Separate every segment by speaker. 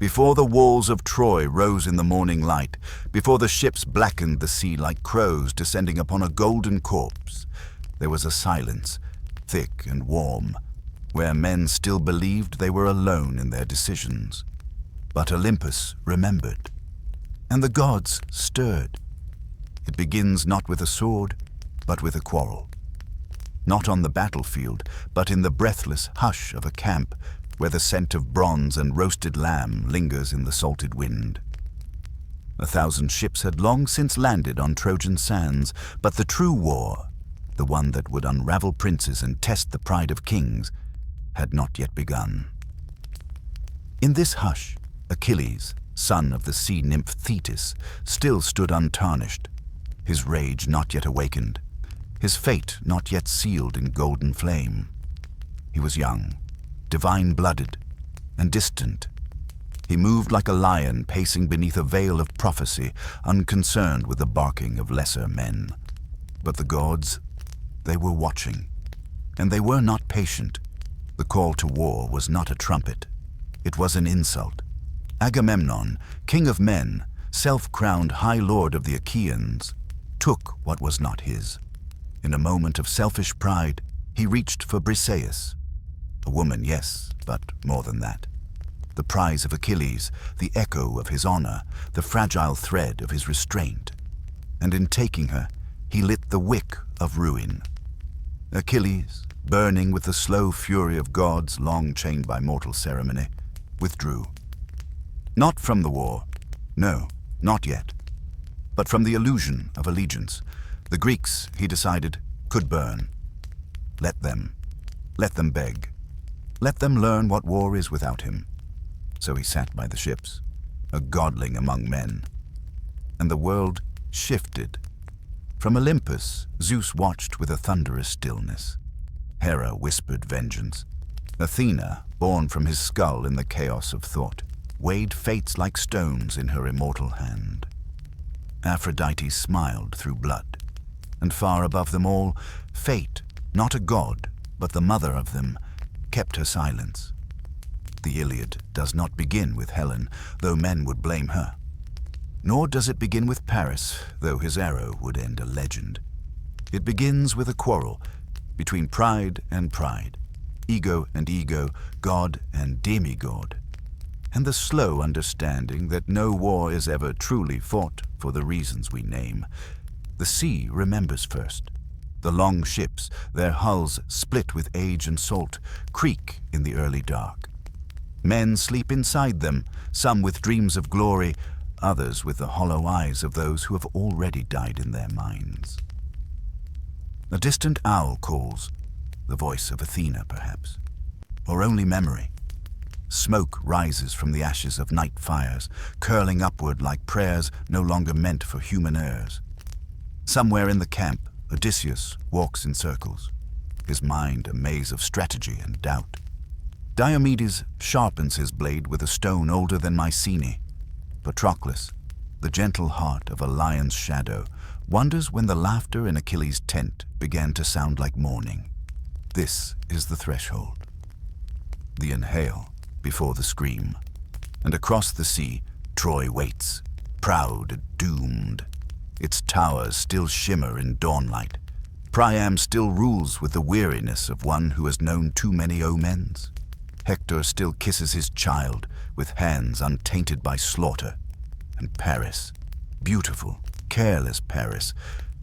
Speaker 1: Before the walls of Troy rose in the morning light, before the ships blackened the sea like crows descending upon a golden corpse, there was a silence, thick and warm, where men still believed they were alone in their decisions. But Olympus remembered, and the gods stirred. It begins not with a sword, but with a quarrel. Not on the battlefield, but in the breathless hush of a camp, where the scent of bronze and roasted lamb lingers in the salted wind. 1,000 ships had long since landed on Trojan sands, but the true war, the one that would unravel princes and test the pride of kings, had not yet begun. In this hush, Achilles, son of the sea nymph Thetis, still stood untarnished, his rage not yet awakened, his fate not yet sealed in golden flame. He was young, divine-blooded, and distant. He moved like a lion pacing beneath a veil of prophecy, unconcerned with the barking of lesser men. But the gods, they were watching, and they were not patient. The call to war was not a trumpet. It was an insult. Agamemnon, king of men, self-crowned high lord of the Achaeans, took what was not his. In a moment of selfish pride, he reached for Briseis. A woman, yes, but more than that. The prize of Achilles, the echo of his honor, the fragile thread of his restraint. And in taking her, he lit the wick of ruin. Achilles, burning with the slow fury of gods long chained by mortal ceremony, withdrew. Not from the war, no, not yet, but from the illusion of allegiance. The Greeks, he decided, could burn. Let them beg. Let them learn what war is without him. So he sat by the ships, a godling among men. And the world shifted. From Olympus, Zeus watched with a thunderous stillness. Hera whispered vengeance. Athena, born from his skull in the chaos of thought, weighed fates like stones in her immortal hand. Aphrodite smiled through blood. And far above them all, fate, not a god, but the mother of them, kept her silence. The Iliad does not begin with Helen, though men would blame her. Nor does it begin with Paris, though his arrow would end a legend. It begins with a quarrel between pride and pride, ego and ego, god and demigod, and the slow understanding that no war is ever truly fought for the reasons we name. The sea remembers first. The long ships, their hulls split with age and salt, creak in the early dark. Men sleep inside them, some with dreams of glory, others with the hollow eyes of those who have already died in their minds. A distant owl calls, the voice of Athena perhaps, or only memory. Smoke rises from the ashes of night fires, curling upward like prayers no longer meant for human ears. Somewhere in the camp, Odysseus walks in circles, his mind a maze of strategy and doubt. Diomedes sharpens his blade with a stone older than Mycenae. Patroclus, the gentle heart of a lion's shadow, wonders when the laughter in Achilles' tent began to sound like mourning. This is the threshold. The inhale before the scream. And across the sea, Troy waits, proud, doomed. Its towers still shimmer in dawnlight. Priam still rules with the weariness of one who has known too many omens. Hector still kisses his child with hands untainted by slaughter. And Paris, beautiful, careless Paris,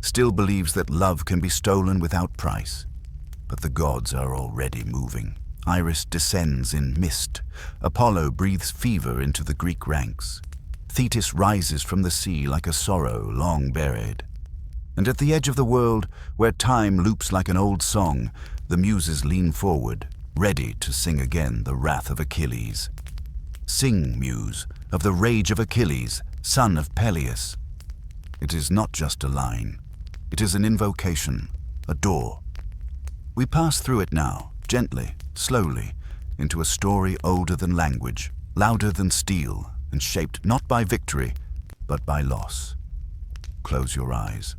Speaker 1: still believes that love can be stolen without price. But the gods are already moving. Iris descends in mist. Apollo breathes fever into the Greek ranks. Thetis rises from the sea like a sorrow long buried. And at the edge of the world, where time loops like an old song, the muses lean forward, ready to sing again the wrath of Achilles. Sing, muse, of the rage of Achilles, son of Peleus. It is not just a line. It is an invocation, a door. We pass through it now, gently, slowly, into a story older than language, louder than steel, and shaped not by victory, but by loss. Close your eyes.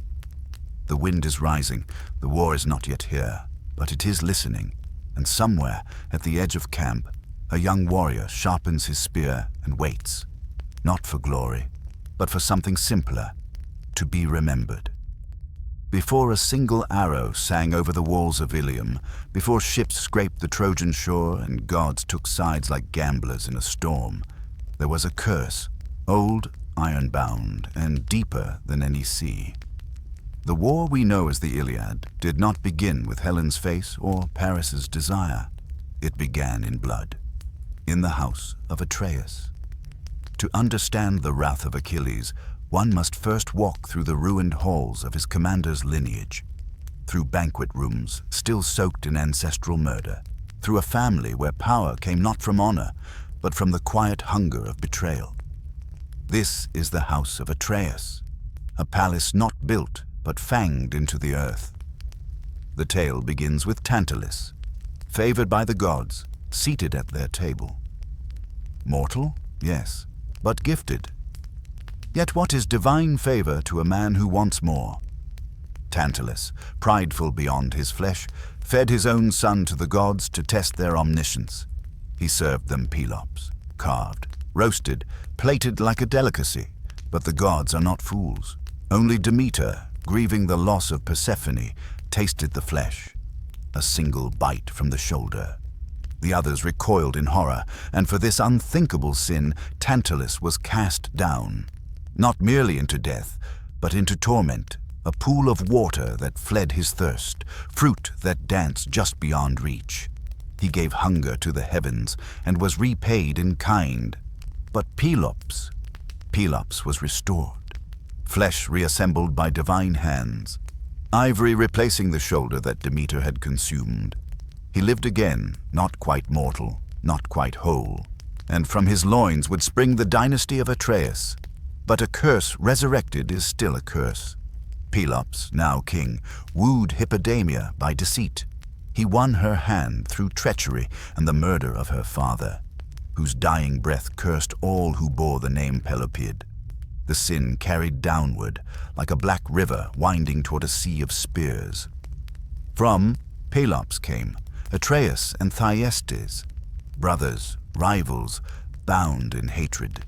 Speaker 1: The wind is rising. The war is not yet here, but it is listening, and somewhere at the edge of camp, a young warrior sharpens his spear and waits, not for glory, but for something simpler, to be remembered. Before a single arrow sang over the walls of Ilium, before ships scraped the Trojan shore and gods took sides like gamblers in a storm, there was a curse, old, iron-bound, and deeper than any sea. The war we know as the Iliad did not begin with Helen's face or Paris's desire. It began in blood, in the house of Atreus. To understand the wrath of Achilles, one must first walk through the ruined halls of his commander's lineage, through banquet rooms still soaked in ancestral murder, through a family where power came not from honor, but from the quiet hunger of betrayal. This is the house of Atreus, a palace not built but fanged into the earth. The tale begins with Tantalus, favored by the gods, seated at their table. Mortal, yes, but gifted. Yet what is divine favor to a man who wants more? Tantalus, prideful beyond his flesh, fed his own son to the gods to test their omniscience. He served them Pelops, carved, roasted, plated like a delicacy. But the gods are not fools. Only Demeter, grieving the loss of Persephone, tasted the flesh. A single bite from the shoulder. The others recoiled in horror, and for this unthinkable sin, Tantalus was cast down, not merely into death, but into torment, a pool of water that fled his thirst, fruit that danced just beyond reach. He gave hunger to the heavens and was repaid in kind. But Pelops was restored, flesh reassembled by divine hands, ivory replacing the shoulder that Demeter had consumed. He lived again, not quite mortal, not quite whole, and from his loins would spring the dynasty of Atreus. But a curse resurrected is still a curse. Pelops, now king, wooed Hippodamia by deceit. He won her hand through treachery and the murder of her father, whose dying breath cursed all who bore the name Pelopid. The sin carried downward, like a black river winding toward a sea of spears. From Pelops came Atreus and Thyestes, brothers, rivals, bound in hatred.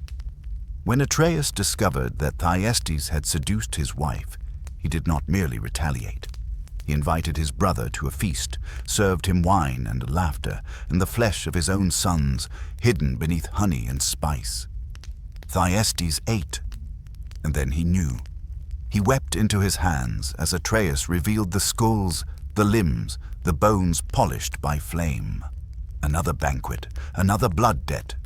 Speaker 1: When Atreus discovered that Thyestes had seduced his wife, he did not merely retaliate. He invited his brother to a feast, served him wine and laughter, and the flesh of his own sons, hidden beneath honey and spice. Thyestes ate, and then he knew. He wept into his hands as Atreus revealed the skulls, the limbs, the bones polished by flame. Another banquet, another blood debt.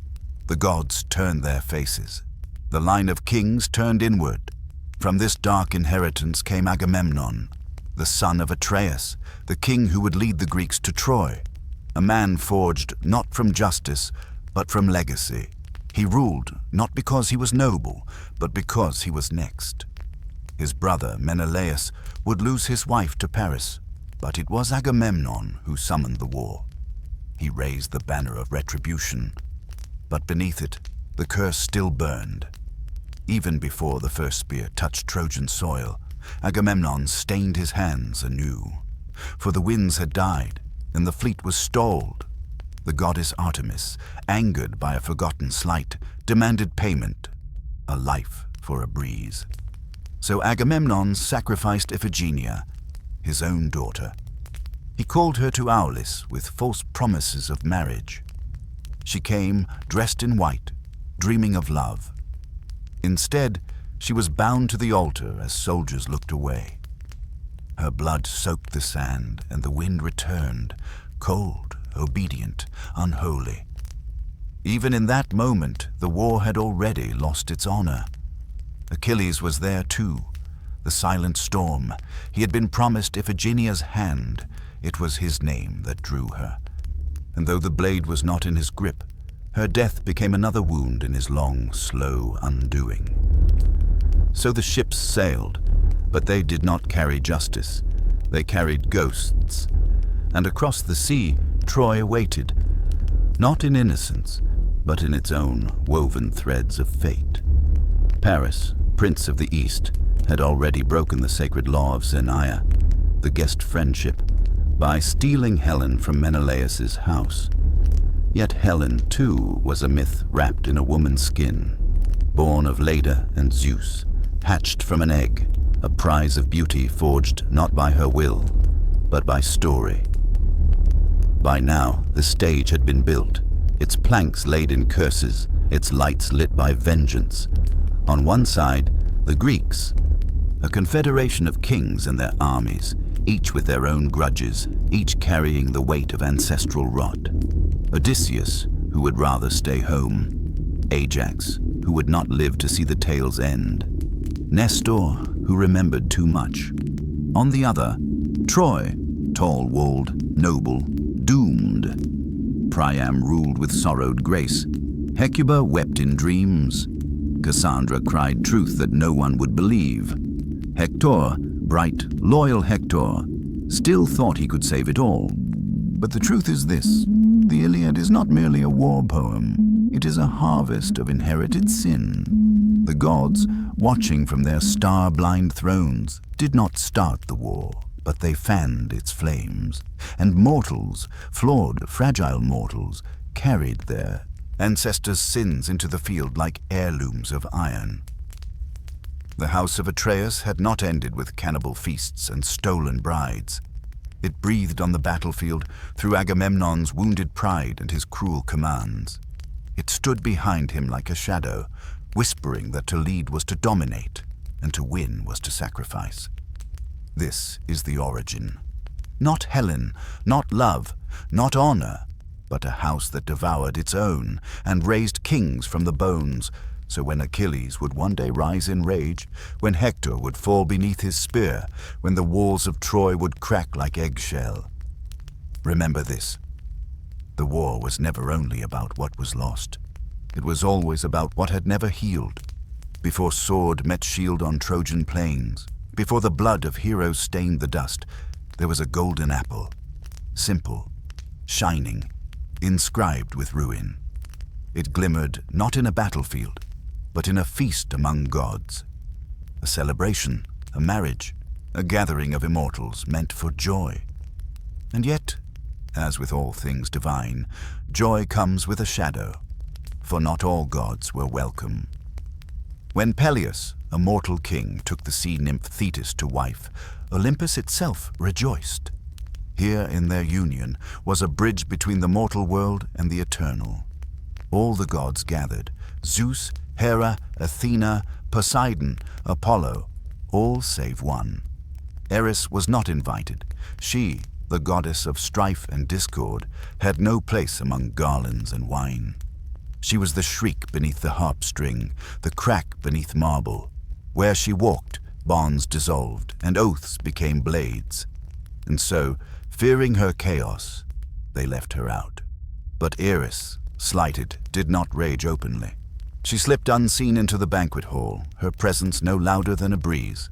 Speaker 1: The gods turned their faces. The line of kings turned inward. From this dark inheritance came Agamemnon, the son of Atreus, the king who would lead the Greeks to Troy, a man forged not from justice, but from legacy. He ruled not because he was noble, but because he was next. His brother, Menelaus, would lose his wife to Paris, but it was Agamemnon who summoned the war. He raised the banner of retribution, but beneath it, the curse still burned. Even before the first spear touched Trojan soil, Agamemnon stained his hands anew. For the winds had died, and the fleet was stalled. The goddess Artemis, angered by a forgotten slight, demanded payment, a life for a breeze. So Agamemnon sacrificed Iphigenia, his own daughter. He called her to Aulis with false promises of marriage. She came dressed in white, dreaming of love. Instead, she was bound to the altar as soldiers looked away. Her blood soaked the sand, and the wind returned, cold, obedient, unholy. Even in that moment, the war had already lost its honor. Achilles was there too, the silent storm. He had been promised Iphigenia's hand. It was his name that drew her. And though the blade was not in his grip, her death became another wound in his long, slow undoing. So the ships sailed, but they did not carry justice. They carried ghosts. And across the sea, Troy waited, not in innocence, but in its own woven threads of fate. Paris, prince of the East, had already broken the sacred law of Xenia, the guest friendship, by stealing Helen from Menelaus's house. Yet Helen, too, was a myth wrapped in a woman's skin, born of Leda and Zeus, hatched from an egg, a prize of beauty forged not by her will, but by story. By now, the stage had been built, its planks laid in curses, its lights lit by vengeance. On one side, the Greeks, a confederation of kings and their armies, each with their own grudges, each carrying the weight of ancestral rot. Odysseus, who would rather stay home. Ajax, who would not live to see the tale's end. Nestor, who remembered too much. On the other, Troy, tall-walled, noble, doomed. Priam ruled with sorrowed grace. Hecuba wept in dreams. Cassandra cried truth that no one would believe. Hector, bright, loyal Hector, still thought he could save it all. But the truth is this: the Iliad is not merely a war poem. It is a harvest of inherited sin. The gods, watching from their star-blind thrones, did not start the war, but they fanned its flames. And mortals, flawed, fragile mortals, carried their ancestors' sins into the field like heirlooms of iron. The house of Atreus had not ended with cannibal feasts and stolen brides. It breathed on the battlefield through Agamemnon's wounded pride and his cruel commands. It stood behind him like a shadow, whispering that to lead was to dominate, and to win was to sacrifice. This is the origin. Not Helen, not love, not honor, but a house that devoured its own and raised kings from the bones. So when Achilles would one day rise in rage, when Hector would fall beneath his spear, when the walls of Troy would crack like eggshell, remember this: the war was never only about what was lost. It was always about what had never healed. Before sword met shield on Trojan plains, before the blood of heroes stained the dust, there was a golden apple, simple, shining, inscribed with ruin. It glimmered not in a battlefield, but in a feast among gods. A celebration, a marriage, a gathering of immortals meant for joy. And yet, as with all things divine, joy comes with a shadow, for not all gods were welcome. When Peleus, a mortal king, took the sea nymph Thetis to wife, Olympus itself rejoiced. Here in their union was a bridge between the mortal world and the eternal. All the gods gathered: Zeus, Hera, Athena, Poseidon, Apollo, all save one. Eris was not invited. She, the goddess of strife and discord, had no place among garlands and wine. She was the shriek beneath the harp string, the crack beneath marble. Where she walked, bonds dissolved, and oaths became blades. And so, fearing her chaos, they left her out. But Eris, slighted, did not rage openly. She slipped unseen into the banquet hall, her presence no louder than a breeze.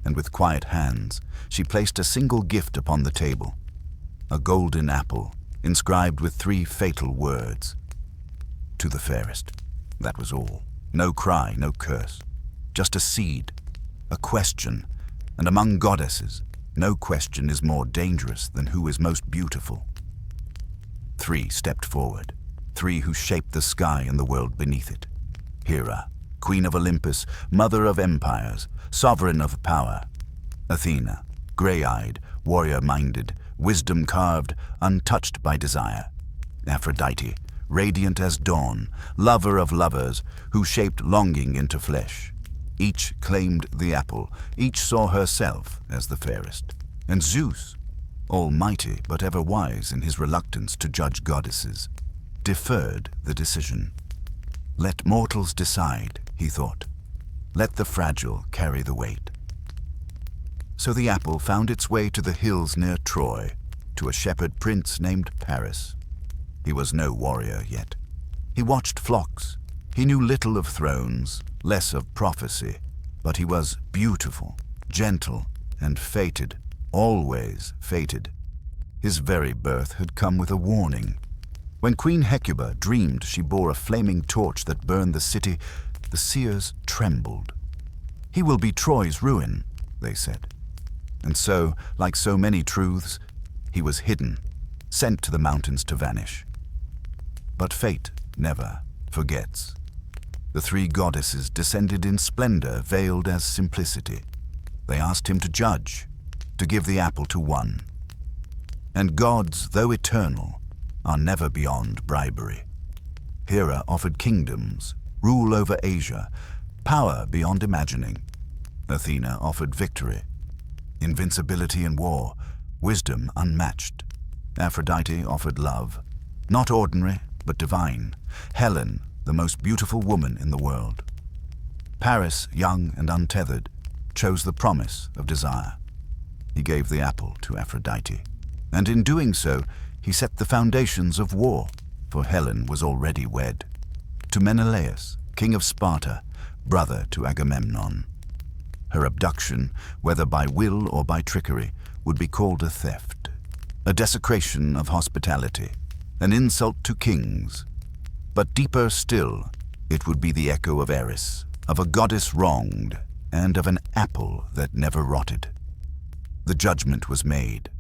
Speaker 1: And with quiet hands, she placed a single gift upon the table: a golden apple, inscribed with 3 fatal words. To the fairest. That was all. No cry, no curse. Just a seed, a question, and among goddesses, no question is more dangerous than who is most beautiful. 3 stepped forward, 3 who shaped the sky and the world beneath it. Hera, queen of Olympus, mother of empires, sovereign of power. Athena, gray-eyed, warrior-minded, wisdom-carved, untouched by desire. Aphrodite, radiant as dawn, lover of lovers, who shaped longing into flesh. Each claimed the apple, each saw herself as the fairest. And Zeus, almighty but ever wise in his reluctance to judge goddesses, deferred the decision. Let mortals decide, he thought. Let the fragile carry the weight. So the apple found its way to the hills near Troy, to a shepherd prince named Paris. He was no warrior yet. He watched flocks. He knew little of thrones, less of prophecy, but he was beautiful, gentle, and fated, always fated. His very birth had come with a warning. When Queen Hecuba dreamed she bore a flaming torch that burned the city, the seers trembled. He will be Troy's ruin, they said. And so, like so many truths, he was hidden, sent to the mountains to vanish. But fate never forgets. The three goddesses descended in splendor veiled as simplicity. They asked him to judge, to give the apple to one. And gods, though eternal, are never beyond bribery. Hera offered kingdoms, rule over Asia, power beyond imagining. Athena offered victory, invincibility in war, wisdom unmatched. Aphrodite offered love, not ordinary, but divine. Helen, the most beautiful woman in the world. Paris, young and untethered, chose the promise of desire. He gave the apple to Aphrodite, and in doing so, he set the foundations of war, for Helen was already wed. To Menelaus, king of Sparta, brother to Agamemnon. Her abduction, whether by will or by trickery, would be called a theft, a desecration of hospitality, an insult to kings. But deeper still, it would be the echo of Eris, of a goddess wronged, and of an apple that never rotted. The judgment was made.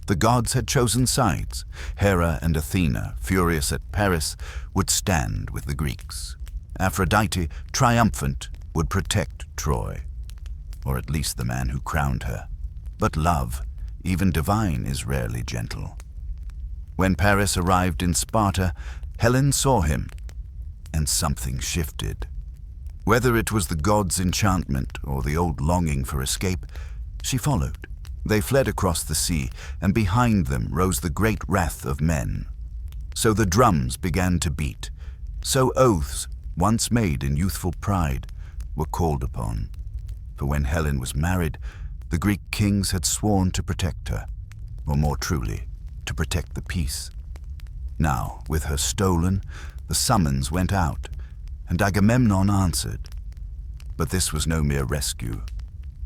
Speaker 1: The gods had chosen sides. Hera and Athena, furious at Paris, would stand with the Greeks. Aphrodite, triumphant, would protect Troy, or at least the man who crowned her. But love, even divine, is rarely gentle. When Paris arrived in Sparta, Helen saw him, and something shifted. Whether it was the god's enchantment or the old longing for escape, she followed. They fled across the sea, and behind them rose the great wrath of men. So the drums began to beat. So oaths, once made in youthful pride, were called upon. For when Helen was married, the Greek kings had sworn to protect her, or more truly, to protect the peace. Now, with her stolen, the summons went out, and Agamemnon answered. But this was no mere rescue.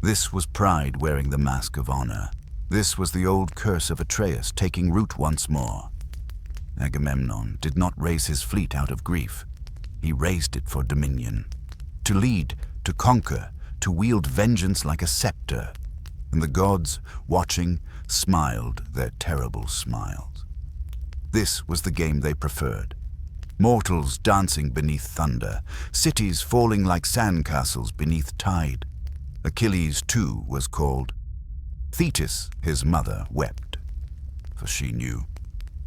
Speaker 1: This was pride wearing the mask of honor. This was the old curse of Atreus taking root once more. Agamemnon did not raise his fleet out of grief. He raised it for dominion, to lead, to conquer, to wield vengeance like a scepter. And the gods, watching, smiled their terrible smiles. This was the game they preferred. Mortals dancing beneath thunder, cities falling like sandcastles beneath tide. Achilles, too, was called. Thetis, his mother, wept, for she knew.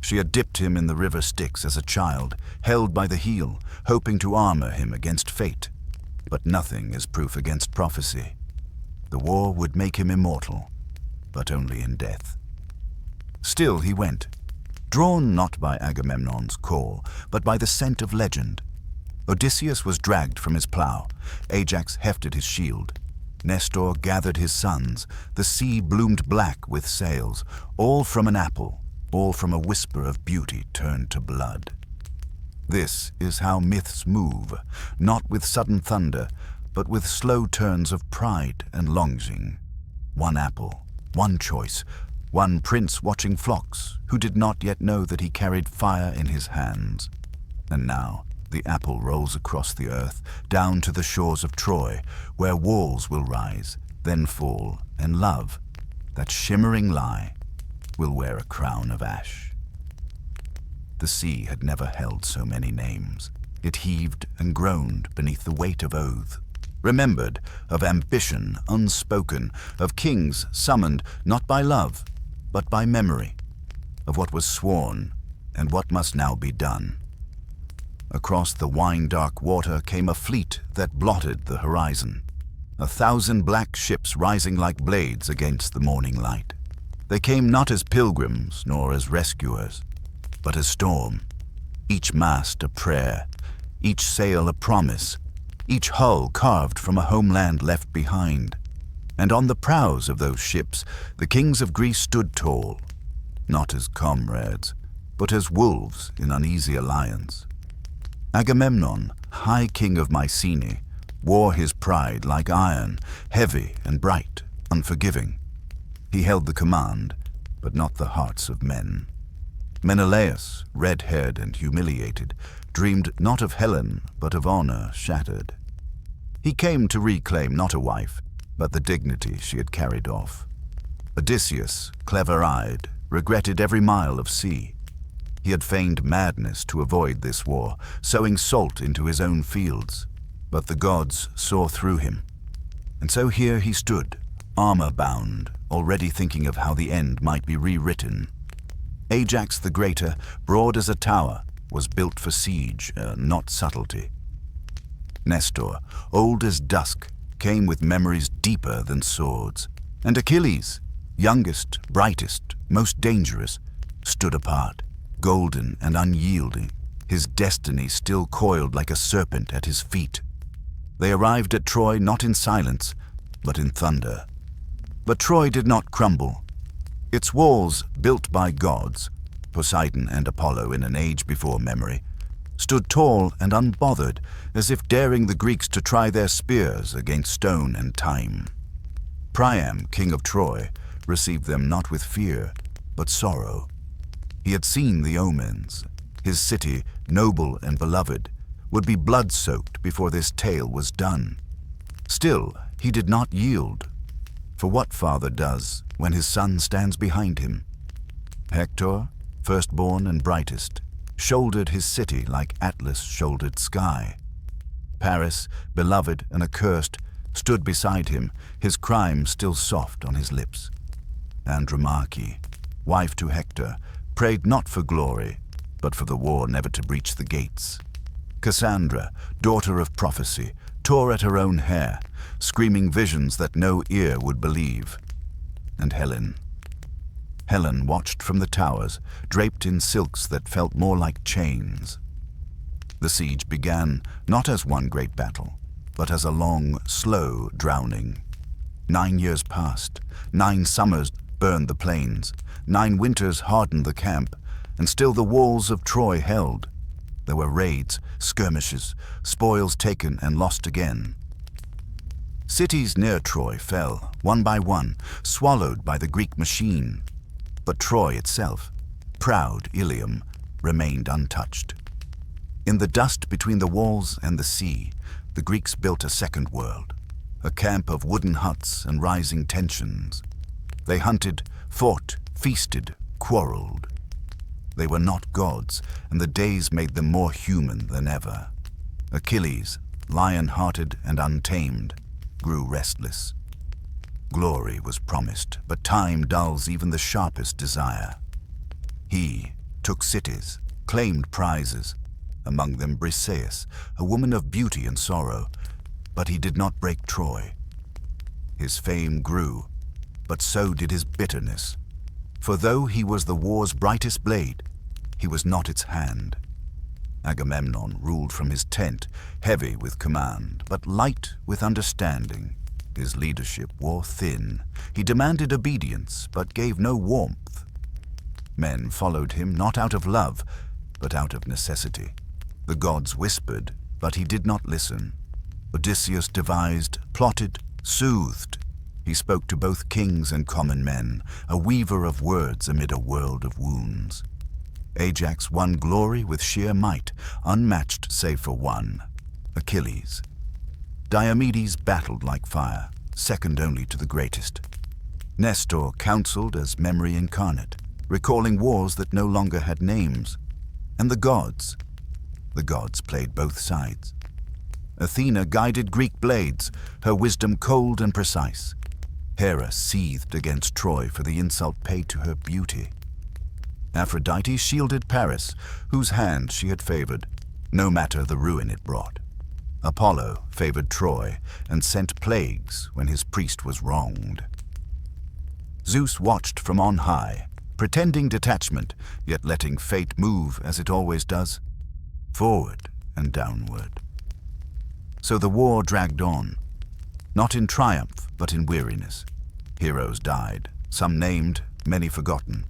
Speaker 1: She had dipped him in the river Styx as a child, held by the heel, hoping to armor him against fate. But nothing is proof against prophecy. The war would make him immortal, but only in death. Still he went, drawn not by Agamemnon's call, but by the scent of legend. Odysseus was dragged from his plough. Ajax hefted his shield. Nestor gathered his sons. The sea bloomed black with sails, all from an apple, all from a whisper of beauty turned to blood. This is how myths move, not with sudden thunder, but with slow turns of pride and longing. One apple, one choice, one prince watching flocks, who did not yet know that he carried fire in his hands. And now the apple rolls across the earth, down to the shores of Troy, where walls will rise, then fall, and love, that shimmering lie, will wear a crown of ash. The sea had never held so many names. It heaved and groaned beneath the weight of oath, remembered, of ambition unspoken, of kings summoned not by love, but by memory, of what was sworn and what must now be done. Across the wine-dark water came a fleet that blotted the horizon, 1,000 black ships rising like blades against the morning light. They came not as pilgrims nor as rescuers, but as storm, each mast a prayer, each sail a promise, each hull carved from a homeland left behind. And on the prows of those ships, the kings of Greece stood tall, not as comrades, but as wolves in uneasy alliance. Agamemnon, high king of Mycenae, wore his pride like iron, heavy and bright, unforgiving. He held the command, but not the hearts of men. Menelaus, red-haired and humiliated, dreamed not of Helen, but of honor shattered. He came to reclaim not a wife, but the dignity she had carried off. Odysseus, clever-eyed, regretted every mile of sea. He had feigned madness to avoid this war, sowing salt into his own fields. But the gods saw through him. And so here he stood, armor-bound, already thinking of how the end might be rewritten. Ajax the Greater, broad as a tower, was built for siege, not subtlety. Nestor, old as dusk, came with memories deeper than swords. And Achilles, youngest, brightest, most dangerous, stood apart, golden and unyielding, his destiny still coiled like a serpent at his feet. They arrived at Troy not in silence, but in thunder. But Troy did not crumble. Its walls, built by gods, Poseidon and Apollo in an age before memory, stood tall and unbothered, as if daring the Greeks to try their spears against stone and time. Priam, king of Troy, received them not with fear, but sorrow. He had seen the omens. His city, noble and beloved, would be blood-soaked before this tale was done. Still, he did not yield. For what father does when his son stands behind him? Hector, firstborn and brightest, shouldered his city like Atlas shouldered sky. Paris, beloved and accursed, stood beside him, his crime still soft on his lips. Andromache, wife to Hector, prayed not for glory, but for the war never to breach the gates. Cassandra, daughter of prophecy, tore at her own hair, screaming visions that no ear would believe. And Helen watched from the towers, draped in silks that felt more like chains. The siege began not as one great battle, but as a long, slow drowning. 9 years passed, 9 summers burned the plains, 9 winters hardened the camp, and still the walls of Troy held. There were raids, skirmishes, spoils taken and lost again. Cities near Troy fell, one by one, swallowed by the Greek machine. But Troy itself, proud Ilium, remained untouched. In the dust between the walls and the sea, the Greeks built a second world, a camp of wooden huts and rising tensions. They hunted, fought, feasted, quarreled. They were not gods, and the days made them more human than ever. Achilles, lion-hearted and untamed, grew restless. Glory was promised, but time dulls even the sharpest desire. He took cities, claimed prizes, among them Briseis, a woman of beauty and sorrow, but he did not break Troy. His fame grew, but so did his bitterness. For though he was the war's brightest blade, he was not its hand. Agamemnon ruled from his tent, heavy with command, but light with understanding. His leadership wore thin. He demanded obedience, but gave no warmth. Men followed him not out of love, but out of necessity. The gods whispered, but he did not listen. Odysseus devised, plotted, soothed. He spoke to both kings and common men, a weaver of words amid a world of wounds. Ajax won glory with sheer might, unmatched save for one, Achilles. Diomedes battled like fire, second only to the greatest. Nestor counseled as memory incarnate, recalling wars that no longer had names. And the gods played both sides. Athena guided Greek blades, her wisdom cold and precise. Hera seethed against Troy for the insult paid to her beauty. Aphrodite shielded Paris, whose hand she had favored, no matter the ruin it brought. Apollo favored Troy and sent plagues when his priest was wronged. Zeus watched from on high, pretending detachment, yet letting fate move as it always does, forward and downward. So the war dragged on, not in triumph, but in weariness. Heroes died, some named, many forgotten.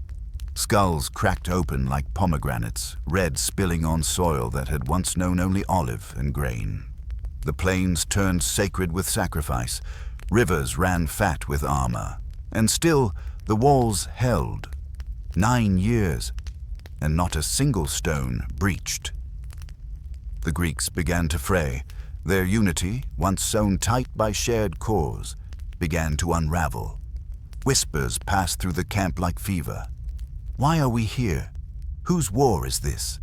Speaker 1: Skulls cracked open like pomegranates, red spilling on soil that had once known only olive and grain. The plains turned sacred with sacrifice, rivers ran fat with armor, and still the walls held. 9 years, and not a single stone breached. The Greeks began to fray. Their unity, once sewn tight by shared cause, began to unravel. Whispers passed through the camp like fever. Why are we here? Whose war is this?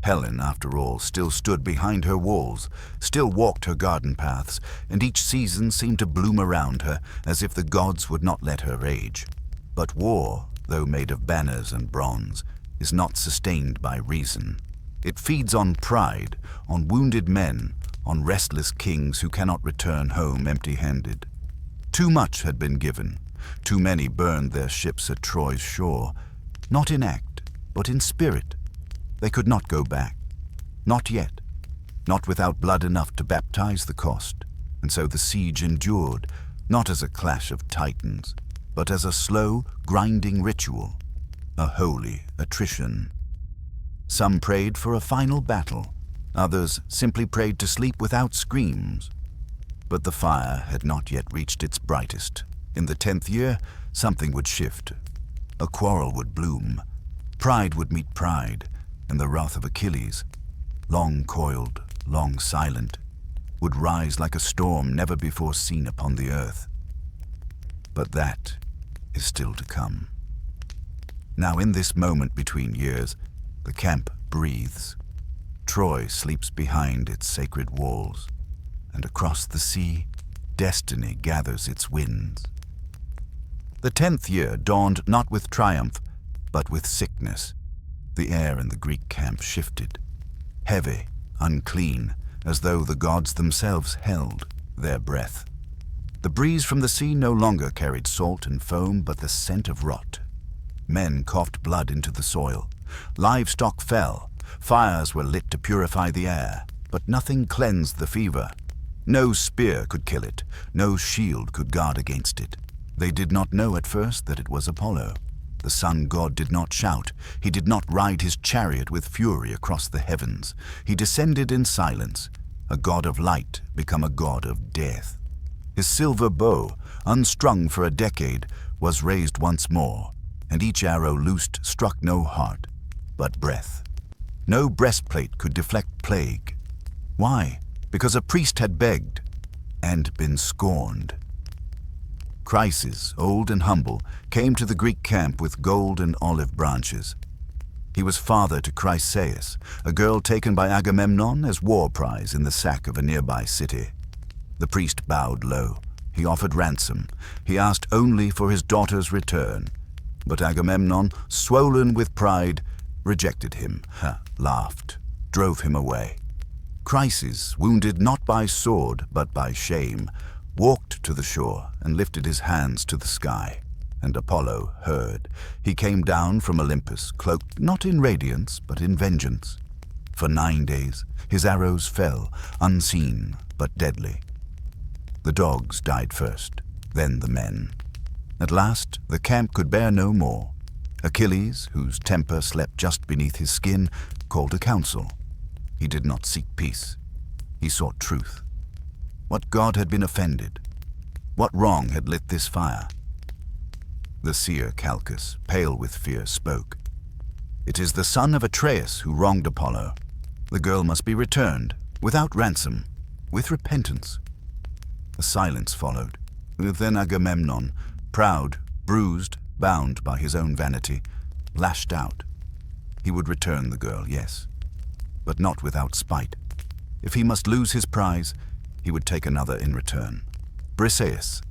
Speaker 1: Helen, after all, still stood behind her walls, still walked her garden paths, and each season seemed to bloom around her as if the gods would not let her age. But war, though made of banners and bronze, is not sustained by reason. It feeds on pride, on wounded men, on restless kings who cannot return home empty-handed. Too much had been given. Too many burned their ships at Troy's shore, not in act, but in spirit. They could not go back. Not yet. Not without blood enough to baptize the cost. And so the siege endured, not as a clash of titans, but as a slow, grinding ritual, a holy attrition. Some prayed for a final battle. Others simply prayed to sleep without screams. But the fire had not yet reached its brightest. In the 10th year, something would shift. A quarrel would bloom. Pride would meet pride, and the wrath of Achilles, long coiled, long silent, would rise like a storm never before seen upon the earth. But that is still to come. Now in this moment between years, the camp breathes. Troy sleeps behind its sacred walls, and across the sea, destiny gathers its winds. The 10th year dawned not with triumph, but with sickness. The air in the Greek camp shifted, heavy, unclean, as though the gods themselves held their breath. The breeze from the sea no longer carried salt and foam, but the scent of rot. Men coughed blood into the soil. Livestock fell. Fires were lit to purify the air, but nothing cleansed the fever. No spear could kill it. No shield could guard against it. They did not know at first that it was Apollo. The sun god did not shout. He did not ride his chariot with fury across the heavens. He descended in silence, a god of light become a god of death. His silver bow, unstrung for a decade, was raised once more, and each arrow loosed struck no heart, but breath. No breastplate could deflect plague. Why? Because a priest had begged and been scorned. Chryses, old and humble, came to the Greek camp with gold and olive branches. He was father to Chryseis, a girl taken by Agamemnon as war prize in the sack of a nearby city. The priest bowed low. He offered ransom. He asked only for his daughter's return. But Agamemnon, swollen with pride, rejected him, laughed, drove him away. Chryses, wounded not by sword but by shame, walked to the shore and lifted his hands to the sky. And Apollo heard. He came down from Olympus, cloaked not in radiance but in vengeance. For 9 days his arrows fell, unseen but deadly. The dogs died first, then the men. At last the camp could bear no more. Achilles, whose temper slept just beneath his skin, called a council. He did not seek peace. He sought truth. What god had been offended? What wrong had lit this fire? The seer Calchas, pale with fear, spoke. It is the son of Atreus who wronged Apollo. The girl must be returned, without ransom, with repentance. A silence followed. Then Agamemnon, proud, bruised, bound by his own vanity, lashed out. He would return the girl, yes, but not without spite. If he must lose his prize, he would take another in return. Briseis,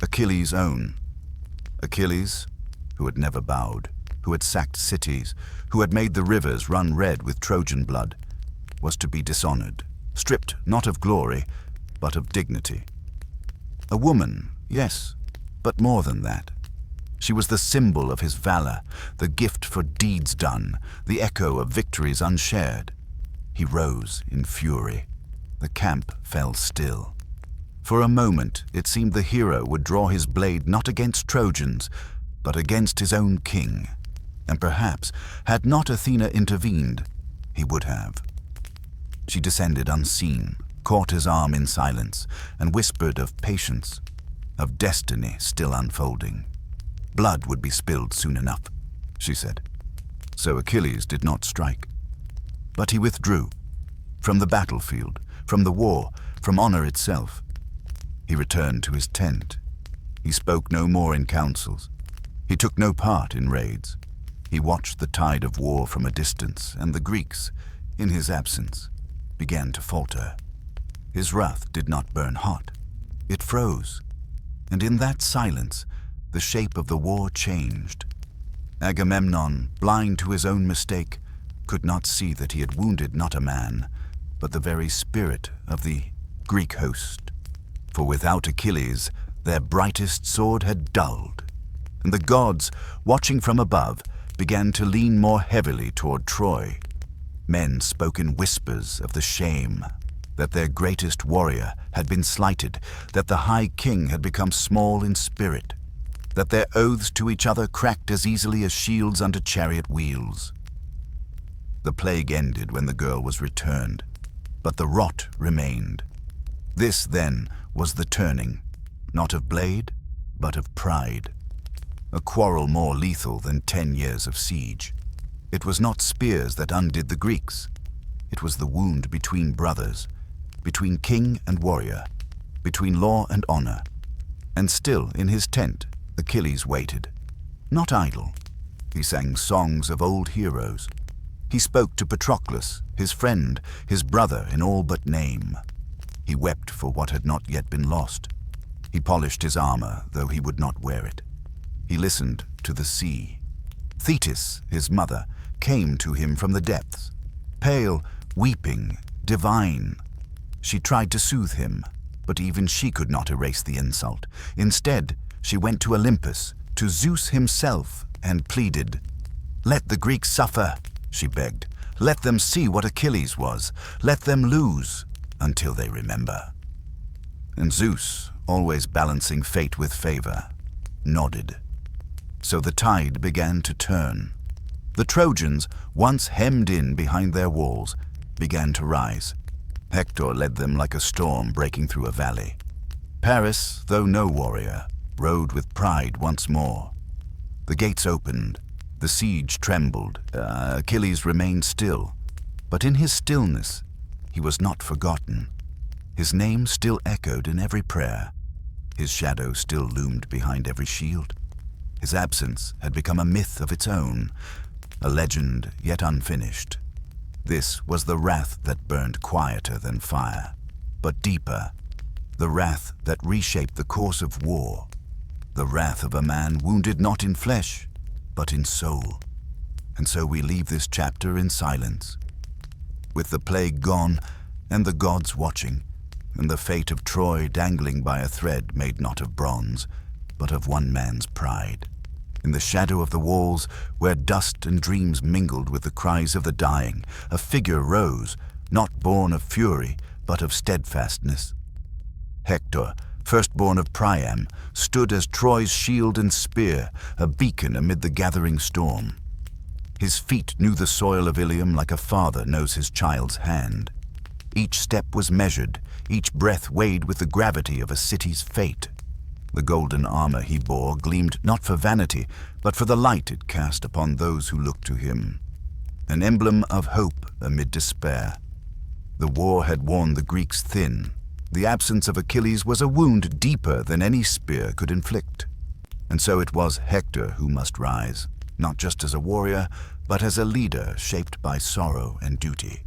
Speaker 1: Achilles' own. Achilles, who had never bowed, who had sacked cities, who had made the rivers run red with Trojan blood, was to be dishonored, stripped not of glory, but of dignity. A woman, yes, but more than that. She was the symbol of his valor, the gift for deeds done, the echo of victories unshared. He rose in fury. The camp fell still. For a moment, it seemed the hero would draw his blade not against Trojans, but against his own king. And perhaps, had not Athena intervened, he would have. She descended unseen, caught his arm in silence, and whispered of patience, of destiny still unfolding. Blood would be spilled soon enough, she said. So Achilles did not strike. But he withdrew, from the battlefield, from the war, from honor itself. He returned to his tent. He spoke no more in councils. He took no part in raids. He watched the tide of war from a distance, and the Greeks, in his absence, began to falter. His wrath did not burn hot. It froze, and in that silence, the shape of the war changed. Agamemnon, blind to his own mistake, could not see that he had wounded not a man, but the very spirit of the Greek host. For without Achilles, their brightest sword had dulled, and the gods, watching from above, began to lean more heavily toward Troy. Men spoke in whispers of the shame that their greatest warrior had been slighted, that the high king had become small in spirit, that their oaths to each other cracked as easily as shields under chariot wheels. The plague ended when the girl was returned, but the rot remained. This, then, was the turning, not of blade, but of pride. A quarrel more lethal than 10 years of siege. It was not spears that undid the Greeks. It was the wound between brothers, between king and warrior, between law and honor. And still in his tent, Achilles waited. Not idle. He sang songs of old heroes. He spoke to Patroclus, his friend, his brother in all but name. He wept for what had not yet been lost. He polished his armor, though he would not wear it. He listened to the sea. Thetis, his mother, came to him from the depths, pale, weeping, divine. She tried to soothe him, but even she could not erase the insult. Instead, she went to Olympus, to Zeus himself, and pleaded. "Let the Greeks suffer," she begged. "Let them see what Achilles was. Let them lose, until they remember." And Zeus, always balancing fate with favor, nodded. So the tide began to turn. The Trojans, once hemmed in behind their walls, began to rise. Hector led them like a storm breaking through a valley. Paris, though no warrior, rode with pride once more. The gates opened. The siege trembled. Achilles remained still. But in his stillness, he was not forgotten. His name still echoed in every prayer. His shadow still loomed behind every shield. His absence had become a myth of its own, a legend yet unfinished. This was the wrath that burned quieter than fire, but deeper, the wrath that reshaped the course of war, the wrath of a man wounded not in flesh, but in soul. And so we leave this chapter in silence, with the plague gone and the gods watching, and the fate of Troy dangling by a thread made not of bronze, but of one man's pride. In the shadow of the walls, where dust and dreams mingled with the cries of the dying, a figure rose, not born of fury, but of steadfastness. Hector, firstborn of Priam, stood as Troy's shield and spear, a beacon amid the gathering storm. His feet knew the soil of Ilium like a father knows his child's hand. Each step was measured, each breath weighed with the gravity of a city's fate. The golden armor he bore gleamed not for vanity, but for the light it cast upon those who looked to him, an emblem of hope amid despair. The war had worn the Greeks thin. The absence of Achilles was a wound deeper than any spear could inflict. And so it was Hector who must rise, not just as a warrior, but as a leader shaped by sorrow and duty.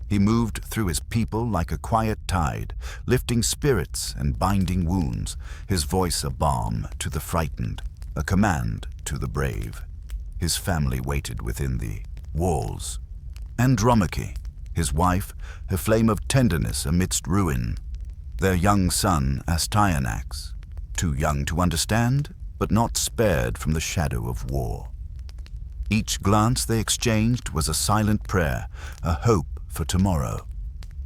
Speaker 1: He moved through his people like a quiet tide, lifting spirits and binding wounds, his voice a balm to the frightened, a command to the brave. His family waited within the walls. Andromache, his wife, a flame of tenderness amidst ruin. Their young son, Astyanax, too young to understand, but not spared from the shadow of war. Each glance they exchanged was a silent prayer, a hope for tomorrow.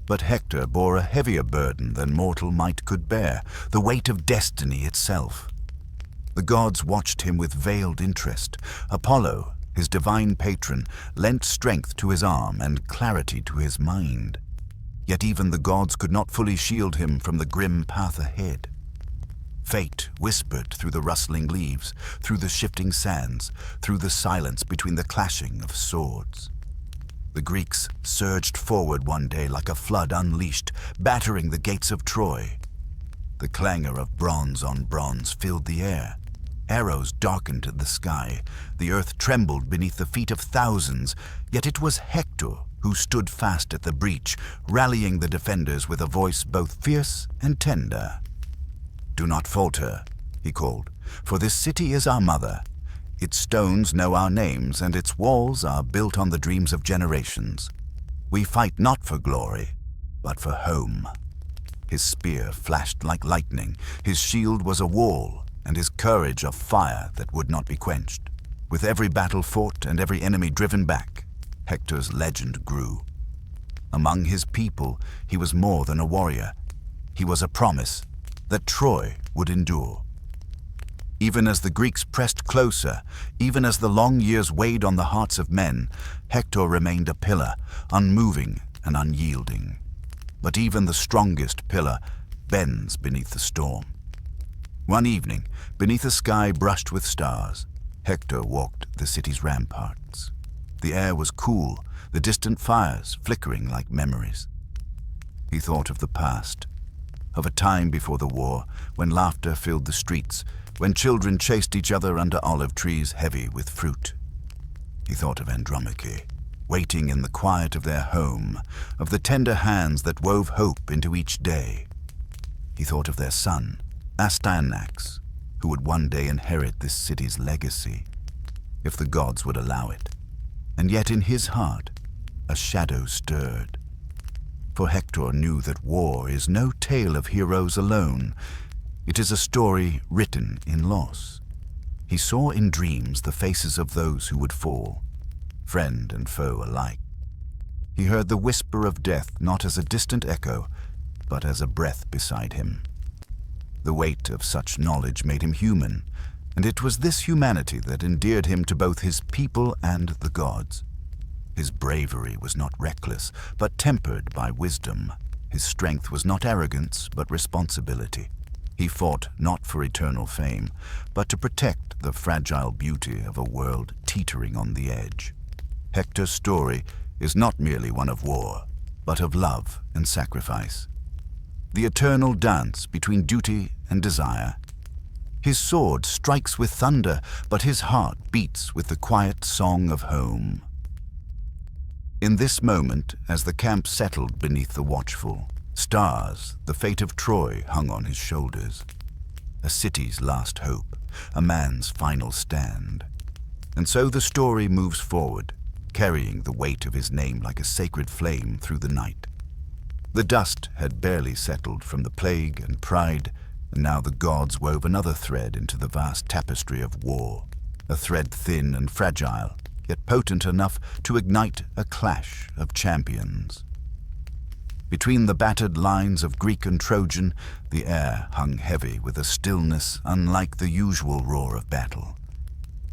Speaker 1: But Hector bore a heavier burden than mortal might could bear, the weight of destiny itself. The gods watched him with veiled interest. Apollo, his divine patron, lent strength to his arm and clarity to his mind. Yet even the gods could not fully shield him from the grim path ahead. Fate whispered through the rustling leaves, through the shifting sands, through the silence between the clashing of swords. The Greeks surged forward one day like a flood unleashed, battering the gates of Troy. The clangor of bronze on bronze filled the air, Arrows darkened the sky. The earth trembled beneath the feet of thousands. Yet it was Hector who stood fast at the breach, rallying the defenders with a voice both fierce and tender. "Do not falter," he called, "for this city is our mother. Its stones know our names, and its walls are built on the dreams of generations. We fight not for glory, but for home." His spear flashed like lightning, his shield was a wall, and his courage a fire that would not be quenched. With every battle fought and every enemy driven back, Hector's legend grew. Among his people, he was more than a warrior. He was a promise that Troy would endure. Even as the Greeks pressed closer, even as the long years weighed on the hearts of men, Hector remained a pillar, unmoving and unyielding. But even the strongest pillar bends beneath the storm. One evening, beneath a sky brushed with stars, Hector walked the city's ramparts. The air was cool, the distant fires flickering like memories. He thought of the past, of a time before the war, when laughter filled the streets, when children chased each other under olive trees heavy with fruit. He thought of Andromache, waiting in the quiet of their home, of the tender hands that wove hope into each day. He thought of their son, Astyanax, who would one day inherit this city's legacy, if the gods would allow it. And yet in his heart, a shadow stirred. For Hector knew that war is no tale of heroes alone. It is a story written in loss. He saw in dreams the faces of those who would fall, friend and foe alike. He heard the whisper of death not as a distant echo, but as a breath beside him. The weight of such knowledge made him human, and it was this humanity that endeared him to both his people and the gods. His bravery was not reckless, but tempered by wisdom. His strength was not arrogance, but responsibility. He fought not for eternal fame, but to protect the fragile beauty of a world teetering on the edge. Hector's story is not merely one of war, but of love and sacrifice. The eternal dance between duty and desire. His sword strikes with thunder, but his heart beats with the quiet song of home. In this moment, as the camp settled beneath the watchful stars, the fate of Troy hung on his shoulders. A city's last hope, a man's final stand. And so the story moves forward, carrying the weight of his name like a sacred flame through the night. The dust had barely settled from the plague and pride, and now the gods wove another thread into the vast tapestry of war, a thread thin and fragile, yet potent enough to ignite a clash of champions. Between the battered lines of Greek and Trojan, the air hung heavy with a stillness unlike the usual roar of battle.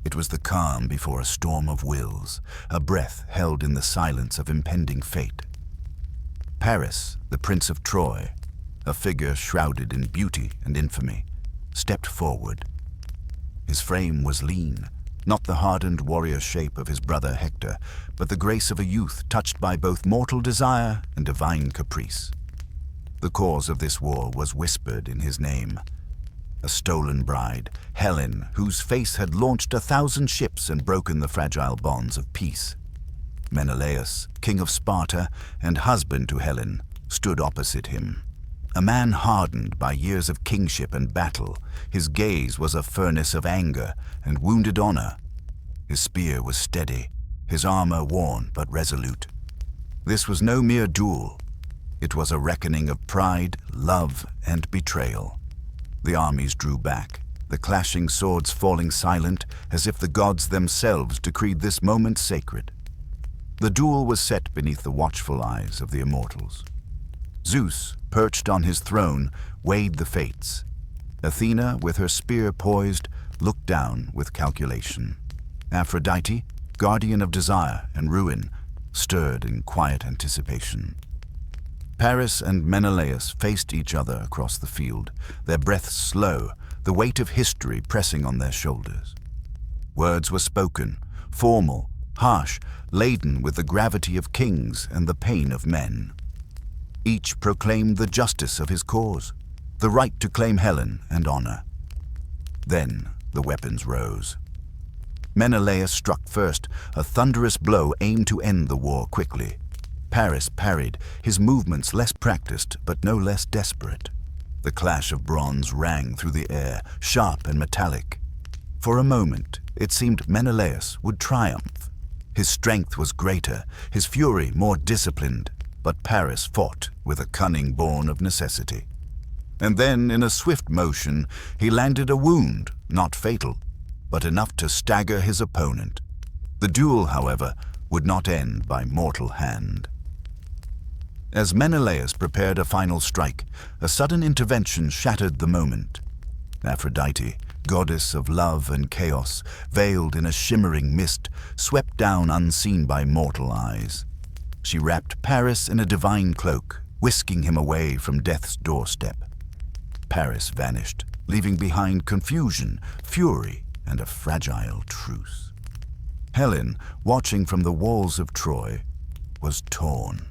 Speaker 1: It was the calm before a storm of wills, a breath held in the silence of impending fate. Paris, the Prince of Troy, a figure shrouded in beauty and infamy, stepped forward. His frame was lean, not the hardened warrior shape of his brother Hector, but the grace of a youth touched by both mortal desire and divine caprice. The cause of this war was whispered in his name. A stolen bride, Helen, whose face had launched 1,000 ships and broken the fragile bonds of peace. Menelaus, king of Sparta and husband to Helen, stood opposite him. A man hardened by years of kingship and battle, his gaze was a furnace of anger and wounded honor. His spear was steady, his armor worn but resolute. This was no mere duel. It was a reckoning of pride, love, and betrayal. The armies drew back, the clashing swords falling silent, as if the gods themselves decreed this moment sacred. The duel was set beneath the watchful eyes of the immortals. Zeus, perched on his throne, weighed the fates. Athena, with her spear poised, looked down with calculation. Aphrodite, guardian of desire and ruin, stirred in quiet anticipation. Paris and Menelaus faced each other across the field, their breaths slow, the weight of history pressing on their shoulders. Words were spoken, formal, harsh, laden with the gravity of kings and the pain of men. Each proclaimed the justice of his cause, the right to claim Helen and honor. Then the weapons rose. Menelaus struck first, a thunderous blow aimed to end the war quickly. Paris parried, his movements less practiced but no less desperate. The clash of bronze rang through the air, sharp and metallic. For a moment, it seemed Menelaus would triumph. His strength was greater, his fury more disciplined, but Paris fought with a cunning born of necessity. And then, in a swift motion, he landed a wound, not fatal, but enough to stagger his opponent. The duel, however, would not end by mortal hand. As Menelaus prepared a final strike, a sudden intervention shattered the moment. Aphrodite, goddess of love and chaos, veiled in a shimmering mist, swept down unseen by mortal eyes. She wrapped Paris in a divine cloak, whisking him away from death's doorstep. Paris vanished, leaving behind confusion, fury, and a fragile truce. Helen, watching from the walls of Troy, was torn.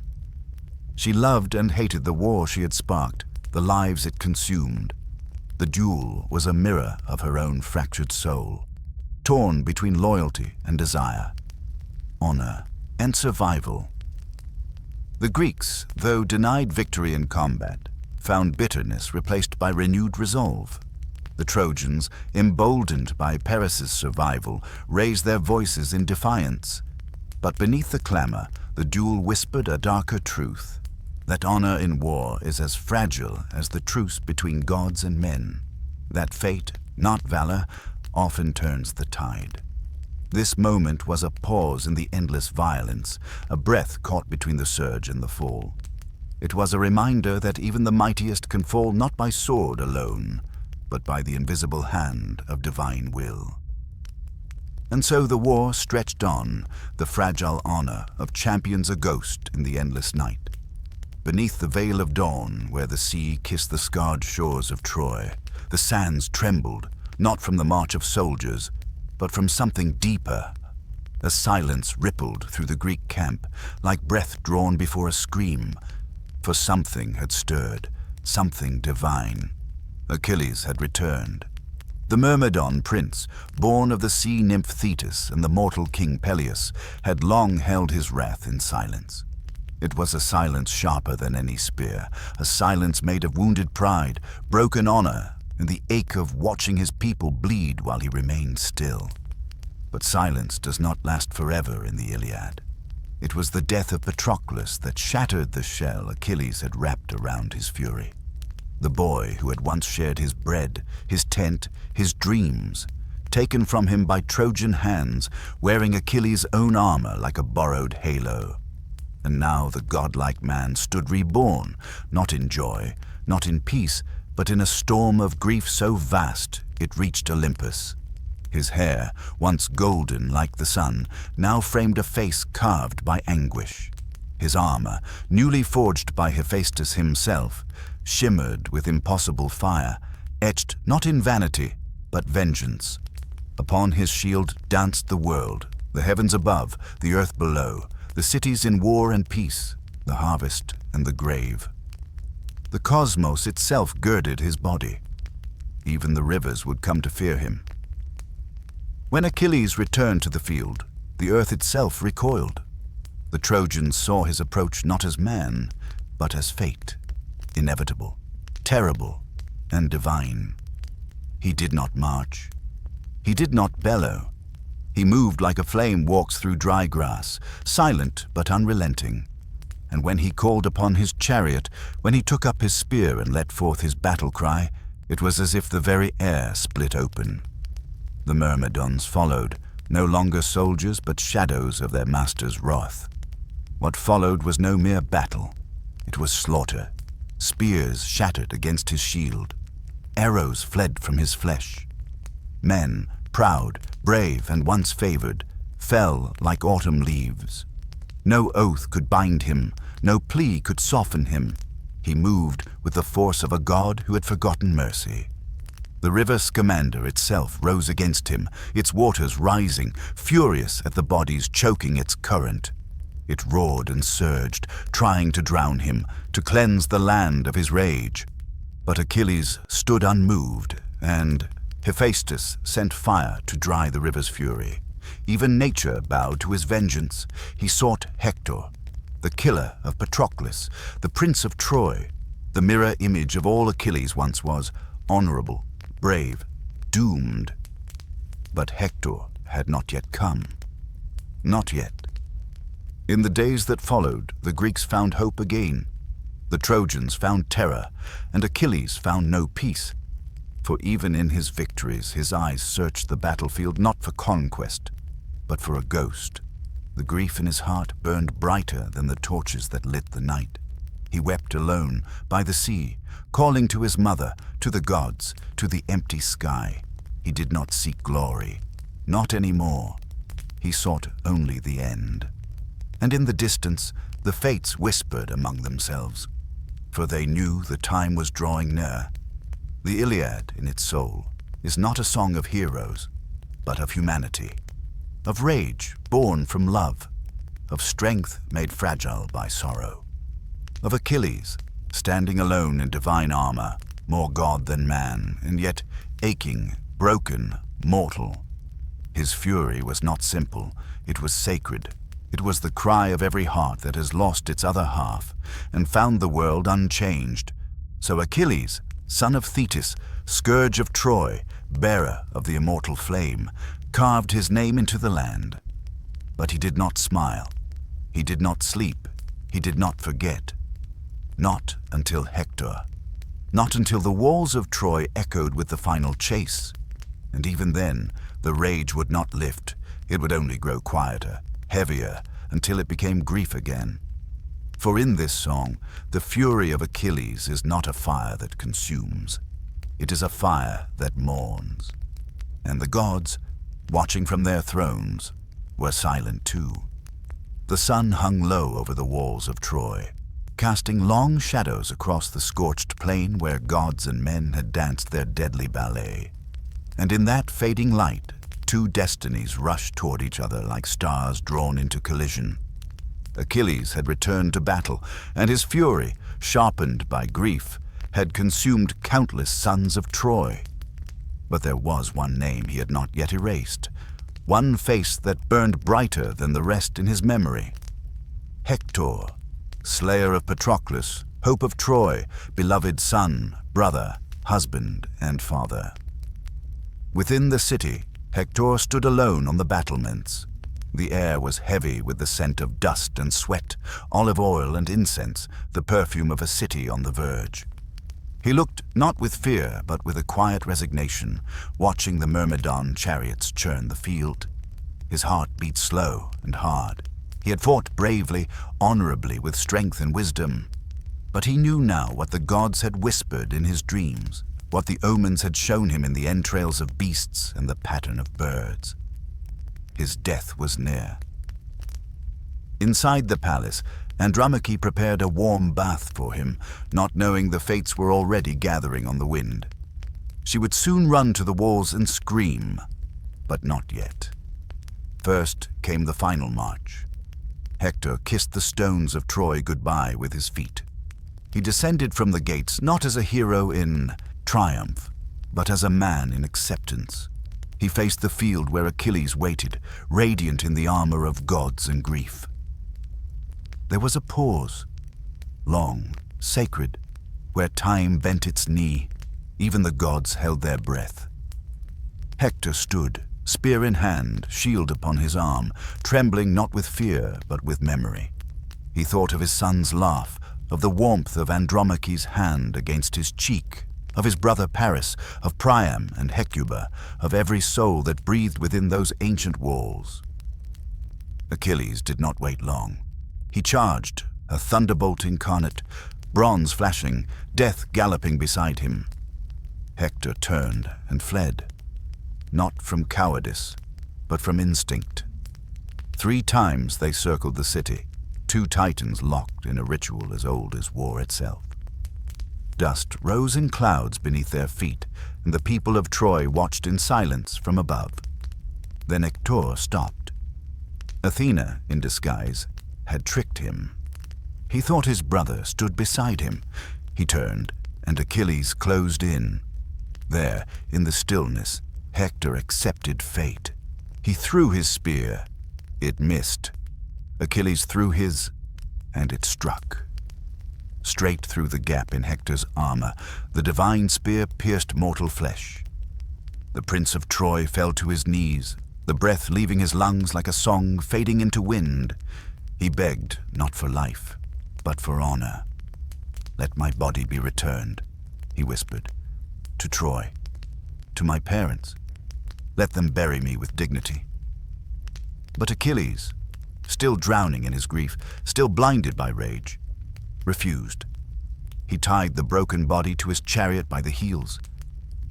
Speaker 1: She loved and hated the war she had sparked, the lives it consumed. The duel was a mirror of her own fractured soul, torn between loyalty and desire, honor and survival. The Greeks, though denied victory in combat, found bitterness replaced by renewed resolve. The Trojans, emboldened by Paris's survival, raised their voices in defiance. But beneath the clamor, the duel whispered a darker truth, that honor in war is as fragile as the truce between gods and men, that fate, not valor, often turns the tide. This moment was a pause in the endless violence, a breath caught between the surge and the fall. It was a reminder that even the mightiest can fall not by sword alone, but by the invisible hand of divine will. And so the war stretched on, the fragile honor of champions a ghost in the endless night. Beneath the veil of dawn, where the sea kissed the scarred shores of Troy, the sands trembled, not from the march of soldiers, but from something deeper. A silence rippled through the Greek camp, like breath drawn before a scream, for something had stirred, something divine. Achilles had returned. The Myrmidon prince, born of the sea nymph Thetis and the mortal king Peleus, had long held his wrath in silence. It was a silence sharper than any spear, a silence made of wounded pride, broken honor, and the ache of watching his people bleed while he remained still. But silence does not last forever in the Iliad. It was the death of Patroclus that shattered the shell Achilles had wrapped around his fury. The boy who had once shared his bread, his tent, his dreams, taken from him by Trojan hands, wearing Achilles' own armor like a borrowed halo. And now the godlike man stood reborn, not in joy, not in peace, but in a storm of grief so vast it reached Olympus. His hair, once golden like the sun, now framed a face carved by anguish. His armor, newly forged by Hephaestus himself, shimmered with impossible fire, etched not in vanity, but vengeance. Upon his shield danced the world, the heavens above, the earth below, the cities in war and peace, the harvest and the grave. The cosmos itself girded his body. Even the rivers would come to fear him. When Achilles returned to the field, the earth itself recoiled. The Trojans saw his approach not as man, but as fate, inevitable, terrible, and divine. He did not march. He did not bellow. He moved like a flame walks through dry grass, silent but unrelenting. And when he called upon his chariot, when he took up his spear and let forth his battle cry, it was as if the very air split open. The Myrmidons followed, no longer soldiers but shadows of their master's wrath. What followed was no mere battle. It was slaughter. Spears shattered against his shield. Arrows fled from his flesh. Men, proud, brave, and once favored, fell like autumn leaves. No oath could bind him, no plea could soften him. He moved with the force of a god who had forgotten mercy. The river Scamander itself rose against him, its waters rising, furious at the bodies choking its current. It roared and surged, trying to drown him, to cleanse the land of his rage. But Achilles stood unmoved and, Hephaestus sent fire to dry the river's fury. Even nature bowed to his vengeance. He sought Hector, the killer of Patroclus, the prince of Troy, the mirror image of all Achilles once was, honorable, brave, doomed. But Hector had not yet come. Not yet. In the days that followed, the Greeks found hope again. The Trojans found terror, and Achilles found no peace. For even in his victories, his eyes searched the battlefield not for conquest, but for a ghost. The grief in his heart burned brighter than the torches that lit the night. He wept alone by the sea, calling to his mother, to the gods, to the empty sky. He did not seek glory, not anymore. He sought only the end. And in the distance, the fates whispered among themselves, for they knew the time was drawing near. The Iliad, in its soul, is not a song of heroes, but of humanity, of rage born from love, of strength made fragile by sorrow, of Achilles, standing alone in divine armor, more god than man, and yet aching, broken, mortal. His fury was not simple, it was sacred. It was the cry of every heart that has lost its other half and found the world unchanged. So Achilles, son of Thetis, scourge of Troy, bearer of the immortal flame, carved his name into the land. But he did not smile. He did not sleep. He did not forget. Not until Hector. Not until the walls of Troy echoed with the final chase. And even then, the rage would not lift. It would only grow quieter, heavier, until it became grief again. For in this song, the fury of Achilles is not a fire that consumes. It is a fire that mourns. And the gods, watching from their thrones, were silent too. The sun hung low over the walls of Troy, casting long shadows across the scorched plain where gods and men had danced their deadly ballet. And in that fading light, two destinies rushed toward each other like stars drawn into collision. Achilles had returned to battle, and his fury, sharpened by grief, had consumed countless sons of Troy. But there was one name he had not yet erased, one face that burned brighter than the rest in his memory. Hector, slayer of Patroclus, hope of Troy, beloved son, brother, husband, and father. Within the city, Hector stood alone on the battlements. The air was heavy with the scent of dust and sweat, olive oil and incense, the perfume of a city on the verge. He looked not with fear, but with a quiet resignation, watching the Myrmidon chariots churn the field. His heart beat slow and hard. He had fought bravely, honorably, with strength and wisdom. But he knew now what the gods had whispered in his dreams, what the omens had shown him in the entrails of beasts and the pattern of birds. His death was near. Inside the palace, Andromache prepared a warm bath for him, not knowing the fates were already gathering on the wind. She would soon run to the walls and scream, but not yet. First came the final march. Hector kissed the stones of Troy goodbye with his feet. He descended from the gates not as a hero in triumph, but as a man in acceptance. He faced the field where Achilles waited, radiant in the armor of gods and grief. There was a pause, long, sacred, where time bent its knee. Even the gods held their breath. Hector stood, spear in hand, shield upon his arm, trembling not with fear, but with memory. He thought of his son's laugh, of the warmth of Andromache's hand against his cheek, of his brother Paris, of Priam and Hecuba, of every soul that breathed within those ancient walls. Achilles did not wait long. He charged, a thunderbolt incarnate, bronze flashing, death galloping beside him. Hector turned and fled, not from cowardice, but from instinct. 3 times they circled the city, 2 titans locked in a ritual as old as war itself. Dust rose in clouds beneath their feet, and the people of Troy watched in silence from above. Then Hector stopped. Athena, in disguise, had tricked him. He thought his brother stood beside him. He turned, and Achilles closed in. There, in the stillness, Hector accepted fate. He threw his spear. It missed. Achilles threw his, and it struck. Straight through the gap in Hector's armor, the divine spear pierced mortal flesh. The Prince of Troy fell to his knees, the breath leaving his lungs like a song fading into wind. He begged not for life, but for honor. "Let my body be returned," he whispered, "to Troy, to my parents. Let them bury me with dignity." But Achilles, still drowning in his grief, still blinded by rage, refused. He tied the broken body to his chariot by the heels,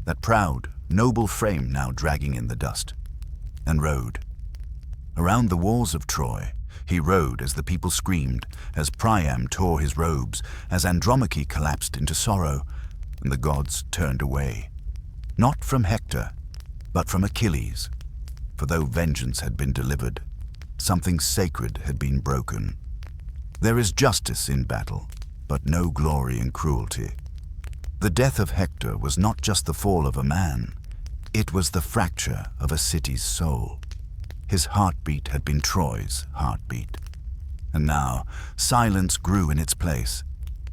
Speaker 1: that proud, noble frame now dragging in the dust, and rode. Around the walls of Troy, he rode as the people screamed, as Priam tore his robes, as Andromache collapsed into sorrow, and the gods turned away. Not from Hector, but from Achilles, for though vengeance had been delivered, something sacred had been broken. There is justice in battle, but no glory in cruelty. The death of Hector was not just the fall of a man, it was the fracture of a city's soul. His heartbeat had been Troy's heartbeat. And now, silence grew in its place.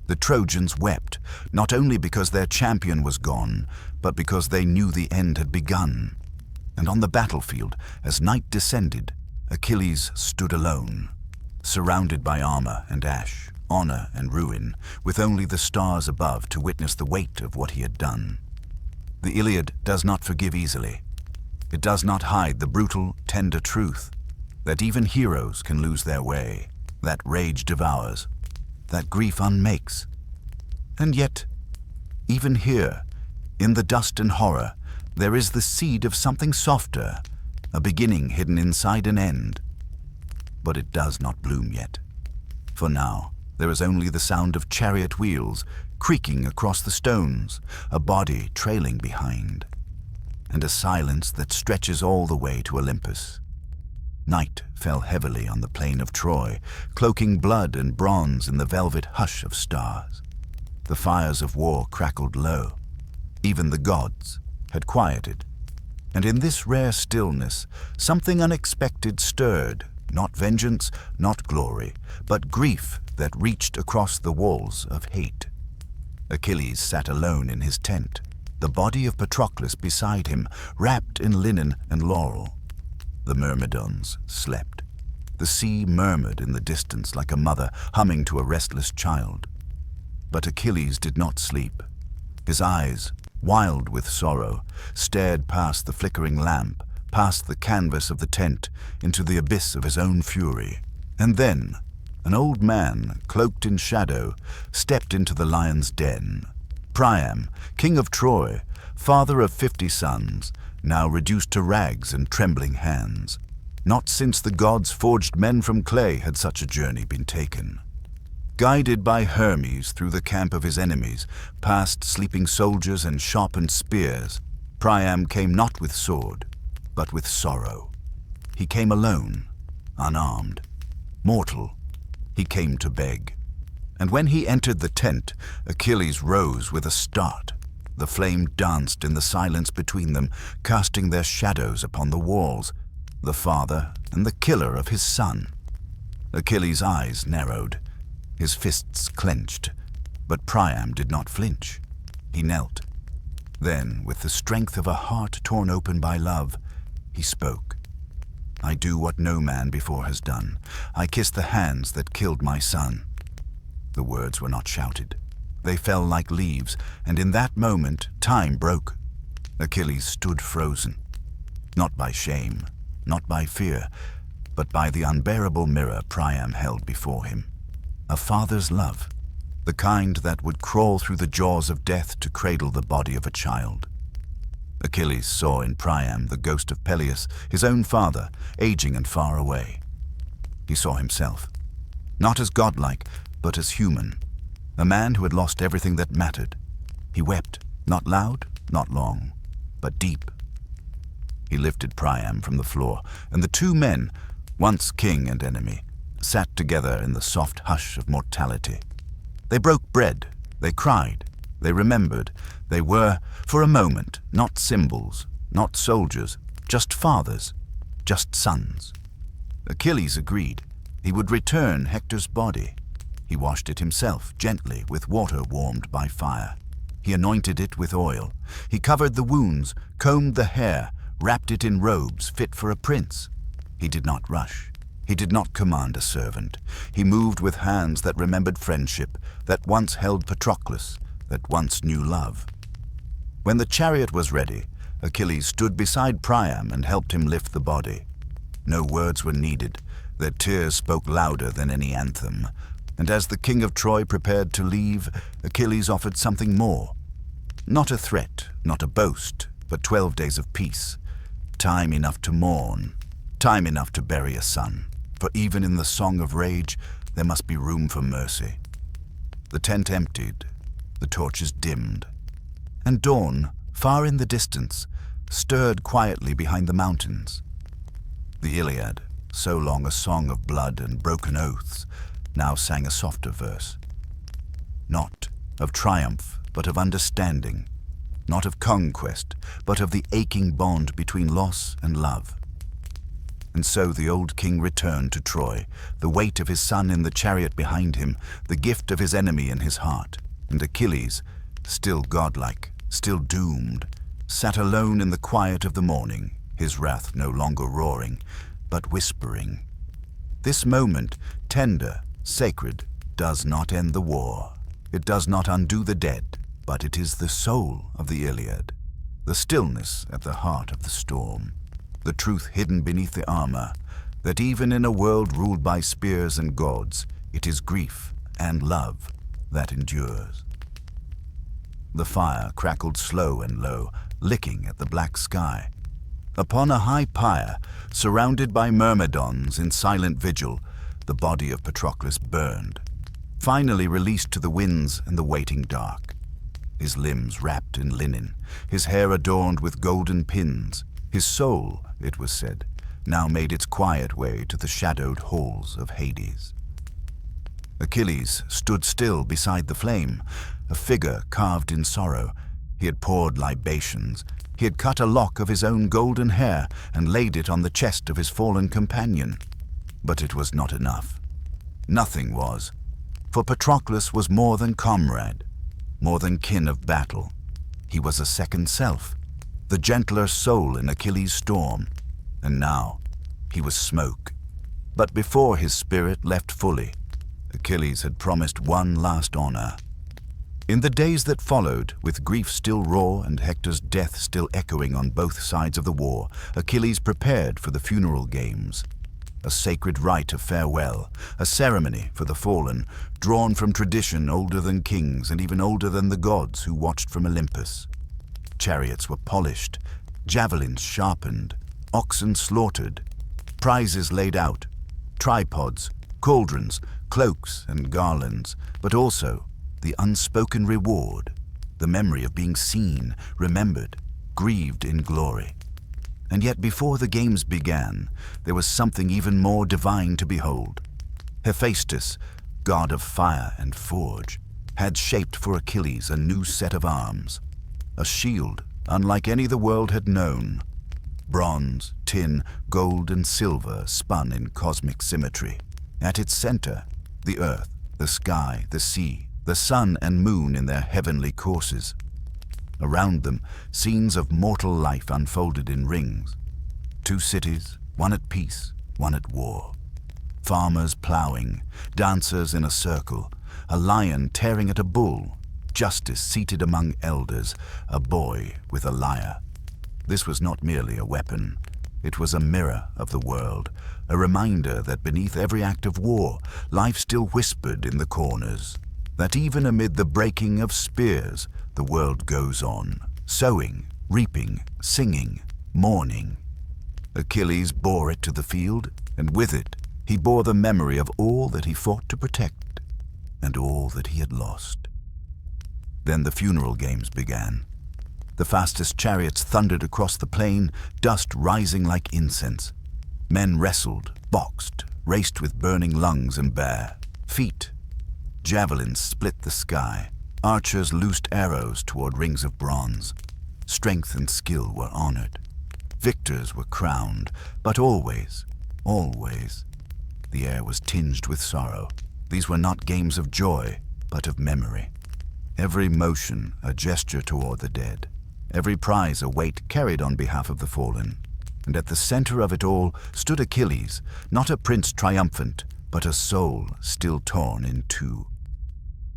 Speaker 1: The Trojans wept, not only because their champion was gone, but because they knew the end had begun. And on the battlefield, as night descended, Achilles stood alone, surrounded by armor and ash, honor and ruin, with only the stars above to witness the weight of what he had done. The Iliad does not forgive easily. It does not hide the brutal, tender truth that even heroes can lose their way, that rage devours, that grief unmakes. And yet, even here, in the dust and horror, there is the seed of something softer, a beginning hidden inside an end. But it does not bloom yet. For now, there is only the sound of chariot wheels creaking across the stones, a body trailing behind, and a silence that stretches all the way to Olympus. Night fell heavily on the plain of Troy, cloaking blood and bronze in the velvet hush of stars. The fires of war crackled low. Even the gods had quieted. And in this rare stillness, something unexpected stirred, not vengeance, not glory, but grief that reached across the walls of hate. Achilles sat alone in his tent, the body of Patroclus beside him, wrapped in linen and laurel. The myrmidons slept. The sea murmured in the distance like a mother humming to a restless child. But Achilles did not sleep. His eyes, wild with sorrow, stared past the flickering lamp, past the canvas of the tent, into the abyss of his own fury. And then, an old man, cloaked in shadow, stepped into the lion's den. Priam, king of Troy, father of 50 sons, now reduced to rags and trembling hands. Not since the gods forged men from clay had such a journey been taken. Guided by Hermes through the camp of his enemies, past sleeping soldiers and sharpened spears, Priam came not with sword, but with sorrow. He came alone, unarmed, mortal. He came to beg. And when he entered the tent, Achilles rose with a start. The flame danced in the silence between them, casting their shadows upon the walls, the father and the killer of his son. Achilles' eyes narrowed, his fists clenched, but Priam did not flinch. He knelt. Then, with the strength of a heart torn open by love, he spoke. "I do what no man before has done. I kiss the hands that killed my son." The words were not shouted. They fell like leaves, and in that moment, time broke. Achilles stood frozen, not by shame, not by fear, but by the unbearable mirror Priam held before him. A father's love, the kind that would crawl through the jaws of death to cradle the body of a child. Achilles saw in Priam the ghost of Peleus, his own father, aging and far away. He saw himself, not as godlike, but as human, a man who had lost everything that mattered. He wept, not loud, not long, but deep. He lifted Priam from the floor, and the two men, once king and enemy, sat together in the soft hush of mortality. They broke bread, they cried, They remembered. They were, for a moment, not symbols, not soldiers, just fathers, just sons. Achilles agreed. He would return Hector's body. He washed it himself, gently, with water warmed by fire. He anointed it with oil. He covered the wounds, combed the hair, wrapped it in robes fit for a prince. He did not rush. He did not command a servant. He moved with hands that remembered friendship, that once held Patroclus, that once knew love. When the chariot was ready, Achilles stood beside Priam and helped him lift the body. No words were needed. Their tears spoke louder than any anthem. And as the king of Troy prepared to leave, Achilles offered something more. Not a threat, not a boast, but 12 days of peace. Time enough to mourn, time enough to bury a son. For even in the song of rage, there must be room for mercy. The tent emptied, the torches dimmed, and dawn, far in the distance, stirred quietly behind the mountains. The Iliad, so long a song of blood and broken oaths, now sang a softer verse. Not of triumph, but of understanding. Not of conquest, but of the aching bond between loss and love. And so the old king returned to Troy, the weight of his son in the chariot behind him, the gift of his enemy in his heart. And Achilles, still godlike, still doomed, sat alone in the quiet of the morning, his wrath no longer roaring, but whispering. This moment, tender, sacred, does not end the war. It does not undo the dead, but it is the soul of the Iliad, the stillness at the heart of the storm, the truth hidden beneath the armor, that even in a world ruled by spears and gods, it is grief and love that endures. The fire crackled slow and low, licking at the black sky. Upon a high pyre, surrounded by myrmidons in silent vigil, the body of Patroclus burned, finally released to the winds and the waiting dark. His limbs wrapped in linen, his hair adorned with golden pins, his soul, it was said, now made its quiet way to the shadowed halls of Hades. Achilles stood still beside the flame, a figure carved in sorrow. He had poured libations. He had cut a lock of his own golden hair and laid it on the chest of his fallen companion. But it was not enough. Nothing was. For Patroclus was more than comrade, more than kin of battle. He was a second self, the gentler soul in Achilles' storm. And now he was smoke. But before his spirit left fully, Achilles had promised one last honor. In the days that followed, with grief still raw and Hector's death still echoing on both sides of the war, Achilles prepared for the funeral games. A sacred rite of farewell, a ceremony for the fallen, drawn from tradition older than kings and even older than the gods who watched from Olympus. Chariots were polished, javelins sharpened, oxen slaughtered, prizes laid out, tripods, cauldrons, cloaks and garlands, but also the unspoken reward, the memory of being seen, remembered, grieved in glory. And yet before the games began, there was something even more divine to behold. Hephaestus, god of fire and forge, had shaped for Achilles a new set of arms, a shield unlike any the world had known. Bronze, tin, gold and silver spun in cosmic symmetry. At its center, the earth, the sky, the sea, the sun and moon in their heavenly courses. Around them, scenes of mortal life unfolded in rings. 2 cities, one at peace, one at war. Farmers plowing, dancers in a circle, a lion tearing at a bull, justice seated among elders, a boy with a lyre. This was not merely a weapon. It was a mirror of the world, a reminder that beneath every act of war, life still whispered in the corners, that even amid the breaking of spears, the world goes on, sowing, reaping, singing, mourning. Achilles bore it to the field, and with it he bore the memory of all that he fought to protect, and all that he had lost. Then the funeral games began. The fastest chariots thundered across the plain, dust rising like incense. Men wrestled, boxed, raced with burning lungs and bare feet. Javelins split the sky. Archers loosed arrows toward rings of bronze. Strength and skill were honored. Victors were crowned, but always, always, the air was tinged with sorrow. These were not games of joy, but of memory. Every motion a gesture toward the dead. Every prize a weight carried on behalf of the fallen. And at the center of it all stood Achilles, not a prince triumphant, but a soul still torn in two.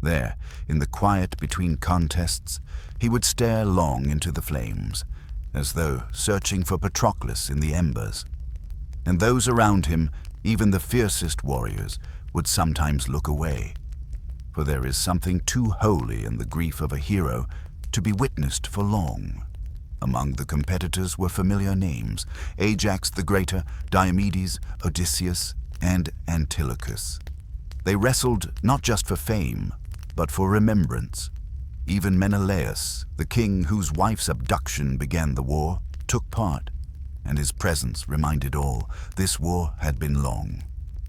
Speaker 1: There, in the quiet between contests, he would stare long into the flames, as though searching for Patroclus in the embers. And those around him, even the fiercest warriors, would sometimes look away. For there is something too holy in the grief of a hero to be witnessed for long. Among the competitors were familiar names: Ajax the Greater, Diomedes, Odysseus, and Antilochus. They wrestled not just for fame, but for remembrance. Even Menelaus, the king whose wife's abduction began the war, took part, and his presence reminded all this war had been long,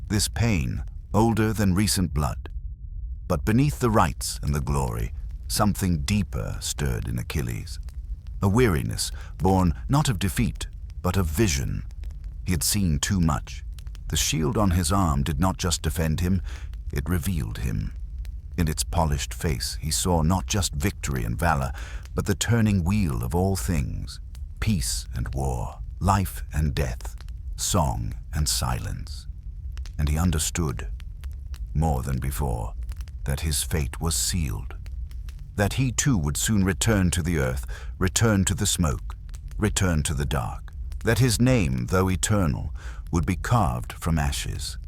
Speaker 1: this pain older than recent blood. But beneath the rites and the glory, something deeper stirred in Achilles. A weariness born not of defeat, but of vision. He had seen too much. The shield on his arm did not just defend him, it revealed him. In its polished face, he saw not just victory and valor, but the turning wheel of all things: peace and war, life and death, song and silence. And he understood, more than before, that his fate was sealed. That he too would soon return to the earth, return to the smoke, return to the dark. That his name, though eternal, would be carved from ashes.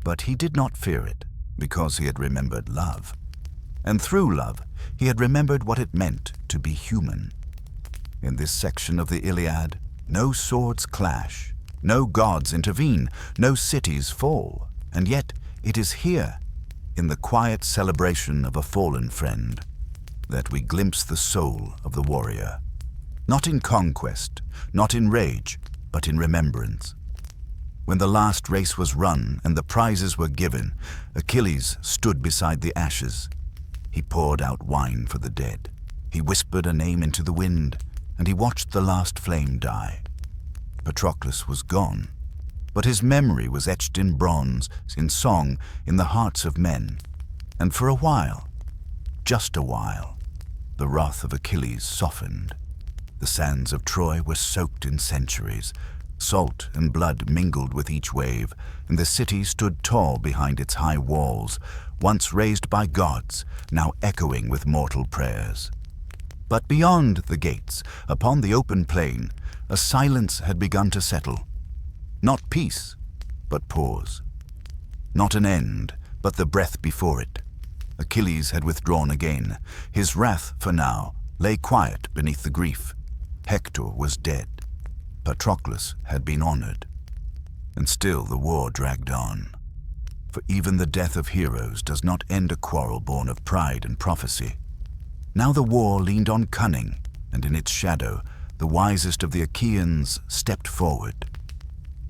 Speaker 1: But he did not fear it, because he had remembered love. And through love, he had remembered what it meant to be human. In this section of the Iliad, no swords clash, no gods intervene, no cities fall. And yet, it is here, in the quiet celebration of a fallen friend, that we glimpse the soul of the warrior. Not in conquest, not in rage, but in remembrance. When the last race was run and the prizes were given, Achilles stood beside the ashes. He poured out wine for the dead. He whispered a name into the wind, and he watched the last flame die. Patroclus was gone, but his memory was etched in bronze, in song, in the hearts of men. And for a while, just a while, the wrath of Achilles softened. The sands of Troy were soaked in centuries. Salt and blood mingled with each wave, and the city stood tall behind its high walls, once raised by gods, now echoing with mortal prayers. But beyond the gates, upon the open plain, a silence had begun to settle. Not peace, but pause. Not an end, but the breath before it. Achilles had withdrawn again. His wrath, for now, lay quiet beneath the grief. Hector was dead. Patroclus had been honored. And still the war dragged on. For even the death of heroes does not end a quarrel born of pride and prophecy. Now the war leaned on cunning, and in its shadow, the wisest of the Achaeans stepped forward.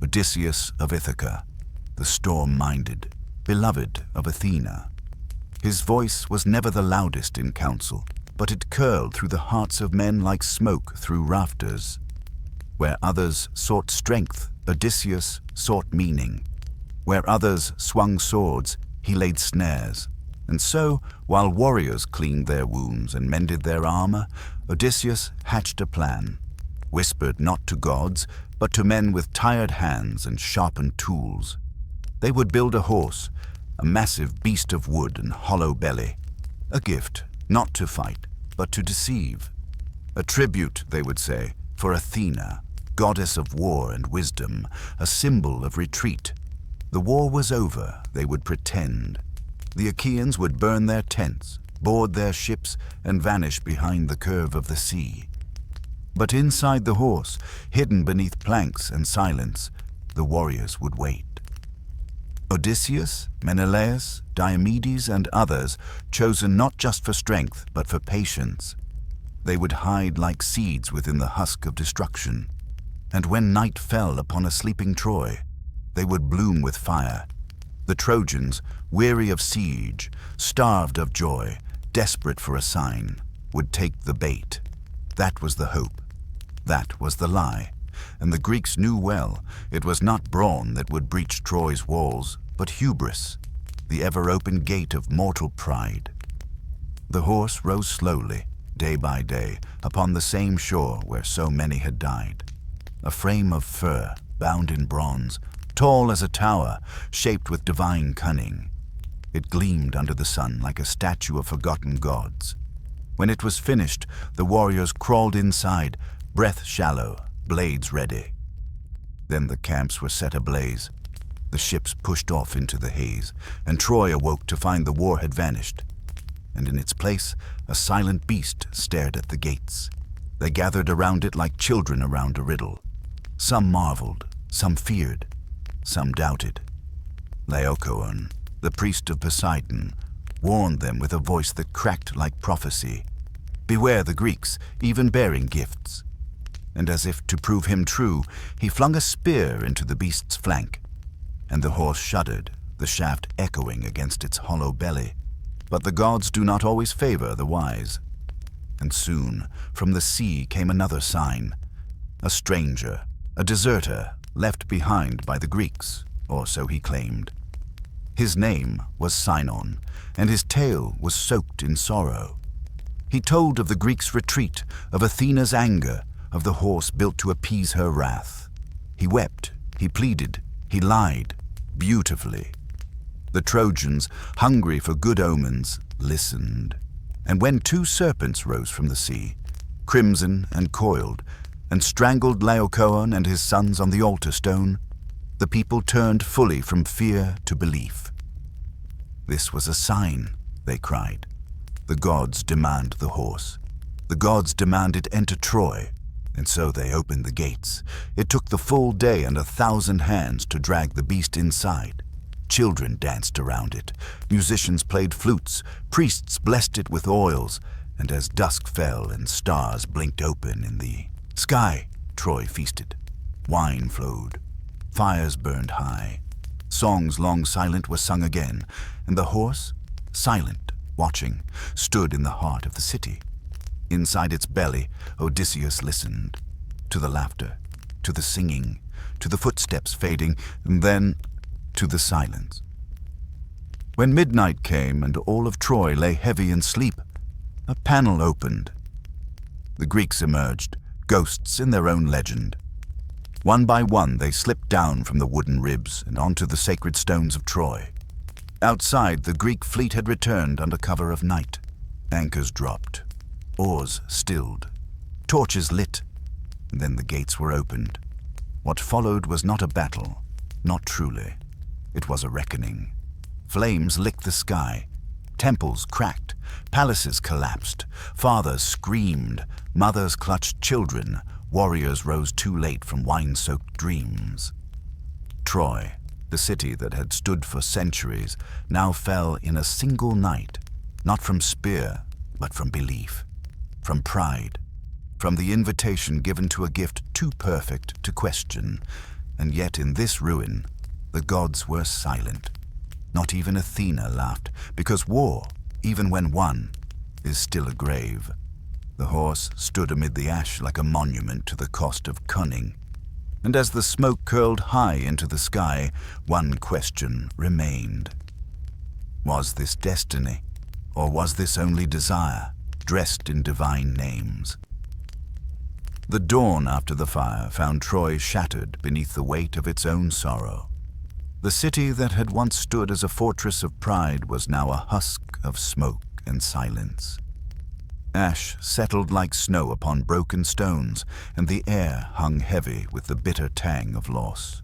Speaker 1: Odysseus of Ithaca, the storm-minded, beloved of Athena. His voice was never the loudest in council, but it curled through the hearts of men like smoke through rafters. Where others sought strength, Odysseus sought meaning. Where others swung swords, he laid snares. And so, while warriors cleaned their wounds and mended their armor, Odysseus hatched a plan, whispered not to gods, but to men with tired hands and sharpened tools. They would build a horse, a massive beast of wood and hollow belly, a gift, not to fight, but to deceive. A tribute, they would say, for Athena, goddess of war and wisdom, a symbol of retreat. The war was over, they would pretend. The Achaeans would burn their tents, board their ships, and vanish behind the curve of the sea. But inside the horse, hidden beneath planks and silence, the warriors would wait. Odysseus, Menelaus, Diomedes, and others, chosen not just for strength, but for patience. They would hide like seeds within the husk of destruction. And when night fell upon a sleeping Troy, they would bloom with fire. The Trojans, weary of siege, starved of joy, desperate for a sign, would take the bait. That was the hope. That was the lie. And the Greeks knew well it was not brawn that would breach Troy's walls, but hubris, the ever-open gate of mortal pride. The horse rose slowly, day by day, upon the same shore where so many had died. A frame of fur, bound in bronze, tall as a tower, shaped with divine cunning. It gleamed under the sun like a statue of forgotten gods. When it was finished, the warriors crawled inside, breath shallow, blades ready. Then the camps were set ablaze. The ships pushed off into the haze, and Troy awoke to find the war had vanished. And in its place, a silent beast stared at the gates. They gathered around it like children around a riddle. Some marveled, some feared, some doubted. Laocoon, the priest of Poseidon, warned them with a voice that cracked like prophecy. Beware the Greeks, even bearing gifts. And as if to prove him true, he flung a spear into the beast's flank. And the horse shuddered, the shaft echoing against its hollow belly. But the gods do not always favor the wise. And soon, from the sea came another sign. A stranger, a deserter, left behind by the Greeks, or so he claimed. His name was Sinon, and his tale was soaked in sorrow. He told of the Greeks' retreat, of Athena's anger, of the horse built to appease her wrath. He wept, he pleaded, he lied, beautifully. The Trojans, hungry for good omens, listened. And when two serpents rose from the sea, crimson and coiled, and strangled Laocoon and his sons on the altar stone, the people turned fully from fear to belief. This was a sign, they cried. The gods demand the horse. The gods demand it enter Troy. And so they opened the gates. It took the full day and 1,000 hands to drag the beast inside. Children danced around it. Musicians played flutes. Priests blessed it with oils. And as dusk fell and stars blinked open in the sky, Troy feasted. Wine flowed. Fires burned high. Songs long silent were sung again. And the horse, silent, watching, stood in the heart of the city. Inside its belly, Odysseus listened. To the laughter, to the singing, to the footsteps fading, and then to the silence. When midnight came and all of Troy lay heavy in sleep, a panel opened. The Greeks emerged, ghosts in their own legend. One by one they slipped down from the wooden ribs and onto the sacred stones of Troy. Outside, the Greek fleet had returned under cover of night. Anchors dropped. Oars stilled, torches lit, and then the gates were opened. What followed was not a battle, not truly. It was a reckoning. Flames licked the sky. Temples cracked. Palaces collapsed. Fathers screamed. Mothers clutched children. Warriors rose too late from wine-soaked dreams. Troy, the city that had stood for centuries, now fell in a single night, not from spear, but from belief. From pride, from the invitation given to a gift too perfect to question, and yet in this ruin, the gods were silent. Not even Athena laughed, because war, even when won, is still a grave. The horse stood amid the ash like a monument to the cost of cunning, and as the smoke curled high into the sky, one question remained. Was this destiny, or was this only desire? Dressed in divine names. The dawn after the fire found Troy shattered beneath the weight of its own sorrow. The city that had once stood as a fortress of pride was now a husk of smoke and silence. Ash settled like snow upon broken stones, and the air hung heavy with the bitter tang of loss.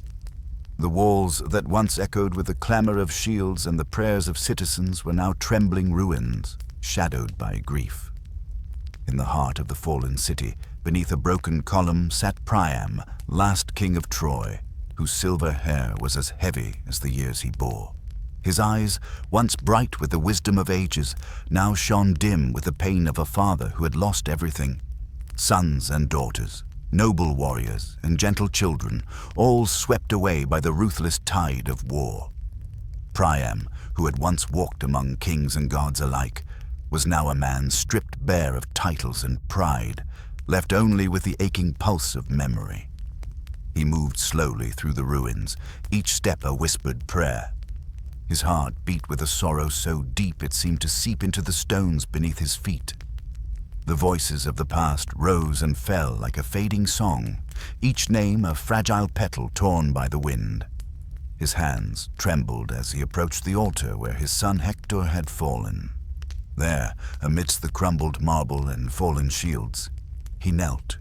Speaker 1: The walls that once echoed with the clamor of shields and the prayers of citizens were now trembling ruins, shadowed by grief. In the heart of the fallen city, beneath a broken column, sat Priam, last king of Troy, whose silver hair was as heavy as the years he bore. His eyes, once bright with the wisdom of ages, now shone dim with the pain of a father who had lost everything. Sons and daughters, noble warriors and gentle children, all swept away by the ruthless tide of war. Priam, who had once walked among kings and gods alike, was now a man stripped bare of titles and pride, left only with the aching pulse of memory. He moved slowly through the ruins, each step a whispered prayer. His heart beat with a sorrow so deep it seemed to seep into the stones beneath his feet. The voices of the past rose and fell like a fading song, each name a fragile petal torn by the wind. His hands trembled as he approached the altar where his son Hector had fallen. There, amidst the crumbled marble and fallen shields, he knelt.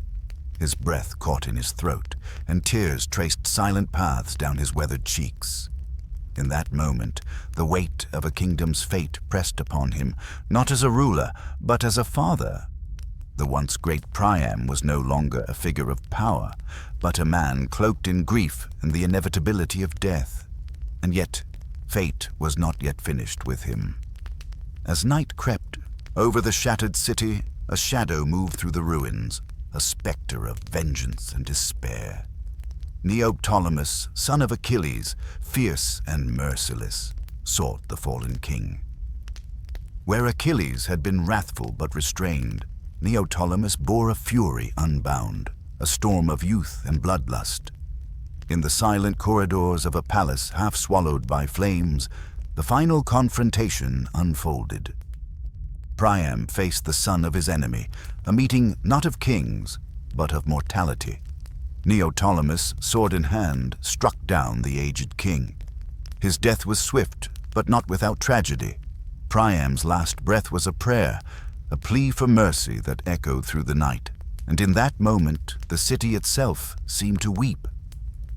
Speaker 1: His breath caught in his throat, and tears traced silent paths down his weathered cheeks. In that moment, the weight of a kingdom's fate pressed upon him, not as a ruler, but as a father. The once great Priam was no longer a figure of power, but a man cloaked in grief and the inevitability of death. And yet, fate was not yet finished with him. As night crept over the shattered city, a shadow moved through the ruins, a specter of vengeance and despair. Neoptolemus, son of Achilles, fierce and merciless, sought the fallen king. Where Achilles had been wrathful but restrained, Neoptolemus bore a fury unbound, a storm of youth and bloodlust. In the silent corridors of a palace half swallowed by flames, the final confrontation unfolded. Priam faced the son of his enemy, a meeting not of kings, but of mortality. Neoptolemus, sword in hand, struck down the aged king. His death was swift, but not without tragedy. Priam's last breath was a prayer, a plea for mercy that echoed through the night. And in that moment, the city itself seemed to weep.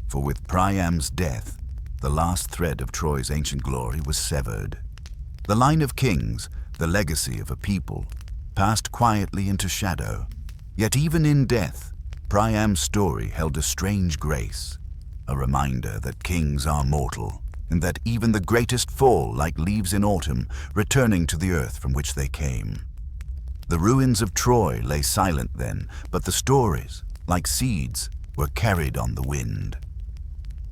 Speaker 1: For with Priam's death, the last thread of Troy's ancient glory was severed. The line of kings, the legacy of a people, passed quietly into shadow. Yet even in death, Priam's story held a strange grace, a reminder that kings are mortal, and that even the greatest fall like leaves in autumn, returning to the earth from which they came. The ruins of Troy lay silent then, but the stories, like seeds, were carried on the wind.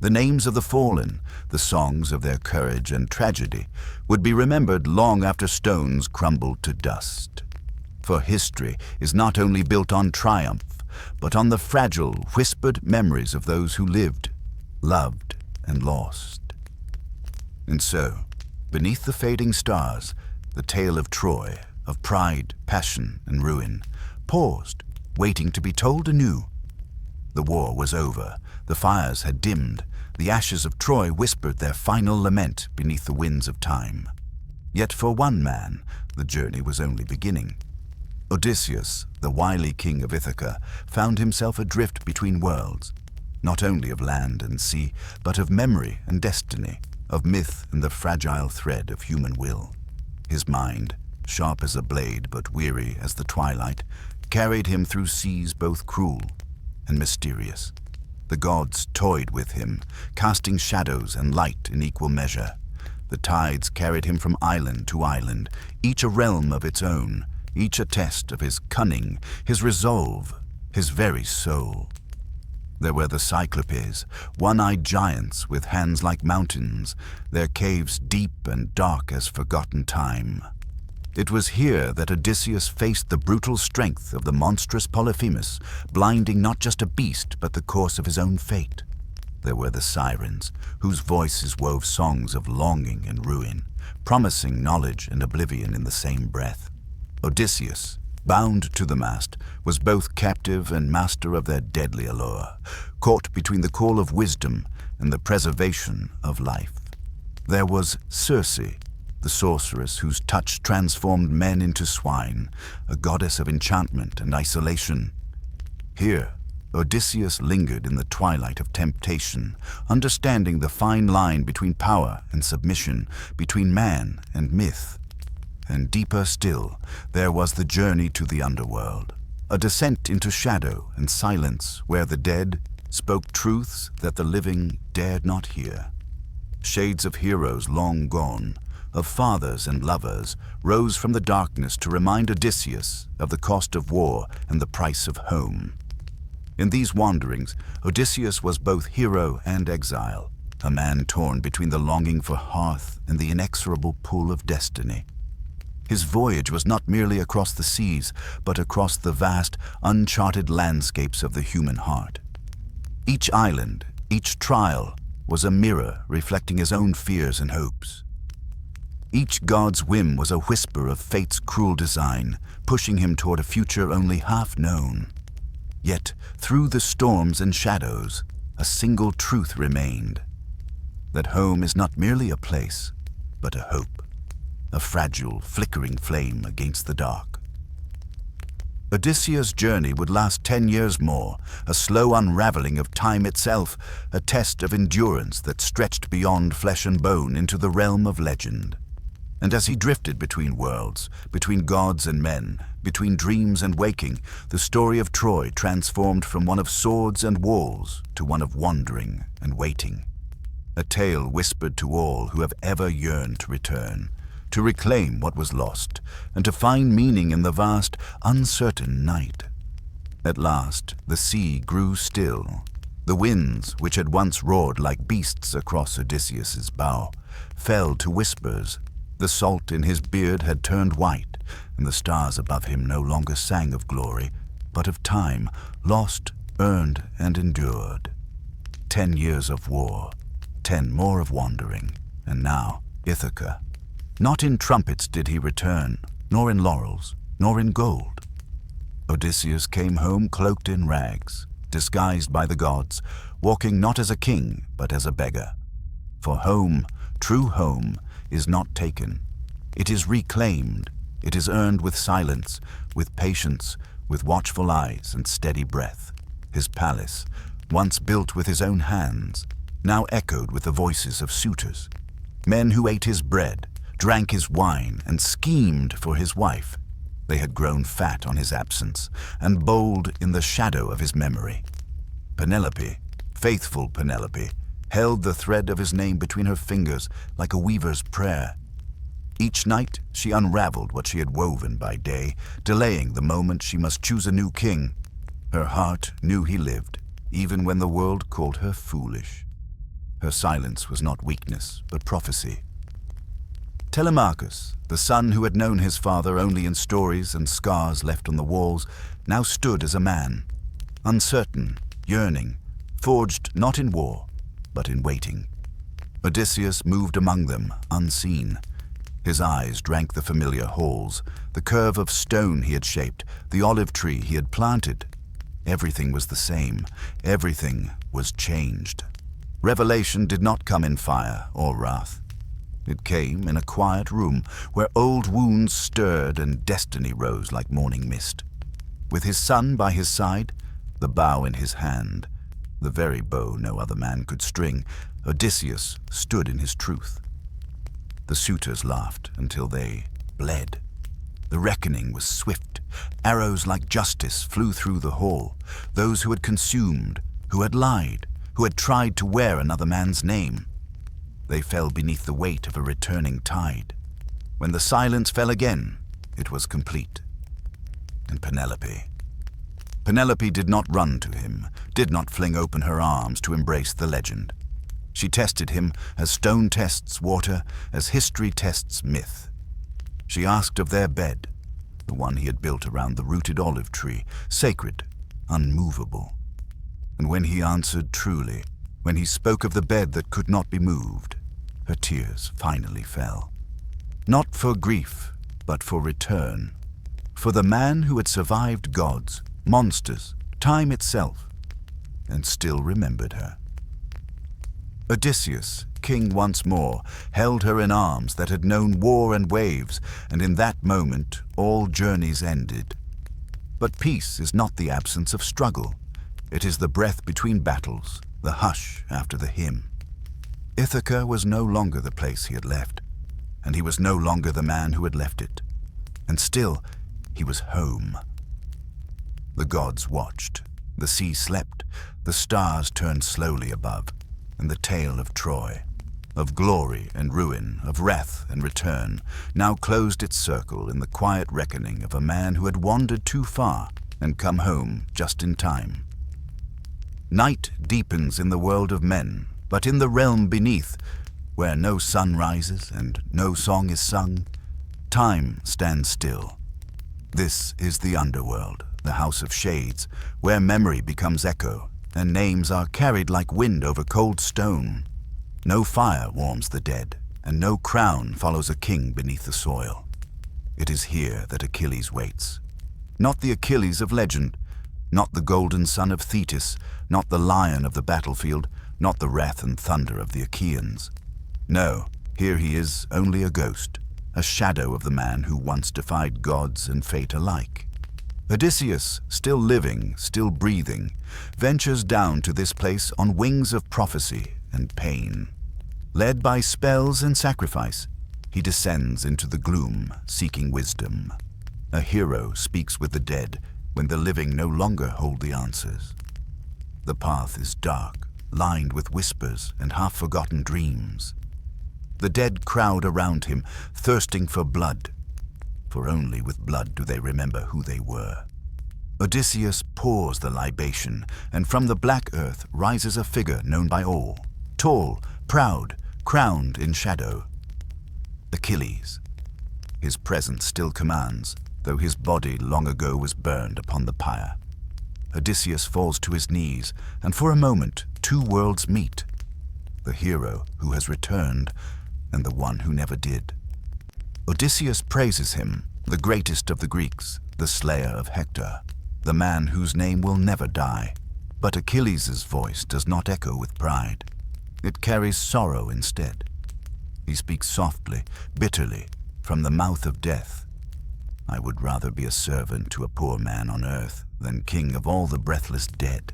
Speaker 1: The names of the fallen, the songs of their courage and tragedy, would be remembered long after stones crumbled to dust. For history is not only built on triumph, but on the fragile, whispered memories of those who lived, loved, and lost. And so, beneath the fading stars, the tale of Troy, of pride, passion, and ruin, paused, waiting to be told anew. The war was over, the fires had dimmed, the ashes of Troy whispered their final lament beneath the winds of time. Yet for one man, the journey was only beginning. Odysseus, the wily king of Ithaca, found himself adrift between worlds, not only of land and sea, but of memory and destiny, of myth and the fragile thread of human will. His mind, sharp as a blade but weary as the twilight, carried him through seas both cruel and mysterious. The gods toyed with him, casting shadows and light in equal measure. The tides carried him from island to island, each a realm of its own, each a test of his cunning, his resolve, his very soul. There were the Cyclopes, one-eyed giants with hands like mountains, their caves deep and dark as forgotten time. It was here that Odysseus faced the brutal strength of the monstrous Polyphemus, blinding not just a beast but the course of his own fate. There were the sirens, whose voices wove songs of longing and ruin, promising knowledge and oblivion in the same breath. Odysseus, bound to the mast, was both captive and master of their deadly allure, caught between the call of wisdom and the preservation of life. There was Circe, the sorceress whose touch transformed men into swine, a goddess of enchantment and isolation. Here, Odysseus lingered in the twilight of temptation, understanding the fine line between power and submission, between man and myth. And deeper still, there was the journey to the underworld, a descent into shadow and silence where the dead spoke truths that the living dared not hear. Shades of heroes long gone, of fathers and lovers, rose from the darkness to remind Odysseus of the cost of war and the price of home. In these wanderings, Odysseus was both hero and exile, a man torn between the longing for hearth and the inexorable pull of destiny. His voyage was not merely across the seas, but across the vast, uncharted landscapes of the human heart. Each island, each trial, was a mirror reflecting his own fears and hopes. Each god's whim was a whisper of fate's cruel design, pushing him toward a future only half known. Yet, through the storms and shadows, a single truth remained: that home is not merely a place, but a hope, a fragile, flickering flame against the dark. Odysseus' journey would last 10 years more, a slow unraveling of time itself, a test of endurance that stretched beyond flesh and bone into the realm of legend. And as he drifted between worlds, between gods and men, between dreams and waking, the story of Troy transformed from one of swords and walls to one of wandering and waiting. A tale whispered to all who have ever yearned to return, to reclaim what was lost, and to find meaning in the vast, uncertain night. At last, the sea grew still. The winds, which had once roared like beasts across Odysseus's bow, fell to whispers. The salt in his beard had turned white, and the stars above him no longer sang of glory, but of time, lost, earned, and endured. 10 years of war, 10 more of wandering, and now Ithaca. Not in trumpets did he return, nor in laurels, nor in gold. Odysseus came home cloaked in rags, disguised by the gods, walking not as a king, but as a beggar. For home, true home, is not taken. It is reclaimed. It is earned with silence, with patience, with watchful eyes and steady breath. His palace, once built with his own hands, now echoed with the voices of suitors. Men who ate his bread, drank his wine, and schemed for his wife. They had grown fat on his absence, and bold in the shadow of his memory. Penelope, faithful Penelope, held the thread of his name between her fingers like a weaver's prayer. Each night she unraveled what she had woven by day, delaying the moment she must choose a new king. Her heart knew he lived, even when the world called her foolish. Her silence was not weakness, but prophecy. Telemachus, the son who had known his father only in stories and scars left on the walls, now stood as a man, uncertain, yearning, forged not in war, but in waiting. Odysseus moved among them, unseen. His eyes drank the familiar halls, the curve of stone he had shaped, the olive tree he had planted. Everything was the same. Everything was changed. Revelation did not come in fire or wrath. It came in a quiet room where old wounds stirred and destiny rose like morning mist. With his son by his side, the bow in his hand, the very bow no other man could string, Odysseus stood in his truth. The suitors laughed until they bled. The reckoning was swift. Arrows like justice flew through the hall. Those who had consumed, who had lied, who had tried to wear another man's name. They fell beneath the weight of a returning tide. When the silence fell again, it was complete. And Penelope did not run to him, did not fling open her arms to embrace the legend. She tested him as stone tests water, as history tests myth. She asked of their bed, the one he had built around the rooted olive tree, sacred, unmovable. And when he answered truly, when he spoke of the bed that could not be moved, her tears finally fell. Not for grief, but for return. For the man who had survived gods, monsters, time itself, and still remembered her. Odysseus, king once more, held her in arms that had known war and waves, and in that moment all journeys ended. But peace is not the absence of struggle. It is the breath between battles, the hush after the hymn. Ithaca was no longer the place he had left, and he was no longer the man who had left it. And still, he was home. The gods watched, the sea slept, the stars turned slowly above, and the tale of Troy, of glory and ruin, of wrath and return, now closed its circle in the quiet reckoning of a man who had wandered too far and come home just in time. Night deepens in the world of men, but in the realm beneath, where no sun rises and no song is sung, Time stands still. This is the underworld, the house of shades, where memory becomes echo, and names are carried like wind over cold stone. No fire warms the dead, and no crown follows a king beneath the soil. It is here that Achilles waits. Not the Achilles of legend, not the golden son of Thetis, not the lion of the battlefield, not the wrath and thunder of the Achaeans. No, here he is only a ghost, a shadow of the man who once defied gods and fate alike. Odysseus, still living, still breathing, ventures down to this place on wings of prophecy and pain. Led by spells and sacrifice, he descends into the gloom, seeking wisdom. A hero speaks with the dead when the living no longer hold the answers. The path is dark, lined with whispers and half-forgotten dreams. The dead crowd around him, thirsting for blood, for only with blood do they remember who they were. Odysseus pours the libation, and from the black earth rises a figure known by all, tall, proud, crowned in shadow. Achilles. His presence still commands, though his body long ago was burned upon the pyre. Odysseus falls to his knees, and for a moment two worlds meet. The hero who has returned, and the one who never did. Odysseus praises him, the greatest of the Greeks, the slayer of Hector, the man whose name will never die. But Achilles' voice does not echo with pride. It carries sorrow instead. He speaks softly, bitterly, from the mouth of death. I would rather be a servant to a poor man on earth than king of all the breathless dead.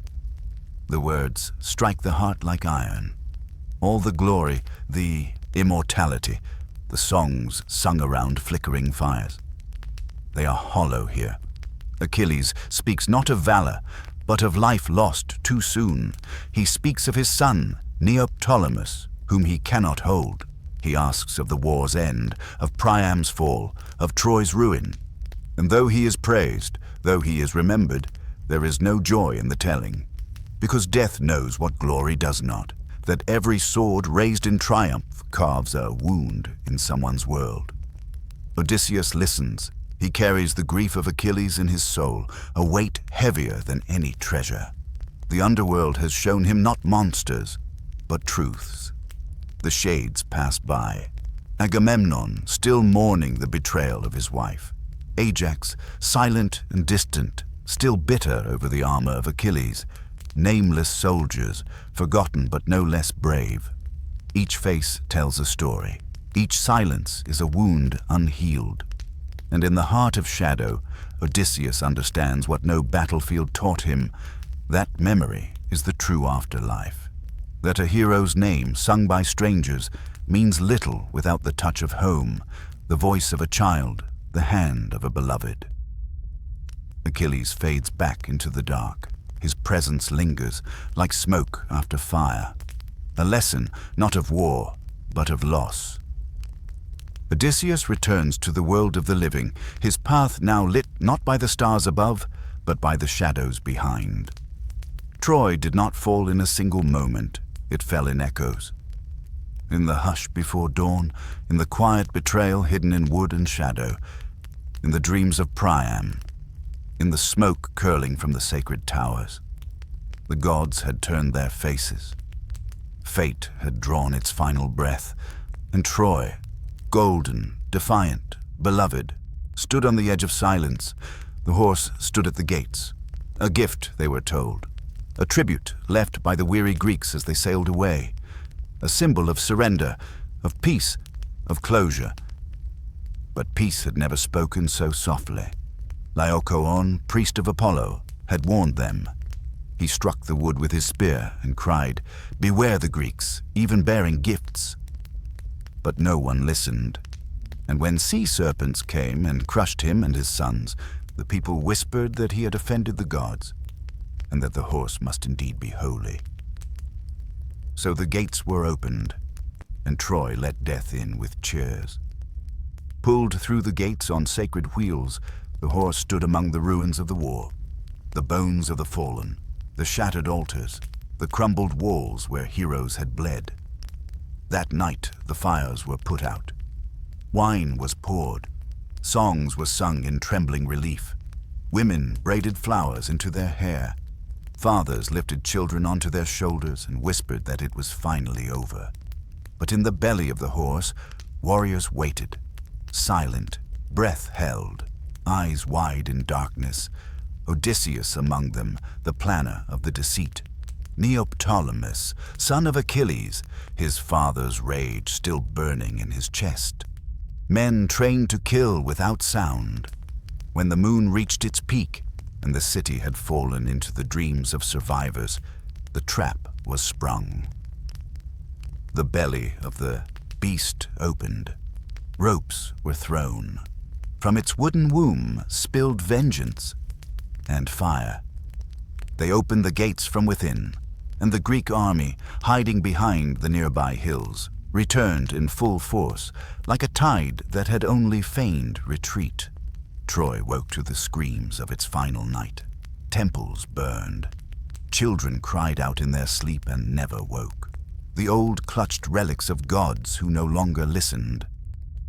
Speaker 1: The words strike the heart like iron. All the glory, the immortality, the songs sung around flickering fires. They are hollow here. Achilles speaks not of valor, but of life lost too soon. He speaks of his son, Neoptolemus, whom he cannot hold. He asks of the war's end, of Priam's fall, of Troy's ruin. And though he is praised, though he is remembered, there is no joy in the telling. Because death knows what glory does not, that every sword raised in triumph carves a wound in someone's world. Odysseus listens. He carries the grief of Achilles in his soul, a weight heavier than any treasure. The underworld has shown him not monsters, but truths. The shades pass by. Agamemnon, still mourning the betrayal of his wife. Ajax, silent and distant, still bitter over the armor of Achilles. Nameless soldiers, forgotten but no less brave. Each face tells a story. Each silence is a wound unhealed. And in the heart of shadow, Odysseus understands what no battlefield taught him. That memory is the true afterlife. That a hero's name, sung by strangers, means little without the touch of home, the voice of a child, the hand of a beloved. Achilles fades back into the dark. His presence lingers, like smoke after fire. A lesson not of war, but of loss. Odysseus returns to the world of the living, his path now lit not by the stars above, but by the shadows behind. Troy did not fall in a single moment. It fell in echoes. In the hush before dawn, in the quiet betrayal hidden in wood and shadow, in the dreams of Priam, in the smoke curling from the sacred towers. The gods had turned their faces. Fate had drawn its final breath, and Troy, golden, defiant, beloved, stood on the edge of silence. The horse stood at the gates. A gift, they were told. A tribute left by the weary Greeks as they sailed away. A symbol of surrender, of peace, of closure. But peace had never spoken so softly. Laocoon, priest of Apollo, had warned them. He struck the wood with his spear and cried, "Beware the Greeks, even bearing gifts." But no one listened. And when sea serpents came and crushed him and his sons, the people whispered that he had offended the gods, and that the horse must indeed be holy. So the gates were opened, and Troy let death in with cheers. Pulled through the gates on sacred wheels, the horse stood among the ruins of the war, the bones of the fallen, the shattered altars, the crumbled walls where heroes had bled. That night the fires were put out. Wine was poured, Songs were sung in trembling relief. Women braided flowers into their hair. Fathers lifted children onto their shoulders and whispered that it was finally over. But in the belly of the horse, warriors waited, silent, breath held, eyes wide in darkness. Odysseus among them, the planner of the deceit. Neoptolemus, son of Achilles, his father's rage still burning in his chest. Men trained to kill without sound. When the moon reached its peak and the city had fallen into the dreams of survivors, the trap was sprung. The belly of the beast opened. Ropes were thrown. From its wooden womb spilled vengeance and fire. They opened the gates from within, and the Greek army, hiding behind the nearby hills, returned in full force, like a tide that had only feigned retreat. Troy woke to the screams of its final night. Temples burned. Children cried out in their sleep and never woke. The old clutched relics of gods who no longer listened.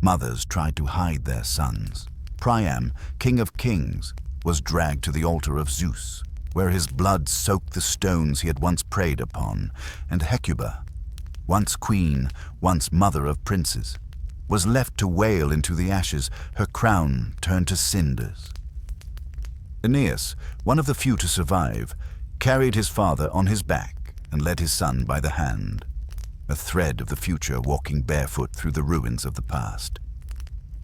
Speaker 1: Mothers tried to hide their sons. Priam, king of kings, was dragged to the altar of Zeus, where his blood soaked the stones he had once preyed upon, and Hecuba, once queen, once mother of princes, was left to wail into the ashes, her crown turned to cinders. Aeneas, one of the few to survive, carried his father on his back and led his son by the hand, a thread of the future walking barefoot through the ruins of the past.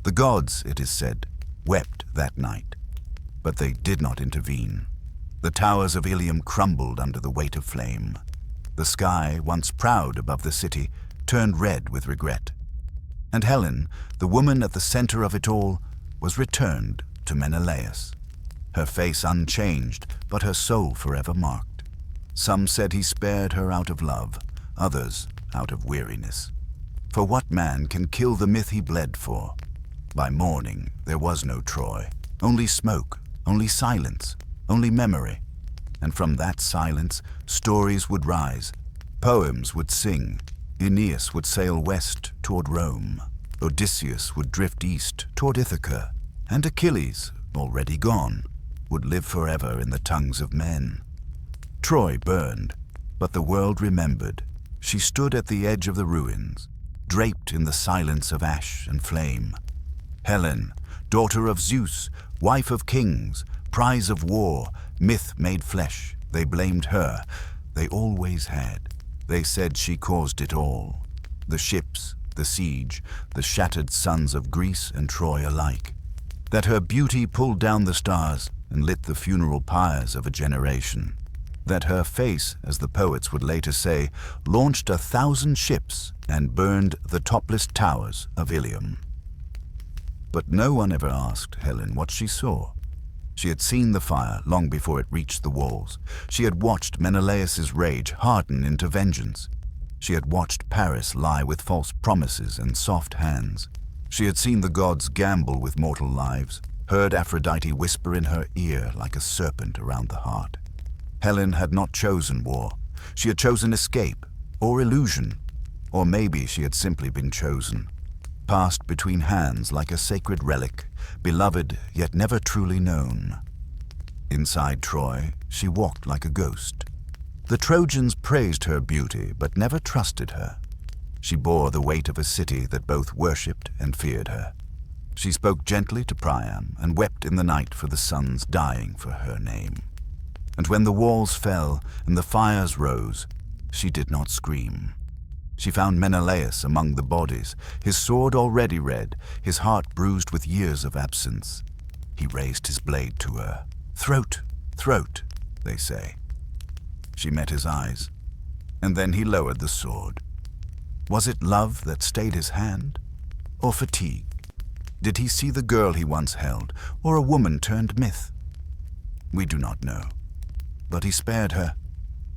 Speaker 1: The gods, it is said, wept that night, but they did not intervene. The towers of Ilium crumbled under the weight of flame. The sky, once proud above the city, turned red with regret. And Helen, the woman at the center of it all, was returned to Menelaus. Her face unchanged, but her soul forever marked. Some said he spared her out of love, others out of weariness. For what man can kill the myth he bled for? By morning there was no Troy, only smoke, only silence, only memory. And from that silence, stories would rise, poems would sing. Aeneas would sail west toward Rome. Odysseus would drift east toward Ithaca. And Achilles, already gone, would live forever in the tongues of men. Troy burned, but the world remembered. She stood at the edge of the ruins, draped in the silence of ash and flame. Helen, daughter of Zeus, wife of kings, prize of war, myth made flesh, they blamed her. They always had. They said she caused it all. The ships, the siege, the shattered sons of Greece and Troy alike. That her beauty pulled down the stars and lit the funeral pyres of a generation. That her face, as the poets would later say, launched 1,000 ships and burned the topless towers of Ilium. But no one ever asked Helen what she saw. She had seen the fire long before it reached the walls. She had watched Menelaus's rage harden into vengeance. She had watched Paris lie with false promises and soft hands. She had seen the gods gamble with mortal lives, heard Aphrodite whisper in her ear like a serpent around the heart. Helen had not chosen war. She had chosen escape, or illusion, or maybe she had simply been chosen. Passed between hands like a sacred relic, beloved yet never truly known. Inside Troy, she walked like a ghost. The Trojans praised her beauty, but never trusted her. She bore the weight of a city that both worshipped and feared her. She spoke gently to Priam and wept in the night for the sons dying for her name. And when the walls fell and the fires rose, she did not scream. She found Menelaus among the bodies, his sword already red, his heart bruised with years of absence. He raised his blade to her. Throat, throat, they say. She met his eyes, and then he lowered the sword. Was it love that stayed his hand, or fatigue? Did he see the girl he once held, or a woman turned myth? We do not know, but he spared her,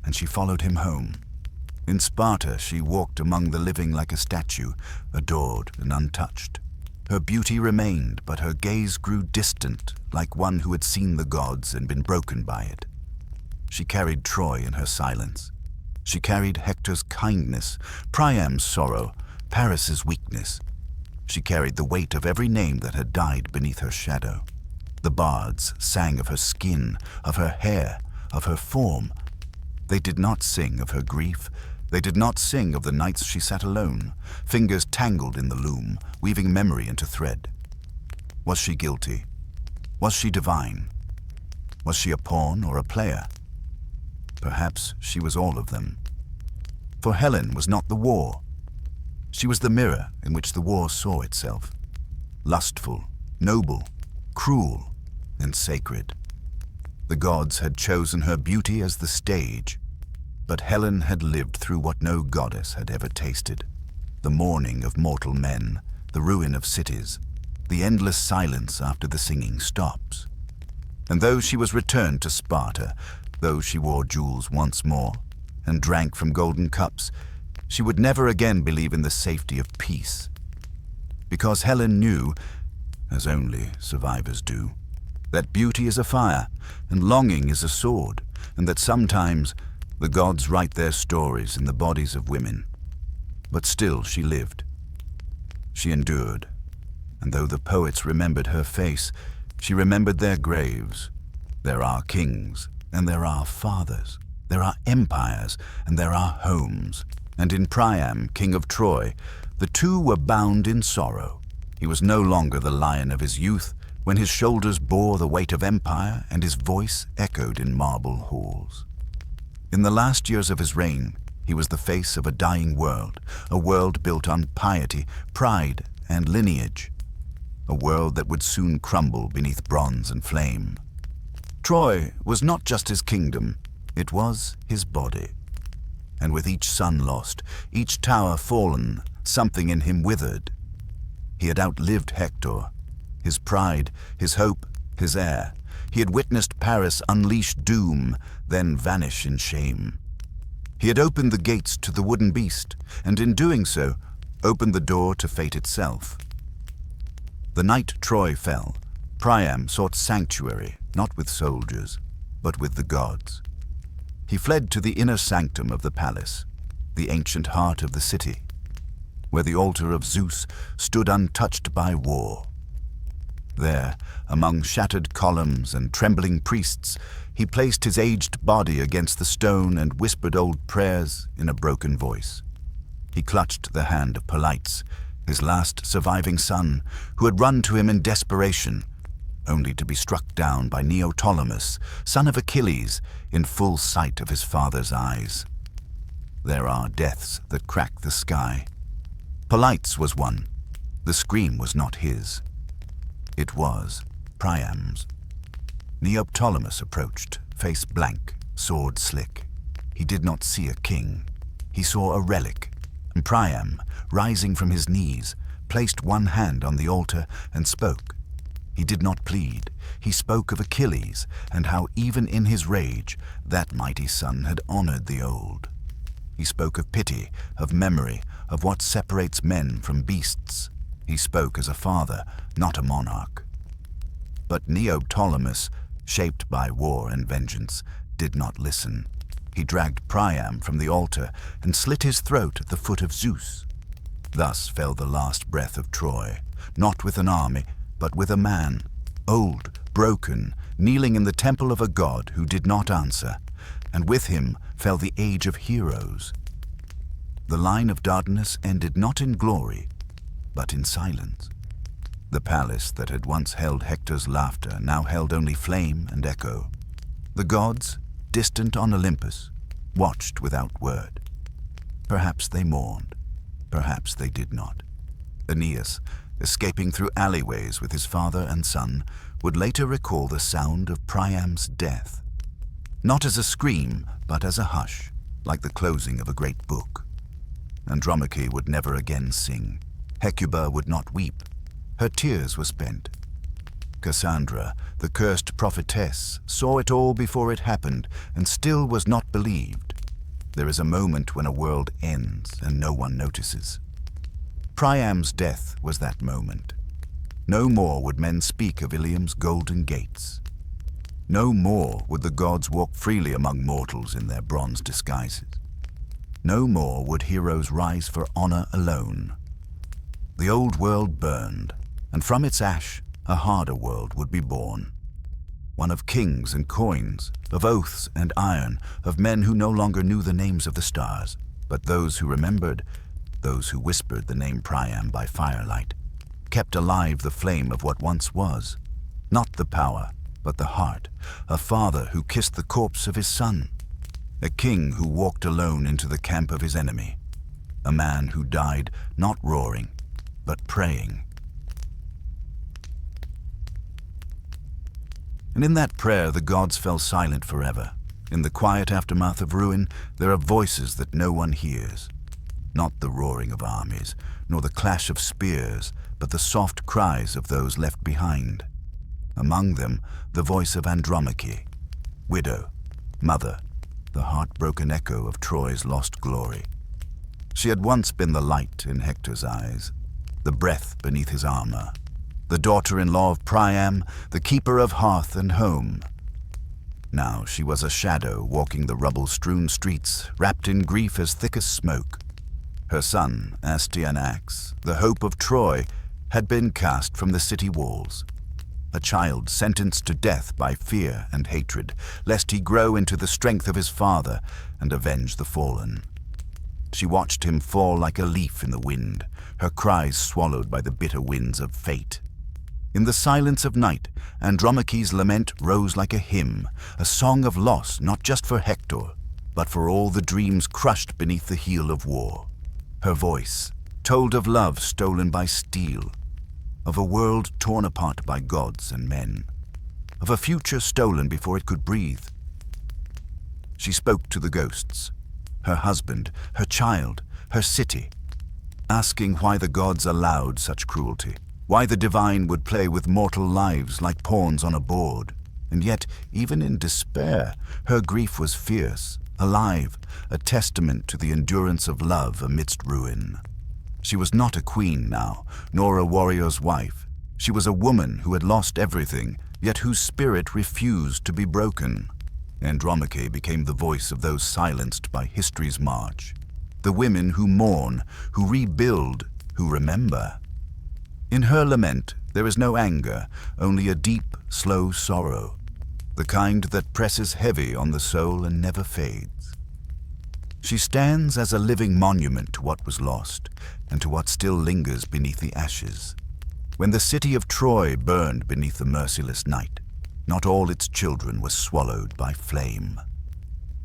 Speaker 1: and she followed him home. In Sparta, she walked among the living like a statue, adored and untouched. Her beauty remained, but her gaze grew distant, like one who had seen the gods and been broken by it. She carried Troy in her silence. She carried Hector's kindness, Priam's sorrow, Paris's weakness. She carried the weight of every name that had died beneath her shadow. The bards sang of her skin, of her hair, of her form. They did not sing of her grief. They did not sing of the nights she sat alone, fingers tangled in the loom, weaving memory into thread. Was she guilty? Was she divine? Was she a pawn or a player? Perhaps she was all of them. For Helen was not the war. She was the mirror in which the war saw itself. Lustful, noble, cruel, and sacred. The gods had chosen her beauty as the stage, but Helen had lived through what no goddess had ever tasted. The mourning of mortal men, the ruin of cities, the endless silence after the singing stops. And though she was returned to Sparta, though she wore jewels once more, and drank from golden cups, she would never again believe in the safety of peace. Because Helen knew, as only survivors do, that beauty is a fire, and longing is a sword, and that sometimes the gods write their stories in the bodies of women. But still she lived. She endured, and though the poets remembered her face, she remembered their graves. There are kings, and there are fathers. There are empires, and there are homes. And in Priam, king of Troy, the two were bound in sorrow. He was no longer the lion of his youth, when his shoulders bore the weight of empire and his voice echoed in marble halls. In the last years of his reign, he was the face of a dying world, a world built on piety, pride, and lineage, a world that would soon crumble beneath bronze and flame. Troy was not just his kingdom, it was his body. And with each son lost, each tower fallen, something in him withered. He had outlived Hector, his pride, his hope, his heir. He had witnessed Paris unleash doom, then vanish in shame. He had opened the gates to the wooden beast, and in doing so, opened the door to fate itself. The night Troy fell, Priam sought sanctuary, not with soldiers, but with the gods. He fled to the inner sanctum of the palace, the ancient heart of the city, where the altar of Zeus stood untouched by war. There, among shattered columns and trembling priests, he placed his aged body against the stone and whispered old prayers in a broken voice. He clutched the hand of Polites, his last surviving son, who had run to him in desperation, only to be struck down by Neoptolemus, son of Achilles, in full sight of his father's eyes. There are deaths that crack the sky. Polites was one. The scream was not his. It was Priam's. Neoptolemus approached, face blank, sword slick. He did not see a king. He saw a relic, and Priam, rising from his knees, placed one hand on the altar and spoke. He did not plead. He spoke of Achilles and how even in his rage, that mighty son had honored the old. He spoke of pity, of memory, of what separates men from beasts. He spoke as a father, not a monarch. But Neoptolemus, shaped by war and vengeance, did not listen. He dragged Priam from the altar and slit his throat at the foot of Zeus. Thus fell the last breath of Troy, not with an army, but with a man, old, broken, kneeling in the temple of a god who did not answer, and with him fell the age of heroes. The line of Dardanus ended not in glory, but in silence. The palace that had once held Hector's laughter now held only flame and echo. The gods, distant on Olympus, watched without word. Perhaps they mourned, perhaps they did not. Aeneas, escaping through alleyways with his father and son, would later recall the sound of Priam's death. Not as a scream, but as a hush, like the closing of a great book. Andromache would never again sing. Hecuba would not weep. Her tears were spent. Cassandra, the cursed prophetess, saw it all before it happened and still was not believed. There is a moment when a world ends and no one notices. Priam's death was that moment. No more would men speak of Ilium's golden gates. No more would the gods walk freely among mortals in their bronze disguises. No more would heroes rise for honor alone. The old world burned, and from its ash a harder world would be born. One of kings and coins, of oaths and iron, of men who no longer knew the names of the stars, but those who remembered, those who whispered the name Priam by firelight, kept alive the flame of what once was, not the power, but the heart, a father who kissed the corpse of his son, a king who walked alone into the camp of his enemy, a man who died not roaring, but praying. And in that prayer the gods fell silent forever. In the quiet aftermath of ruin, there are voices that no one hears. Not the roaring of armies, nor the clash of spears, but the soft cries of those left behind. Among them, the voice of Andromache, widow, mother, the heartbroken echo of Troy's lost glory. She had once been the light in Hector's eyes, the breath beneath his armor, the daughter-in-law of Priam, the keeper of hearth and home. Now she was a shadow walking the rubble-strewn streets, wrapped in grief as thick as smoke. Her son, Astyanax, the hope of Troy, had been cast from the city walls. A child sentenced to death by fear and hatred, lest he grow into the strength of his father and avenge the fallen. She watched him fall like a leaf in the wind, her cries swallowed by the bitter winds of fate. In the silence of night, Andromache's lament rose like a hymn, a song of loss not just for Hector, but for all the dreams crushed beneath the heel of war. Her voice told of love stolen by steel, of a world torn apart by gods and men, of a future stolen before it could breathe. She spoke to the ghosts, her husband, her child, her city, asking why the gods allowed such cruelty, why the divine would play with mortal lives like pawns on a board. And yet, even in despair, her grief was fierce, alive, a testament to the endurance of love amidst ruin. She was not a queen now, nor a warrior's wife. She was a woman who had lost everything, yet whose spirit refused to be broken. Andromache became the voice of those silenced by history's march, the women who mourn, who rebuild, who remember. In her lament, there is no anger, only a deep, slow sorrow, the kind that presses heavy on the soul and never fades. She stands as a living monument to what was lost, and to what still lingers beneath the ashes. When the city of Troy burned beneath the merciless night, not all its children were swallowed by flame.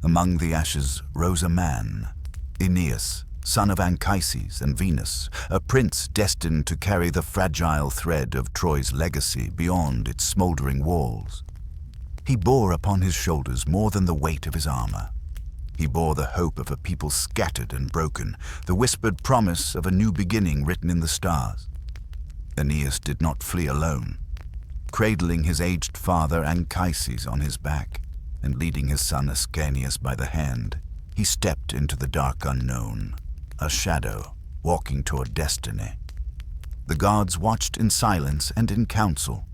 Speaker 1: Among the ashes rose a man, Aeneas, son of Anchises and Venus, a prince destined to carry the fragile thread of Troy's legacy beyond its smoldering walls. He bore upon his shoulders more than the weight of his armor. He bore the hope of a people scattered and broken, the whispered promise of a new beginning written in the stars. Aeneas did not flee alone. Cradling his aged father Anchises on his back and leading his son Ascanius by the hand, he stepped into the dark unknown, a shadow walking toward destiny. The gods watched in silence and in counsel,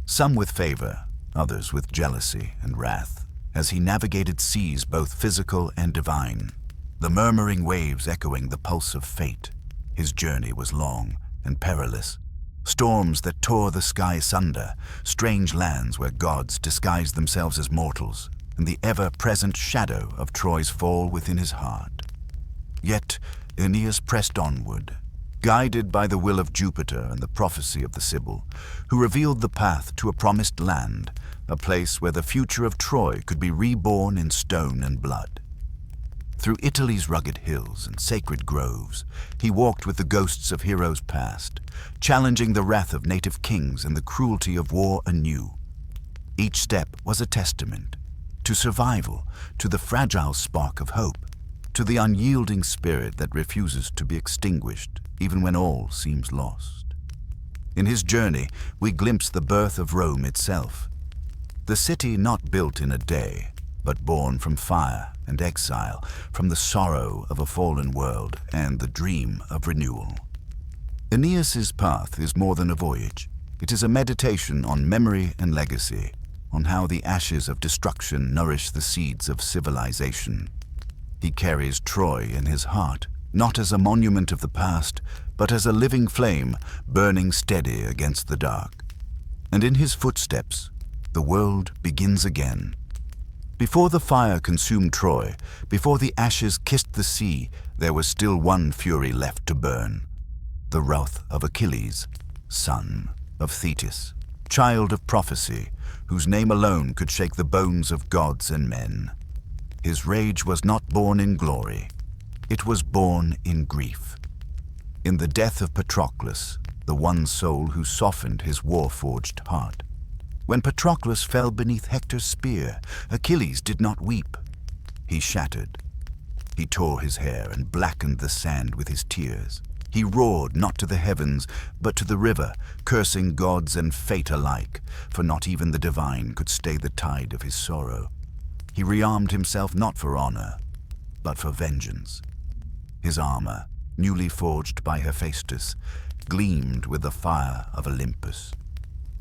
Speaker 1: some with favor, others with jealousy and wrath, as he navigated seas both physical and divine, the murmuring waves echoing the pulse of fate. His journey was long and perilous. Storms that tore the sky asunder, strange lands where gods disguised themselves as mortals, and the ever-present shadow of Troy's fall within his heart. Yet Aeneas pressed onward, guided by the will of Jupiter and the prophecy of the Sibyl, who revealed the path to a promised land, a place where the future of Troy could be reborn in stone and blood. Through Italy's rugged hills and sacred groves, he walked with the ghosts of heroes past, challenging the wrath of native kings and the cruelty of war anew. Each step was a testament to survival, to the fragile spark of hope, to the unyielding spirit that refuses to be extinguished even when all seems lost. In his journey, we glimpse the birth of Rome itself, the city not built in a day, but born from fire and exile, from the sorrow of a fallen world and the dream of renewal. Aeneas's path is more than a voyage. It is a meditation on memory and legacy, on how the ashes of destruction nourish the seeds of civilization. He carries Troy in his heart, not as a monument of the past, but as a living flame burning steady against the dark. And in his footsteps, the world begins again. Before the fire consumed Troy, before the ashes kissed the sea, there was still one fury left to burn: the wrath of Achilles, son of Thetis, child of prophecy, whose name alone could shake the bones of gods and men. His rage was not born in glory, it was born in grief. In the death of Patroclus, the one soul who softened his war-forged heart. When Patroclus fell beneath Hector's spear, Achilles did not weep. He shattered. He tore his hair and blackened the sand with his tears. He roared not to the heavens, but to the river, cursing gods and fate alike, for not even the divine could stay the tide of his sorrow. He rearmed himself not for honor, but for vengeance. His armor, newly forged by Hephaestus, gleamed with the fire of Olympus.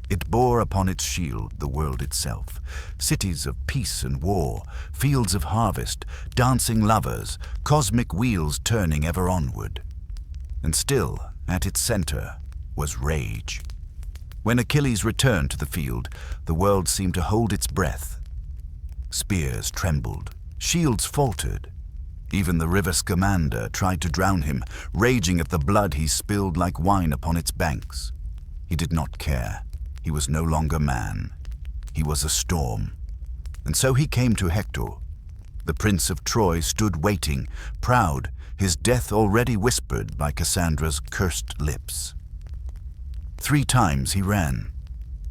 Speaker 1: It bore upon its shield the world itself, cities of peace and war, fields of harvest, dancing lovers, cosmic wheels turning ever onward. And still, at its center, was rage. When Achilles returned to the field, the world seemed to hold its breath. Spears trembled, shields faltered. Even the river Scamander tried to drown him, raging at the blood he spilled like wine upon its banks. He did not care. He was no longer man. He was a storm. And so he came to Hector. The prince of Troy stood waiting, proud, his death already whispered by Cassandra's cursed lips. 3 times he ran.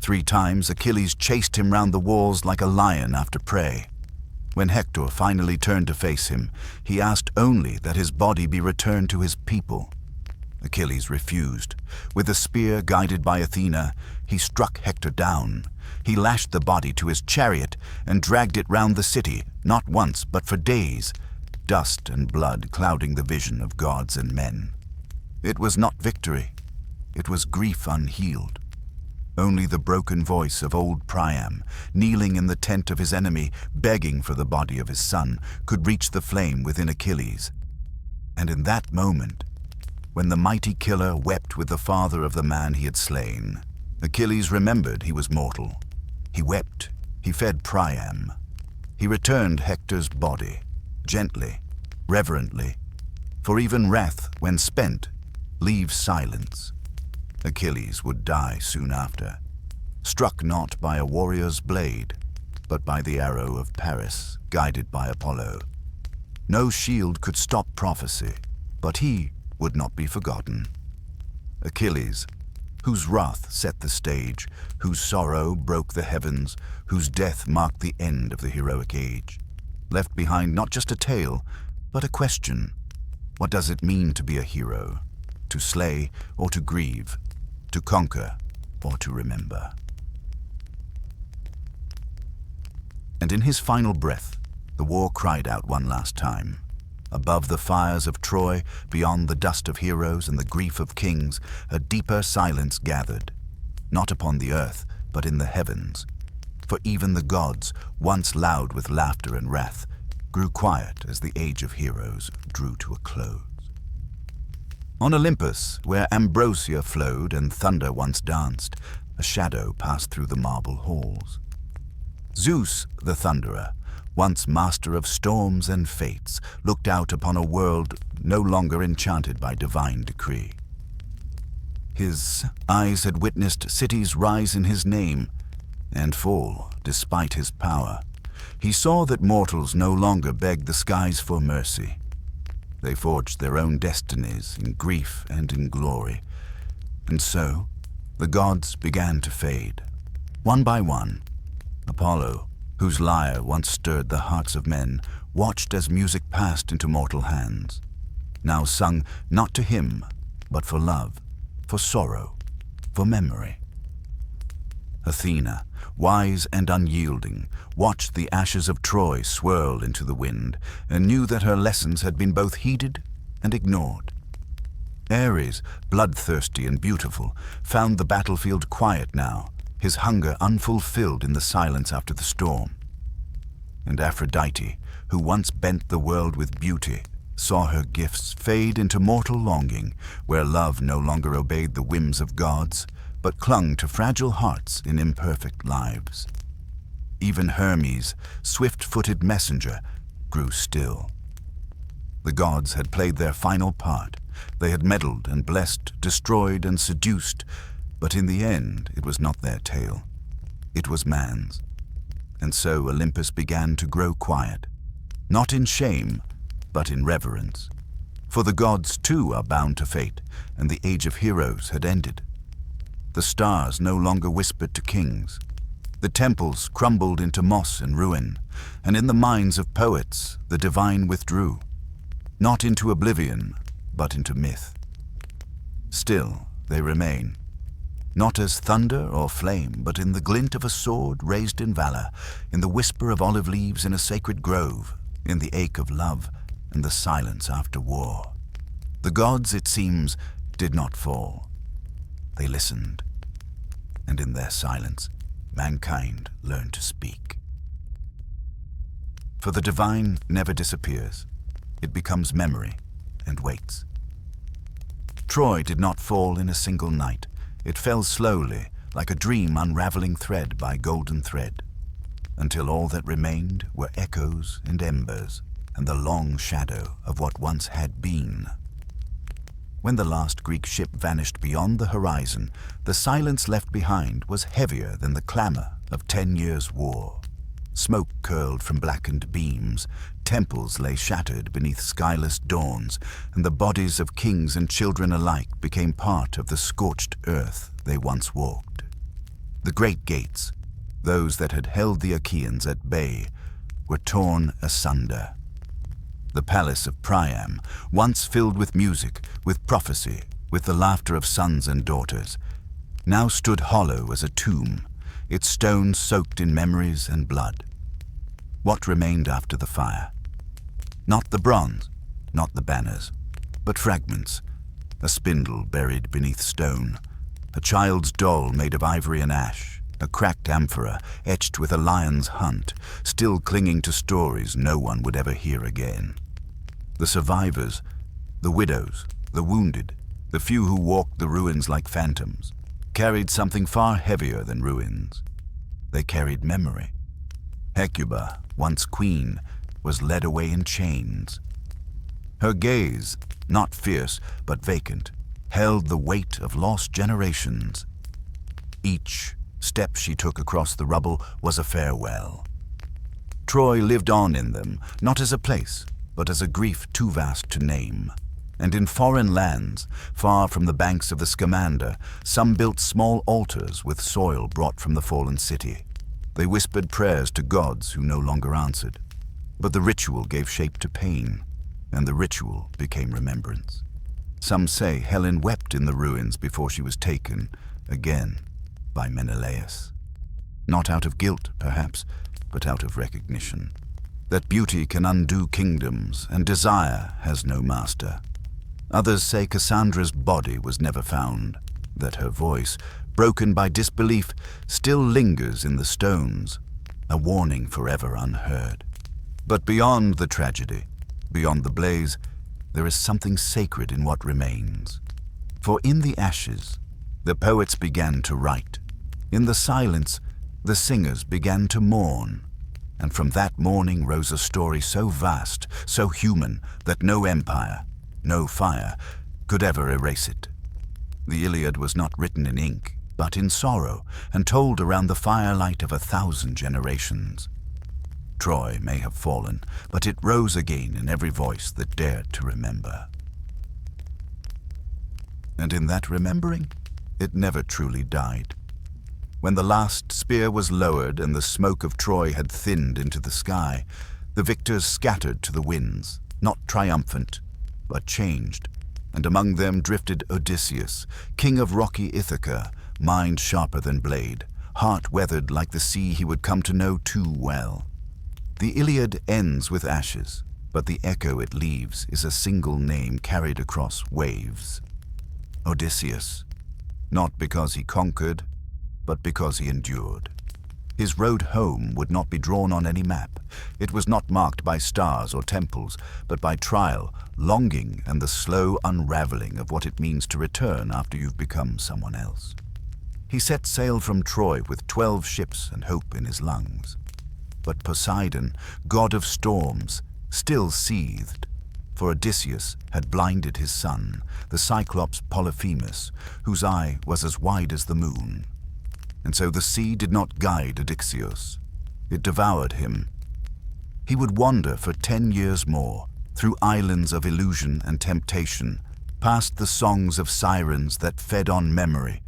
Speaker 1: 3 times Achilles chased him round the walls like a lion after prey. When Hector finally turned to face him, he asked only that his body be returned to his people. Achilles refused. With a spear guided by Athena, he struck Hector down. He lashed the body to his chariot and dragged it round the city, not once but for days, dust and blood clouding the vision of gods and men. It was not victory. It was grief unhealed. Only the broken voice of old Priam, kneeling in the tent of his enemy, begging for the body of his son, could reach the flame within Achilles. And in that moment, when the mighty killer wept with the father of the man he had slain, Achilles remembered he was mortal. He wept, he fed Priam. He returned Hector's body, gently, reverently, for even wrath, when spent, leaves silence. Achilles would die soon after, struck not by a warrior's blade, but by the arrow of Paris, guided by Apollo. No shield could stop prophecy, but he would not be forgotten. Achilles, whose wrath set the stage, whose sorrow broke the heavens, whose death marked the end of the heroic age, left behind not just a tale, but a question. What does it mean to be a hero? To slay or to grieve? To conquer or to remember? And in his final breath, the war cried out one last time. Above the fires of Troy, beyond the dust of heroes and the grief of kings, a deeper silence gathered, not upon the earth, but in the heavens. For even the gods, once loud with laughter and wrath, grew quiet as the age of heroes drew to a close. On Olympus, where ambrosia flowed and thunder once danced, a shadow passed through the marble halls. Zeus, the thunderer, once master of storms and fates, looked out upon a world no longer enchanted by divine decree. His eyes had witnessed cities rise in his name and fall despite his power. He saw that mortals no longer begged the skies for mercy. They forged their own destinies in grief and in glory. And so, the gods began to fade. One by one, Apollo, whose lyre once stirred the hearts of men, watched as music passed into mortal hands, now sung not to him, but for love, for sorrow, for memory. Athena, wise and unyielding, watched the ashes of Troy swirl into the wind, and knew that her lessons had been both heeded and ignored. Ares, bloodthirsty and beautiful, found the battlefield quiet now, his hunger unfulfilled in the silence after the storm. And Aphrodite, who once bent the world with beauty, saw her gifts fade into mortal longing, where love no longer obeyed the whims of gods, but clung to fragile hearts in imperfect lives. Even Hermes, swift-footed messenger, grew still. The gods had played their final part. They had meddled and blessed, destroyed and seduced, but in the end it was not their tale. It was man's. And so Olympus began to grow quiet, not in shame, but in reverence. For the gods too are bound to fate, and the age of heroes had ended. The stars no longer whispered to kings. The temples crumbled into moss and ruin, and in the minds of poets the divine withdrew, not into oblivion, but into myth. Still they remain, not as thunder or flame, but in the glint of a sword raised in valor, in the whisper of olive leaves in a sacred grove, in the ache of love and the silence after war. The gods, it seems, did not fall. They listened, and in their silence, mankind learned to speak. For the divine never disappears. It becomes memory and waits. Troy did not fall in a single night. It fell slowly, like a dream unraveling thread by golden thread, until all that remained were echoes and embers, and the long shadow of what once had been. When the last Greek ship vanished beyond the horizon, the silence left behind was heavier than the clamor of 10 years' war. Smoke curled from blackened beams, temples lay shattered beneath skyless dawns, and the bodies of kings and children alike became part of the scorched earth they once walked. The great gates, those that had held the Achaeans at bay, were torn asunder. The palace of Priam, once filled with music, with prophecy, with the laughter of sons and daughters, now stood hollow as a tomb, its stones soaked in memories and blood. What remained after the fire? Not the bronze, not the banners, but fragments, a spindle buried beneath stone, a child's doll made of ivory and ash, a cracked amphora etched with a lion's hunt, still clinging to stories no one would ever hear again. The survivors, the widows, the wounded, the few who walked the ruins like phantoms, carried something far heavier than ruins. They carried memory. Hecuba, once queen, was led away in chains. Her gaze, not fierce but vacant, held the weight of lost generations. Each step she took across the rubble was a farewell. Troy lived on in them, not as a place, but as a grief too vast to name. And in foreign lands, far from the banks of the Scamander, some built small altars with soil brought from the fallen city. They whispered prayers to gods who no longer answered. But the ritual gave shape to pain, and the ritual became remembrance. Some say Helen wept in the ruins before she was taken, again, by Menelaus. Not out of guilt, perhaps, but out of recognition. That beauty can undo kingdoms, and desire has no master. Others say Cassandra's body was never found, that her voice, broken by disbelief, still lingers in the stones, a warning forever unheard. But beyond the tragedy, beyond the blaze, there is something sacred in what remains. For in the ashes, the poets began to write. In the silence, the singers began to mourn. And from that morning rose a story so vast, so human, that no empire, no fire, could ever erase it. The Iliad was not written in ink, but in sorrow, and told around the firelight of 1,000 generations. Troy may have fallen, but it rose again in every voice that dared to remember. And in that remembering, it never truly died. When the last spear was lowered and the smoke of Troy had thinned into the sky, the victors scattered to the winds, not triumphant, but changed, and among them drifted Odysseus, king of rocky Ithaca, mind sharper than blade, heart weathered like the sea he would come to know too well. The Iliad ends with ashes, but the echo it leaves is a single name carried across waves. Odysseus, not because he conquered, but because he endured. His road home would not be drawn on any map. It was not marked by stars or temples, but by trial, longing, and the slow unraveling of what it means to return after you've become someone else. He set sail from Troy with 12 ships and hope in his lungs. But Poseidon, god of storms, still seethed, for Odysseus had blinded his son, the Cyclops Polyphemus, whose eye was as wide as the moon. And so the sea did not guide Odysseus. It devoured him. He would wander for 10 years more, through islands of illusion and temptation, past the songs of sirens that fed on memory,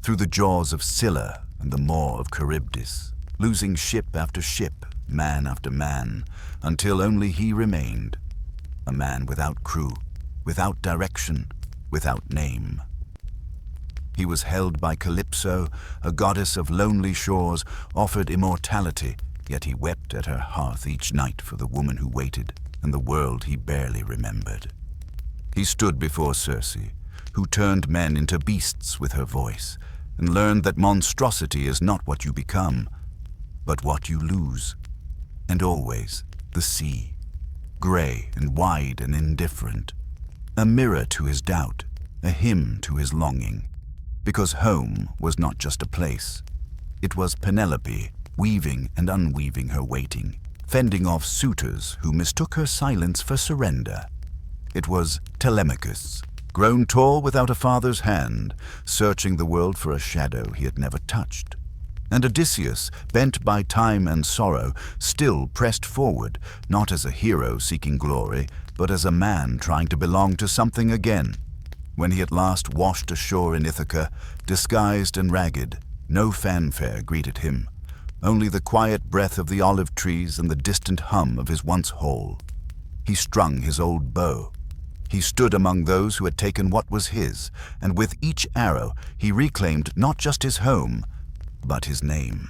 Speaker 1: through the jaws of Scylla and the maw of Charybdis, losing ship after ship, man after man, until only he remained, a man without crew, without direction, without name. He was held by Calypso, a goddess of lonely shores, offered immortality, yet he wept at her hearth each night for the woman who waited and the world he barely remembered. He stood before Circe, who turned men into beasts with her voice, and learned that monstrosity is not what you become, but what you lose. And always the sea, grey and wide and indifferent, a mirror to his doubt, a hymn to his longing. Because home was not just a place. It was Penelope, weaving and unweaving her waiting, fending off suitors who mistook her silence for surrender. It was Telemachus, grown tall without a father's hand, searching the world for a shadow he had never touched. And Odysseus, bent by time and sorrow, still pressed forward, not as a hero seeking glory, but as a man trying to belong to something again. When he at last washed ashore in Ithaca, disguised and ragged, no fanfare greeted him, only the quiet breath of the olive trees and the distant hum of his once hall. He strung his old bow. He stood among those who had taken what was his, and with each arrow he reclaimed not just his home, but his name.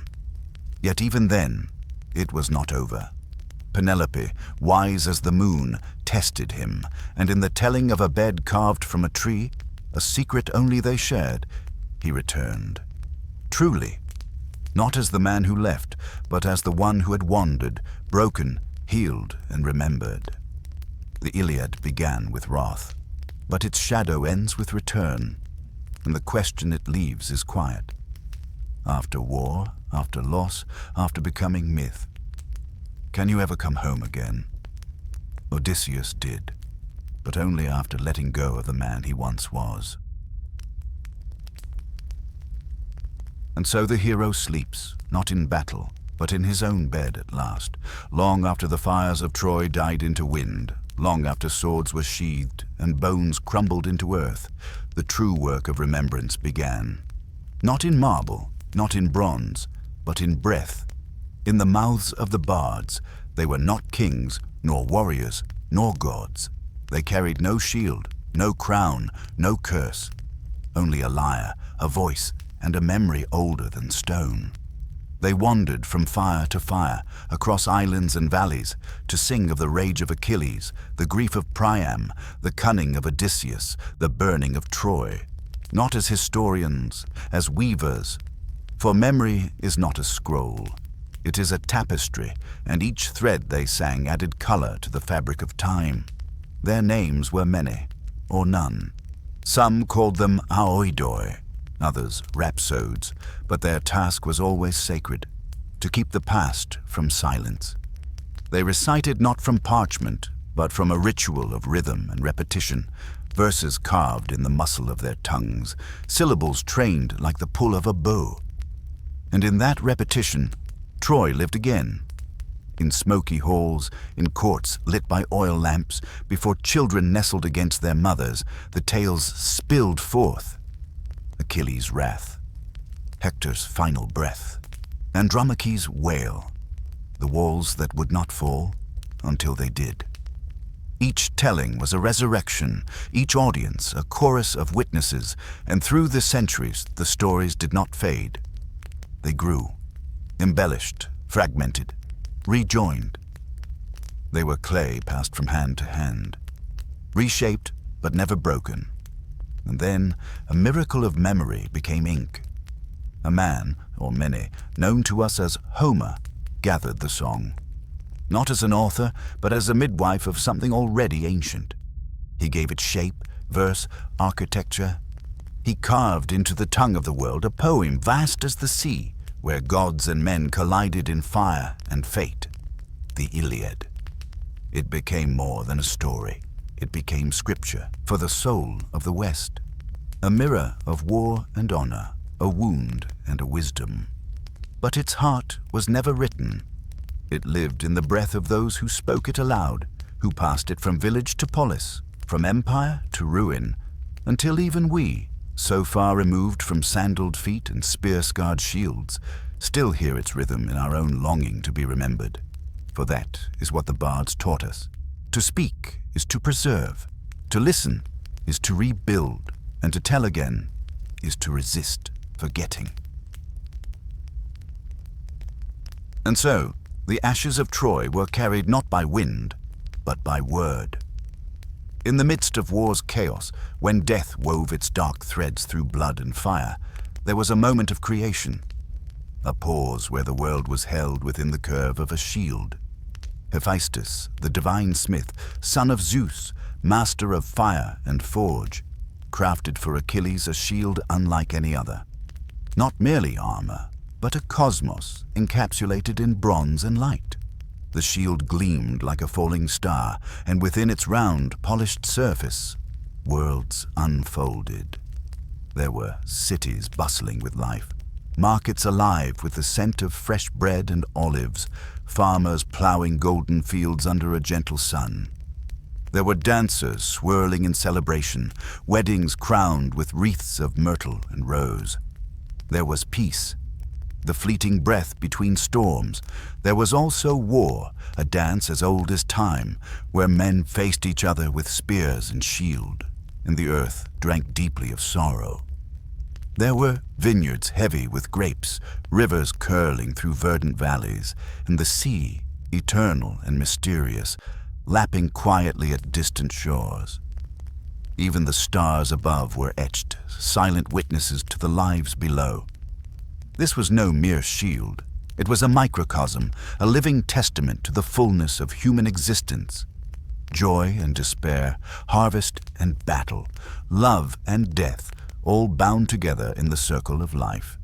Speaker 1: Yet even then, it was not over. Penelope, wise as the moon, tested him, and in the telling of a bed carved from a tree, a secret only they shared, he returned. Truly, not as the man who left, but as the one who had wandered, broken, healed, and remembered. The Iliad began with wrath, but its shadow ends with return, and the question it leaves is quiet. After war, after loss, after becoming myth, can you ever come home again? Odysseus did, but only after letting go of the man he once was. And so the hero sleeps, not in battle, but in his own bed at last, long after the fires of Troy died into wind, long after swords were sheathed and bones crumbled into earth, the true work of remembrance began. Not in marble, not in bronze, but in breath. In the mouths of the bards, they were not kings, nor warriors, nor gods. They carried no shield, no crown, no curse, only a lyre, a voice, and a memory older than stone. They wandered from fire to fire, across islands and valleys, to sing of the rage of Achilles, the grief of Priam, the cunning of Odysseus, the burning of Troy. Not as historians, as weavers, for memory is not a scroll. It is a tapestry, and each thread they sang added color to the fabric of time. Their names were many, or none. Some called them aoidoi, others rhapsodes, but their task was always sacred, to keep the past from silence. They recited not from parchment, but from a ritual of rhythm and repetition, verses carved in the muscle of their tongues, syllables trained like the pull of a bow. And in that repetition, Troy lived again. In smoky halls, in courts lit by oil lamps, before children nestled against their mothers, the tales spilled forth. Achilles' wrath, Hector's final breath, Andromache's wail, the walls that would not fall until they did. Each telling was a resurrection, each audience a chorus of witnesses, and through the centuries the stories did not fade. They grew, embellished, fragmented, rejoined. They were clay passed from hand to hand, reshaped but never broken. And then a miracle of memory became ink. A man, or many, known to us as Homer, gathered the song. Not as an author, but as a midwife of something already ancient. He gave it shape, verse, architecture. He carved into the tongue of the world a poem vast as the sea, where gods and men collided in fire and fate. The Iliad. It became more than a story. It became scripture for the soul of the West. A mirror of war and honor, a wound and a wisdom. But its heart was never written. It lived in the breath of those who spoke it aloud, who passed it from village to polis, from empire to ruin, until even we, so far removed from sandaled feet and spear-scarred shields, still hear its rhythm in our own longing to be remembered. For that is what the bards taught us. To speak is to preserve, to listen is to rebuild, and to tell again is to resist forgetting. And so, the ashes of Troy were carried not by wind, but by word. In the midst of war's chaos, when death wove its dark threads through blood and fire, there was a moment of creation, a pause where the world was held within the curve of a shield. Hephaestus, the divine smith, son of Zeus, master of fire and forge, crafted for Achilles a shield unlike any other. Not merely armor, but a cosmos encapsulated in bronze and light. The shield gleamed like a falling star, and within its round, polished surface, worlds unfolded. There were cities bustling with life, markets alive with the scent of fresh bread and olives, farmers ploughing golden fields under a gentle sun. There were dancers swirling in celebration, weddings crowned with wreaths of myrtle and rose. There was peace, the fleeting breath between storms. There was also war, a dance as old as time, where men faced each other with spears and shield, and the earth drank deeply of sorrow. There were vineyards heavy with grapes, rivers curling through verdant valleys, and the sea, eternal and mysterious, lapping quietly at distant shores. Even the stars above were etched, silent witnesses to the lives below. This was no mere shield. It was a microcosm, a living testament to the fullness of human existence. Joy and despair, harvest and battle, love and death, all bound together in the circle of life.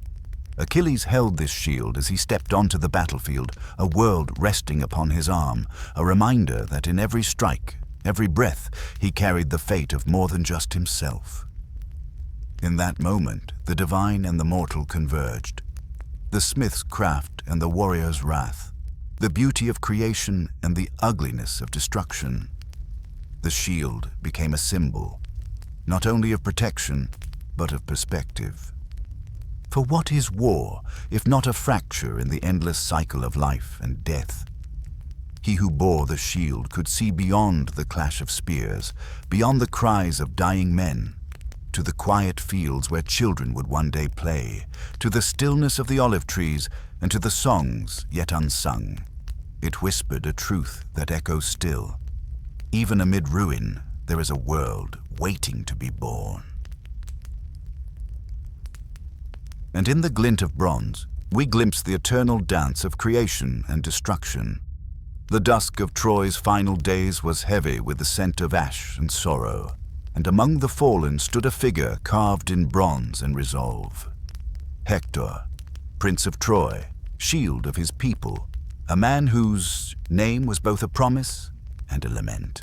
Speaker 1: Achilles held this shield as he stepped onto the battlefield, a world resting upon his arm, a reminder that in every strike, every breath, he carried the fate of more than just himself. In that moment, the divine and the mortal converged. The smith's craft and the warrior's wrath, the beauty of creation and the ugliness of destruction. The shield became a symbol, not only of protection, but of perspective. For what is war, if not a fracture in the endless cycle of life and death? He who bore the shield could see beyond the clash of spears, beyond the cries of dying men, to the quiet fields where children would one day play, to the stillness of the olive trees, and to the songs yet unsung. It whispered a truth that echoes still. Even amid ruin, there is a world waiting to be born. And in the glint of bronze, we glimpse the eternal dance of creation and destruction. The dusk of Troy's final days was heavy with the scent of ash and sorrow, and among the fallen stood a figure carved in bronze and resolve. Hector, Prince of Troy, shield of his people, a man whose name was both a promise and a lament.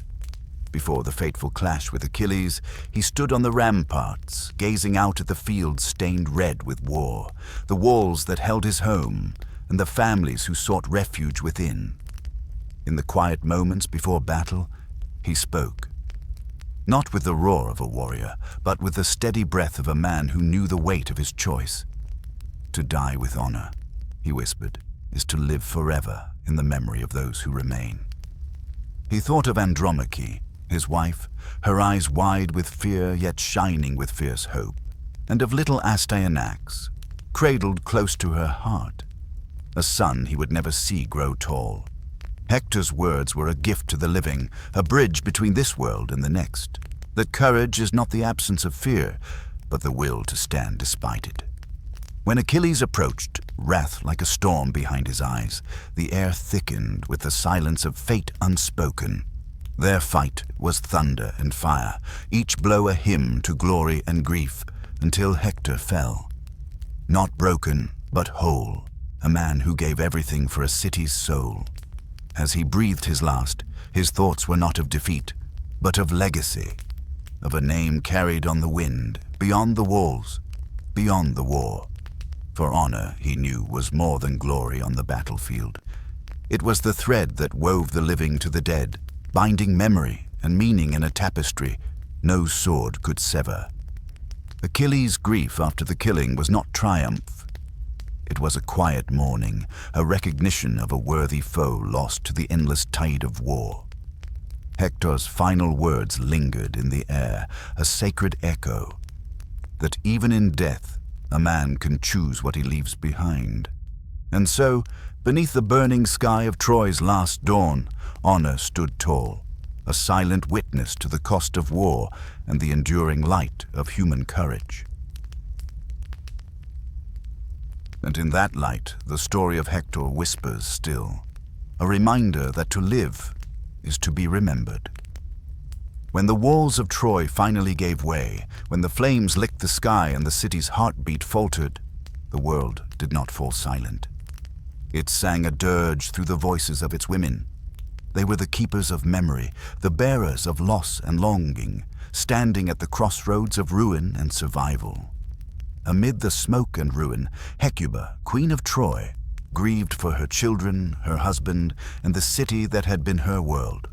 Speaker 1: Before the fateful clash with Achilles, he stood on the ramparts, gazing out at the fields stained red with war, the walls that held his home, and the families who sought refuge within. In the quiet moments before battle, he spoke. Not with the roar of a warrior, but with the steady breath of a man who knew the weight of his choice. To die with honor, he whispered, is to live forever in the memory of those who remain. He thought of Andromache, his wife, her eyes wide with fear yet shining with fierce hope, and of little Astyanax, cradled close to her heart, a son he would never see grow tall. Hector's words were a gift to the living, a bridge between this world and the next, that courage is not the absence of fear, but the will to stand despite it. When Achilles approached, wrath like a storm behind his eyes, the air thickened with the silence of fate unspoken. Their fight was thunder and fire, each blow a hymn to glory and grief, until Hector fell. Not broken, but whole, a man who gave everything for a city's soul. As he breathed his last, his thoughts were not of defeat, but of legacy, of a name carried on the wind, beyond the walls, beyond the war. For honor, he knew, was more than glory on the battlefield. It was the thread that wove the living to the dead, binding memory and meaning in a tapestry no sword could sever. Achilles' grief after the killing was not triumph. It was a quiet mourning, a recognition of a worthy foe lost to the endless tide of war. Hector's final words lingered in the air, a sacred echo, that even in death, a man can choose what he leaves behind. And so, beneath the burning sky of Troy's last dawn, honor stood tall, a silent witness to the cost of war and the enduring light of human courage. And in that light, the story of Hector whispers still, a reminder that to live is to be remembered. When the walls of Troy finally gave way, when the flames licked the sky and the city's heartbeat faltered, the world did not fall silent. It sang a dirge through the voices of its women. They were the keepers of memory, the bearers of loss and longing, standing at the crossroads of ruin and survival. Amid the smoke and ruin, Hecuba, queen of Troy, grieved for her children, her husband, and the city that had been her world.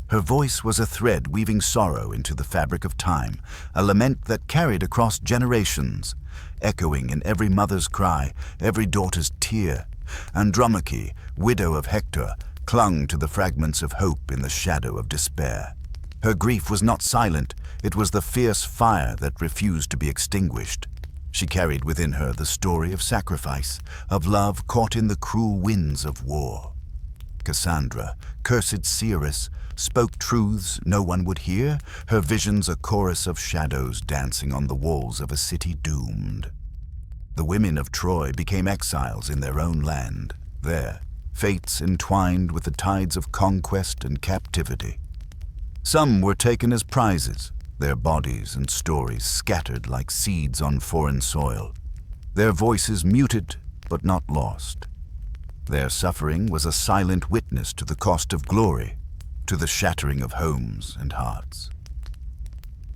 Speaker 1: Her voice was a thread weaving sorrow into the fabric of time, a lament that carried across generations, echoing in every mother's cry, every daughter's tear. Andromache, widow of Hector, clung to the fragments of hope in the shadow of despair. Her grief was not silent, it was the fierce fire that refused to be extinguished. She carried within her the story of sacrifice, of love caught in the cruel winds of war. Cassandra, cursed seeress, spoke truths no one would hear, her visions a chorus of shadows dancing on the walls of a city doomed. The women of Troy became exiles in their own land. There, fates entwined with the tides of conquest and captivity. Some were taken as prizes, their bodies and stories scattered like seeds on foreign soil, their voices muted but not lost. Their suffering was a silent witness to the cost of glory, to the shattering of homes and hearts.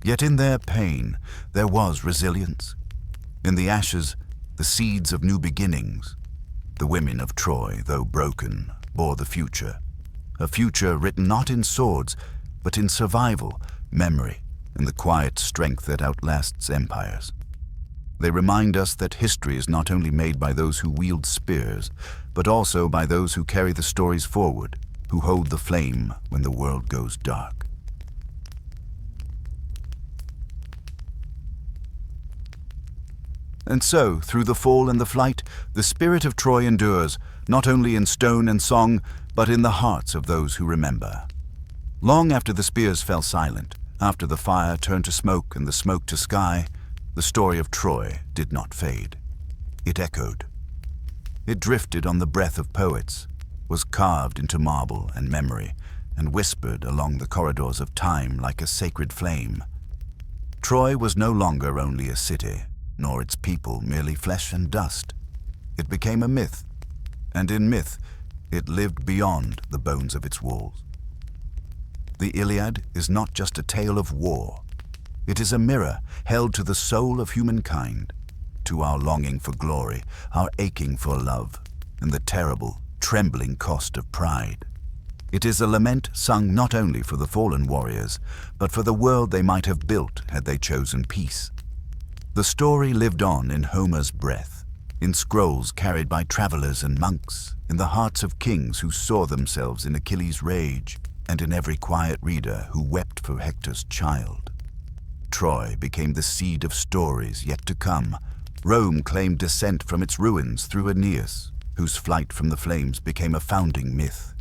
Speaker 1: Yet in their pain, there was resilience. In the ashes, the seeds of new beginnings. The women of Troy, though broken, bore the future. A future written not in swords, but in survival, memory, and the quiet strength that outlasts empires. They remind us that history is not only made by those who wield spears, but also by those who carry the stories forward, who hold the flame when the world goes dark. And so, through the fall and the flight, the spirit of Troy endures, not only in stone and song, but in the hearts of those who remember. Long after the spears fell silent, after the fire turned to smoke and the smoke to sky, the story of Troy did not fade. It echoed. It drifted on the breath of poets, was carved into marble and memory, and whispered along the corridors of time like a sacred flame. Troy was no longer only a city, nor its people merely flesh and dust. It became a myth, and in myth, it lived beyond the bones of its walls. The Iliad is not just a tale of war. It is a mirror held to the soul of humankind, to our longing for glory, our aching for love, and the terrible, trembling cost of pride. It is a lament sung not only for the fallen warriors, but for the world they might have built had they chosen peace. The story lived on in Homer's breath, in scrolls carried by travelers and monks, in the hearts of kings who saw themselves in Achilles' rage, and in every quiet reader who wept for Hector's child. Troy became the seed of stories yet to come. Rome claimed descent from its ruins through Aeneas, whose flight from the flames became a founding myth.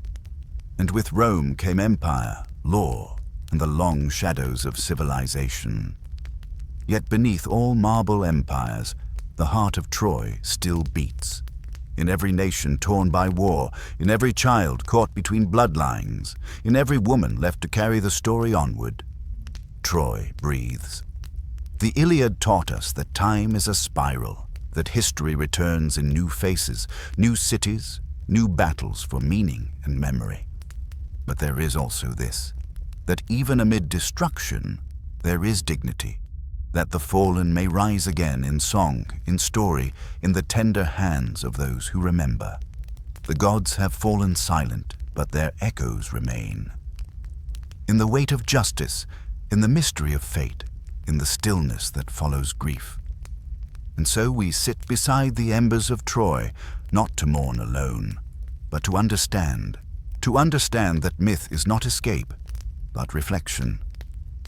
Speaker 1: And with Rome came empire, law, and the long shadows of civilization. Yet beneath all marble empires, the heart of Troy still beats. In every nation torn by war, in every child caught between bloodlines, in every woman left to carry the story onward, Troy breathes. The Iliad taught us that time is a spiral, that history returns in new faces, new cities, new battles for meaning and memory. But there is also this, that even amid destruction, there is dignity, that the fallen may rise again in song, in story, in the tender hands of those who remember. The gods have fallen silent, but their echoes remain. In the weight of justice, in the mystery of fate, in the stillness that follows grief. And so we sit beside the embers of Troy, not to mourn alone, but to understand that myth is not escape, but reflection,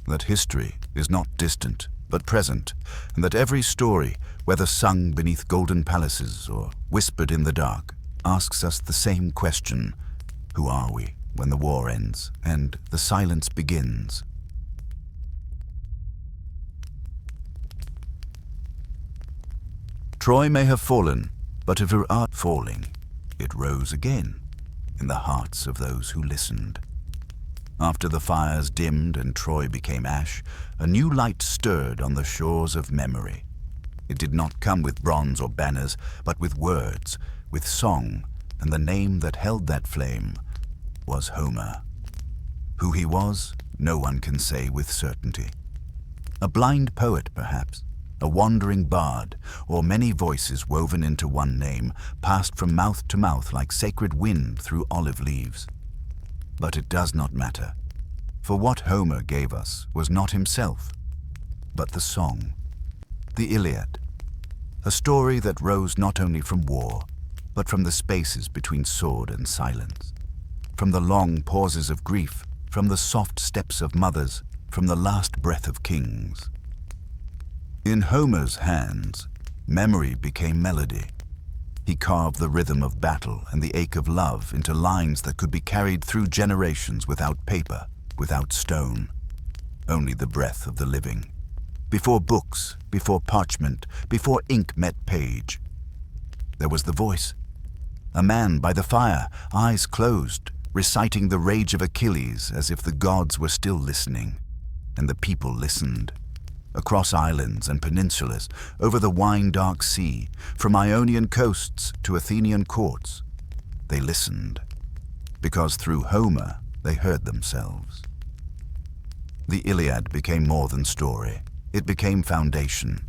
Speaker 1: that history is not distant, but present, and that every story, whether sung beneath golden palaces or whispered in the dark, asks us the same question: who are we when the war ends and the silence begins? Troy may have fallen, but if her art falling, it rose again in the hearts of those who listened. After the fires dimmed and Troy became ash, a new light stirred on the shores of memory. It did not come with bronze or banners, but with words, with song, and the name that held that flame was Homer. Who he was, no one can say with certainty. A blind poet, perhaps, a wandering bard, or many voices woven into one name, passed from mouth to mouth like sacred wind through olive leaves. But it does not matter, for what Homer gave us was not himself, but the song, the Iliad, a story that rose not only from war, but from the spaces between sword and silence, from the long pauses of grief, from the soft steps of mothers, from the last breath of kings. In Homer's hands, memory became melody. He carved the rhythm of battle and the ache of love into lines that could be carried through generations without paper, without stone, only the breath of the living. Before books, before parchment, before ink met page, there was the voice. A man by the fire, eyes closed, reciting the rage of Achilles as if the gods were still listening, and the people listened. Across islands and peninsulas, over the wine-dark sea, from Ionian coasts to Athenian courts, they listened, because through Homer they heard themselves. The Iliad became more than story. It became foundation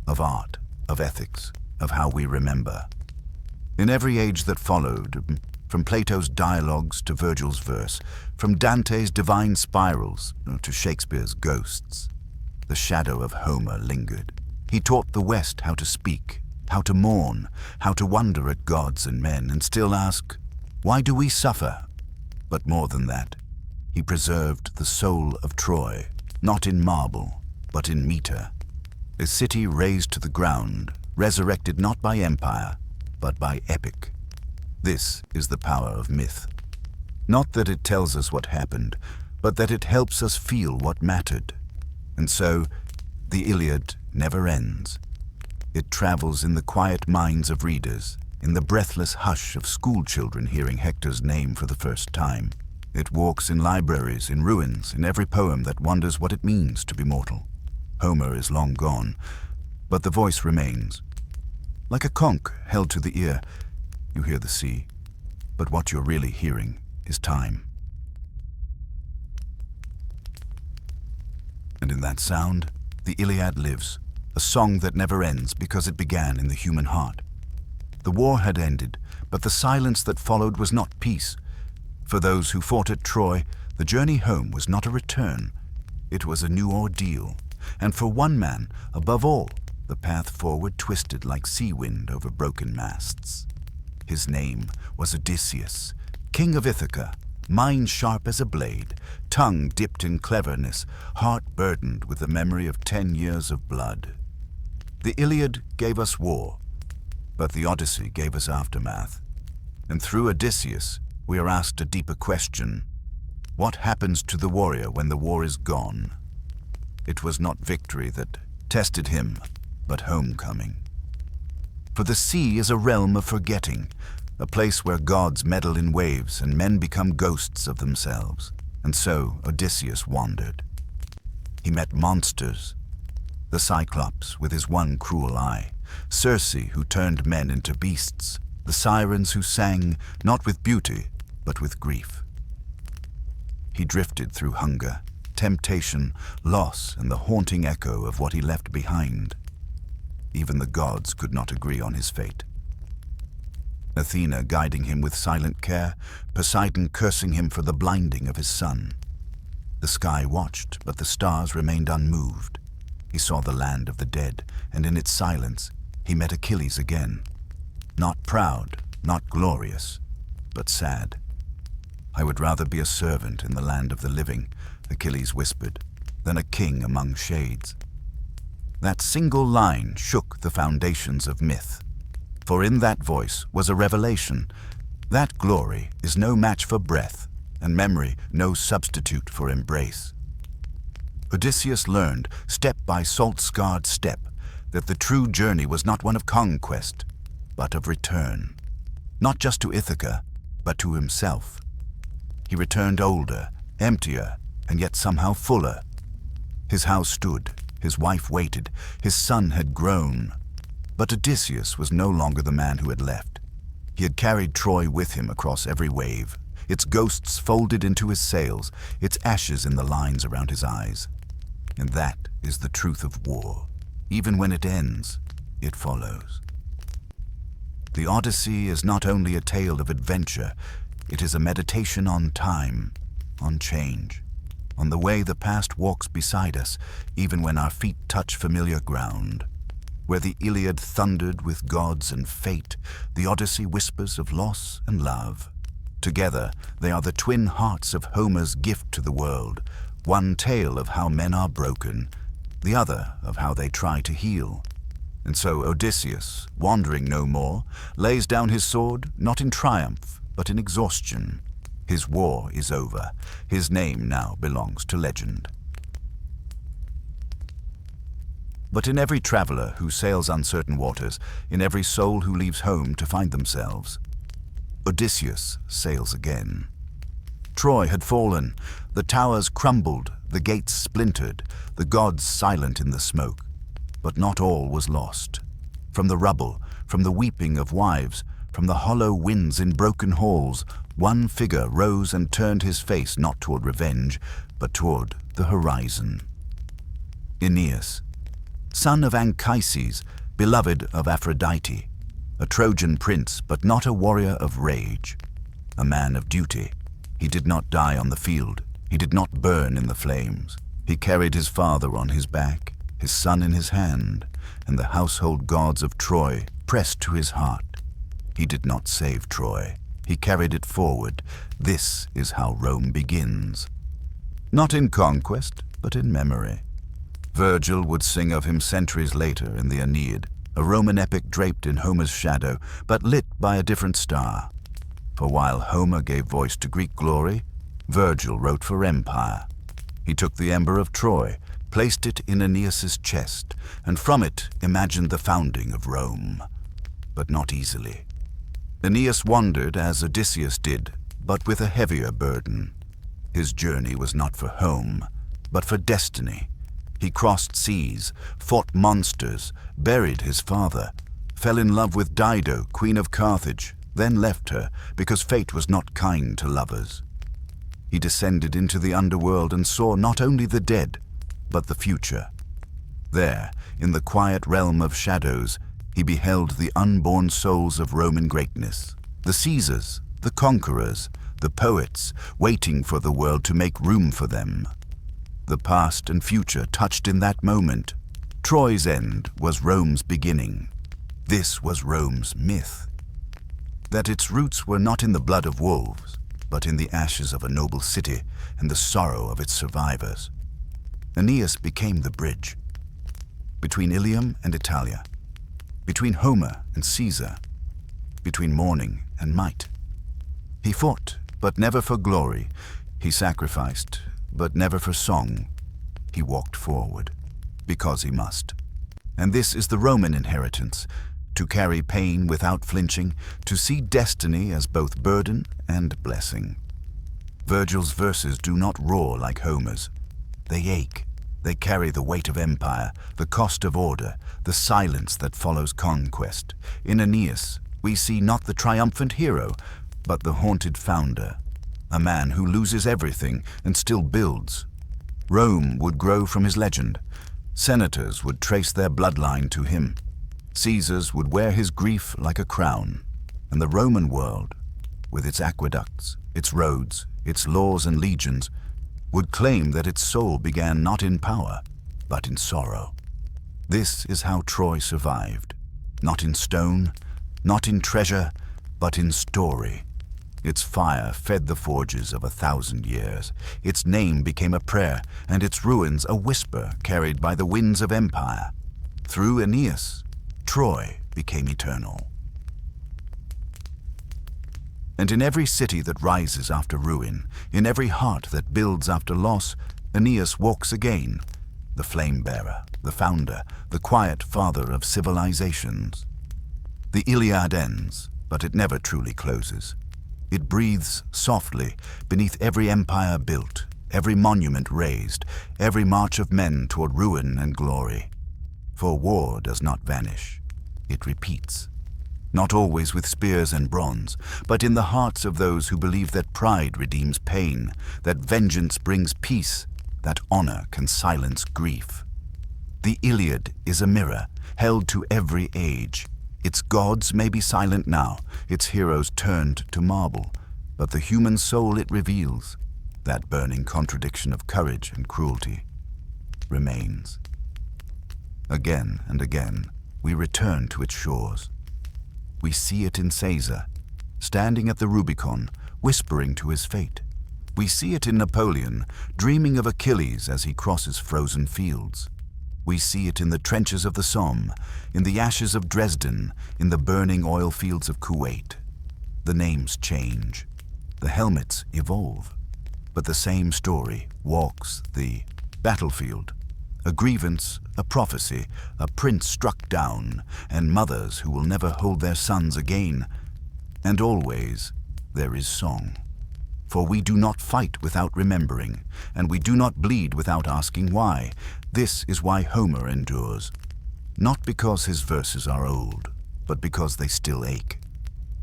Speaker 1: of art, of ethics, of how we remember. In every age that followed, from Plato's dialogues to Virgil's verse, from Dante's divine spirals to Shakespeare's ghosts, the shadow of Homer lingered. He taught the West how to speak, how to mourn, how to wonder at gods and men, and still ask, why do we suffer? But more than that, he preserved the soul of Troy, not in marble, but in meter. A city razed to the ground, resurrected not by empire, but by epic. This is the power of myth. Not that it tells us what happened, but that it helps us feel what mattered. And so, the Iliad never ends. It travels in the quiet minds of readers, in the breathless hush of schoolchildren hearing Hector's name for the first time. It walks in libraries, in ruins, in every poem that wonders what it means to be mortal. Homer is long gone, but the voice remains. Like a conch held to the ear, you hear the sea, but what you're really hearing is time. And in that sound, the Iliad lives, a song that never ends because it began in the human heart. The war had ended, but the silence that followed was not peace. For those who fought at Troy, the journey home was not a return. It was a new ordeal, and for one man, above all, the path forward twisted like sea wind over broken masts. His name was Odysseus, king of Ithaca, mind sharp as a blade, tongue dipped in cleverness, heart burdened with the memory of 10 years of blood. The Iliad gave us war, but the Odyssey gave us aftermath. And through Odysseus, we are asked a deeper question. What happens to the warrior when the war is gone? It was not victory that tested him, but homecoming. For the sea is a realm of forgetting, a place where gods meddle in waves and men become ghosts of themselves. And so Odysseus wandered. He met monsters, the Cyclops with his one cruel eye, Circe who turned men into beasts, the sirens who sang not with beauty but with grief. He drifted through hunger, temptation, loss, and the haunting echo of what he left behind. Even the gods could not agree on his fate. Athena guiding him with silent care, Poseidon cursing him for the blinding of his son. The sky watched, but the stars remained unmoved. He saw the land of the dead, and in its silence he met Achilles again. Not proud, not glorious, but sad. "I would rather be a servant in the land of the living," Achilles whispered, "than a king among shades." That single line shook the foundations of myth. For in that voice was a revelation that glory is no match for breath, and memory no substitute for embrace. Odysseus learned, step by salt-scarred step, that the true journey was not one of conquest, but of return. Not just to Ithaca, but to himself. He returned older, emptier, and yet somehow fuller. His house stood, his wife waited, his son had grown. But Odysseus was no longer the man who had left. He had carried Troy with him across every wave, its ghosts folded into his sails, its ashes in the lines around his eyes. And that is the truth of war. Even when it ends, it follows. The Odyssey is not only a tale of adventure, it is a meditation on time, on change, on the way the past walks beside us, even when our feet touch familiar ground. Where the Iliad thundered with gods and fate, the Odyssey whispers of loss and love. Together, they are the twin hearts of Homer's gift to the world, one tale of how men are broken, the other of how they try to heal. And so Odysseus, wandering no more, lays down his sword not in triumph, but in exhaustion. His war is over. His name now belongs to legend. But in every traveler who sails uncertain waters, in every soul who leaves home to find themselves, Odysseus sails again. Troy had fallen, the towers crumbled, the gates splintered, the gods silent in the smoke. But not all was lost. From the rubble, from the weeping of wives, from the hollow winds in broken halls, one figure rose and turned his face not toward revenge, but toward the horizon. Aeneas, son of Anchises, beloved of Aphrodite, a Trojan prince, but not a warrior of rage, a man of duty. He did not die on the field. He did not burn in the flames. He carried his father on his back, his son in his hand, and the household gods of Troy pressed to his heart. He did not save Troy. He carried it forward. This is how Rome begins. Not in conquest, but in memory. Virgil would sing of him centuries later in the Aeneid, a Roman epic draped in Homer's shadow, but lit by a different star. For while Homer gave voice to Greek glory, Virgil wrote for empire. He took the ember of Troy, placed it in Aeneas's chest, and from it imagined the founding of Rome. But not easily. Aeneas wandered as Odysseus did, but with a heavier burden. His journey was not for home, but for destiny. He crossed seas, fought monsters, buried his father, fell in love with Dido, queen of Carthage, then left her because fate was not kind to lovers. He descended into the underworld and saw not only the dead, but the future. There, in the quiet realm of shadows, he beheld the unborn souls of Roman greatness, the Caesars, the conquerors, the poets, waiting for the world to make room for them. The past and future touched in that moment. Troy's end was Rome's beginning. This was Rome's myth. That its roots were not in the blood of wolves, but in the ashes of a noble city and the sorrow of its survivors. Aeneas became the bridge between Ilium and Italia, between Homer and Caesar, between mourning and might. He fought, but never for glory. He sacrificed, but never for song. He walked forward, because he must. And this is the Roman inheritance, to carry pain without flinching, to see destiny as both burden and blessing. Virgil's verses do not roar like Homer's. They ache. They carry the weight of empire, the cost of order, the silence that follows conquest. In Aeneas, we see not the triumphant hero, but the haunted founder, a man who loses everything and still builds. Rome would grow from his legend. Senators would trace their bloodline to him. Caesars would wear his grief like a crown. And the Roman world, with its aqueducts, its roads, its laws and legions, would claim that its soul began not in power, but in sorrow. This is how Troy survived. Not in stone, not in treasure, but in story. Its fire fed the forges of 1,000 years. Its name became a prayer, and its ruins a whisper carried by the winds of empire. Through Aeneas, Troy became eternal. And in every city that rises after ruin, in every heart that builds after loss, Aeneas walks again, the flame-bearer, the founder, the quiet father of civilizations. The Iliad ends, but it never truly closes. It breathes softly beneath every empire built, every monument raised, every march of men toward ruin and glory. For war does not vanish, it repeats. Not always with spears and bronze, but in the hearts of those who believe that pride redeems pain, that vengeance brings peace, that honor can silence grief. The Iliad is a mirror, held to every age. Its gods may be silent now, its heroes turned to marble, but the human soul it reveals, that burning contradiction of courage and cruelty, remains. Again and again, we return to its shores. We see it in Caesar, standing at the Rubicon, whispering to his fate. We see it in Napoleon, dreaming of Achilles as he crosses frozen fields. We see it in the trenches of the Somme, in the ashes of Dresden, in the burning oil fields of Kuwait. The names change, the helmets evolve, but the same story walks the battlefield. A grievance, a prophecy, a prince struck down, and mothers who will never hold their sons again. And always there is song. For we do not fight without remembering, and we do not bleed without asking why. This is why Homer endures. Not because his verses are old, but because they still ache.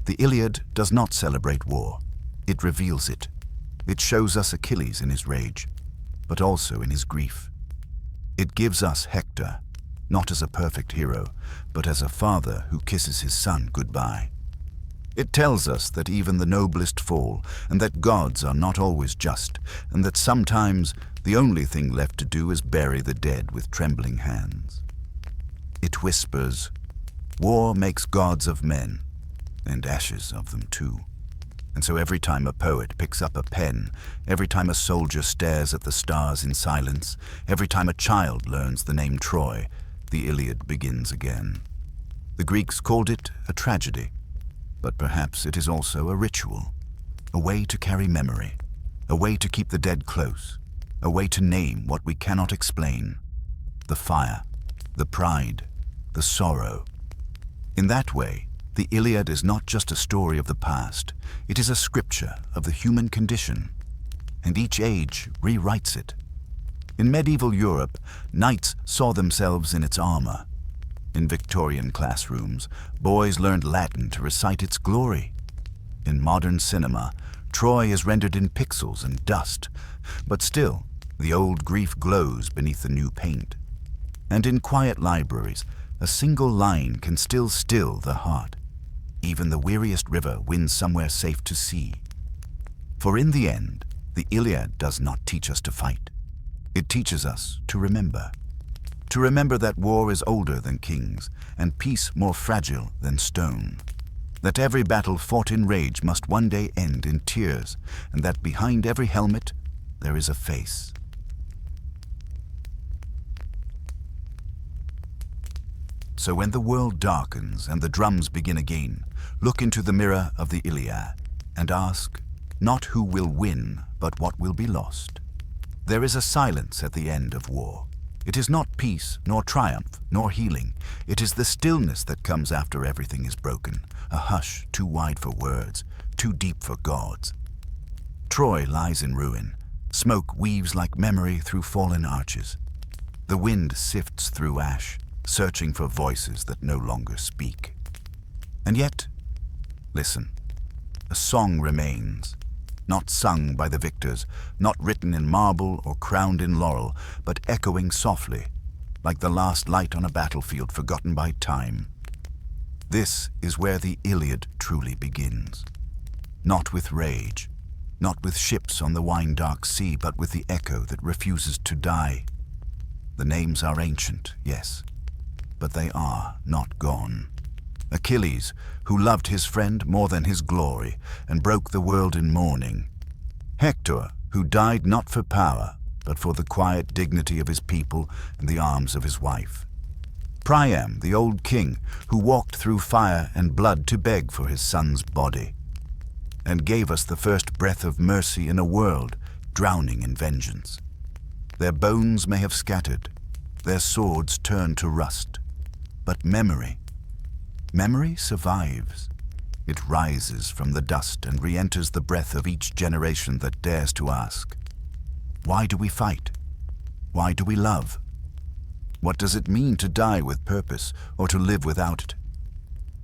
Speaker 1: The Iliad does not celebrate war. It reveals it. It shows us Achilles in his rage, but also in his grief. It gives us Hector, not as a perfect hero, but as a father who kisses his son goodbye. It tells us that even the noblest fall, and that gods are not always just, and that sometimes the only thing left to do is bury the dead with trembling hands. It whispers, war makes gods of men, and ashes of them too. And so every time a poet picks up a pen, every time a soldier stares at the stars in silence, every time a child learns the name Troy, the Iliad begins again. The Greeks called it a tragedy, but perhaps it is also a ritual, a way to carry memory, a way to keep the dead close, a way to name what we cannot explain, the fire, the pride, the sorrow. In that way, the Iliad is not just a story of the past, it is a scripture of the human condition, and each age rewrites it. In medieval Europe, knights saw themselves in its armor. In Victorian classrooms, boys learned Latin to recite its glory. In modern cinema, Troy is rendered in pixels and dust, but still, the old grief glows beneath the new paint. And in quiet libraries, a single line can still still the heart. Even the weariest river wins somewhere safe to sea. For in the end, the Iliad does not teach us to fight. It teaches us to remember. To remember that war is older than kings, and peace more fragile than stone. That every battle fought in rage must one day end in tears, and that behind every helmet there is a face. So when the world darkens and the drums begin again, look into the mirror of the Iliad and ask, not who will win, but what will be lost. There is a silence at the end of war, It is not peace, nor triumph, nor healing. It is the stillness that comes after everything is broken, a hush too wide for words, too deep for gods. Troy lies in ruin. Smoke weaves like memory through fallen arches. The wind sifts through ash, searching for voices that no longer speak. And yet, listen, a song remains, not sung by the victors, not written in marble or crowned in laurel, but echoing softly, like the last light on a battlefield forgotten by time. This is where the Iliad truly begins. Not with rage, not with ships on the wine-dark sea, but with the echo that refuses to die. The names are ancient, yes, but they are not gone. Achilles, who loved his friend more than his glory and broke the world in mourning. Hector, who died not for power, but for the quiet dignity of his people and the arms of his wife. Priam, the old king, who walked through fire and blood to beg for his son's body, and gave us the first breath of mercy in a world drowning in vengeance. Their bones may have scattered, their swords turned to rust, but memory survives. It rises from the dust and re-enters the breath of each generation that dares to ask, why do we fight? Why do we love? What does it mean to die with purpose or to live without it?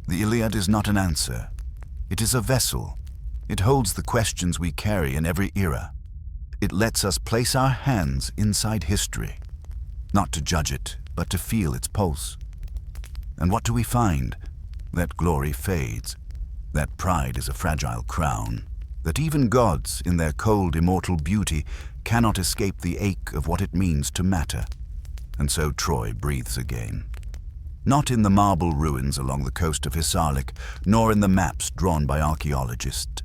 Speaker 1: The Iliad is not an answer. It is a vessel. It holds the questions we carry in every era. It lets us place our hands inside history, not to judge it, but to feel its pulse. And what do we find? That glory fades, that pride is a fragile crown, that even gods, in their cold, immortal beauty, cannot escape the ache of what it means to matter. And so Troy breathes again. Not in the marble ruins along the coast of Hisarlik, nor in the maps drawn by archaeologists,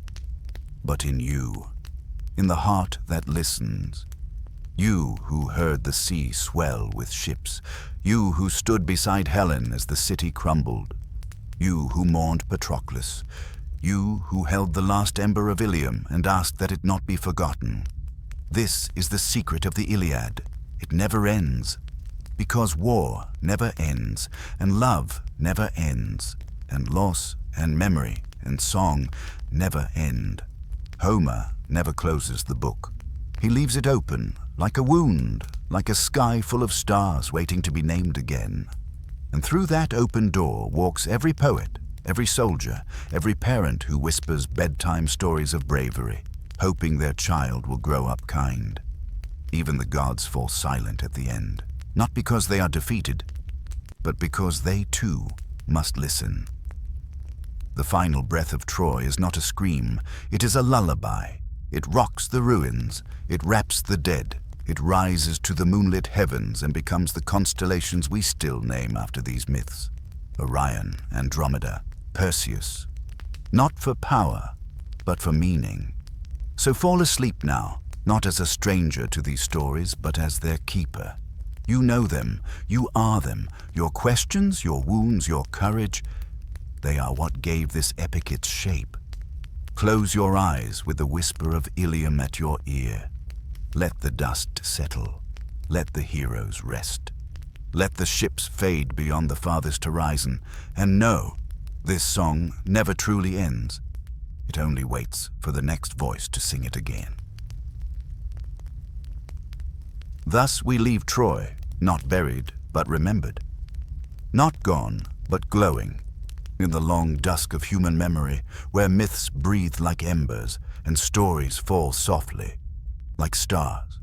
Speaker 1: but in you, in the heart that listens. You who heard the sea swell with ships, you who stood beside Helen as the city crumbled, you who mourned Patroclus, you who held the last ember of Ilium and asked that it not be forgotten. This is the secret of the Iliad. It never ends, because war never ends, and love never ends, and loss and memory and song never end. Homer never closes the book. He leaves it open, like a wound, like a sky full of stars waiting to be named again. And through that open door walks every poet, every soldier, every parent who whispers bedtime stories of bravery, hoping their child will grow up kind. Even the gods fall silent at the end, not because they are defeated, but because they too must listen. The final breath of Troy is not a scream, it is a lullaby. It rocks the ruins, it wraps the dead, it rises to the moonlit heavens and becomes the constellations we still name after these myths. Orion, Andromeda, Perseus. Not for power, but for meaning. So fall asleep now, not as a stranger to these stories, but as their keeper. You know them, you are them, your questions, your wounds, your courage, they are what gave this epic its shape. Close your eyes with the whisper of Ilium at your ear. Let the dust settle. Let the heroes rest. Let the ships fade beyond the farthest horizon. And know, this song never truly ends. It only waits for the next voice to sing it again. Thus we leave Troy, not buried, but remembered. Not gone, but glowing. In the long dusk of human memory, where myths breathe like embers and stories fall softly, like stars.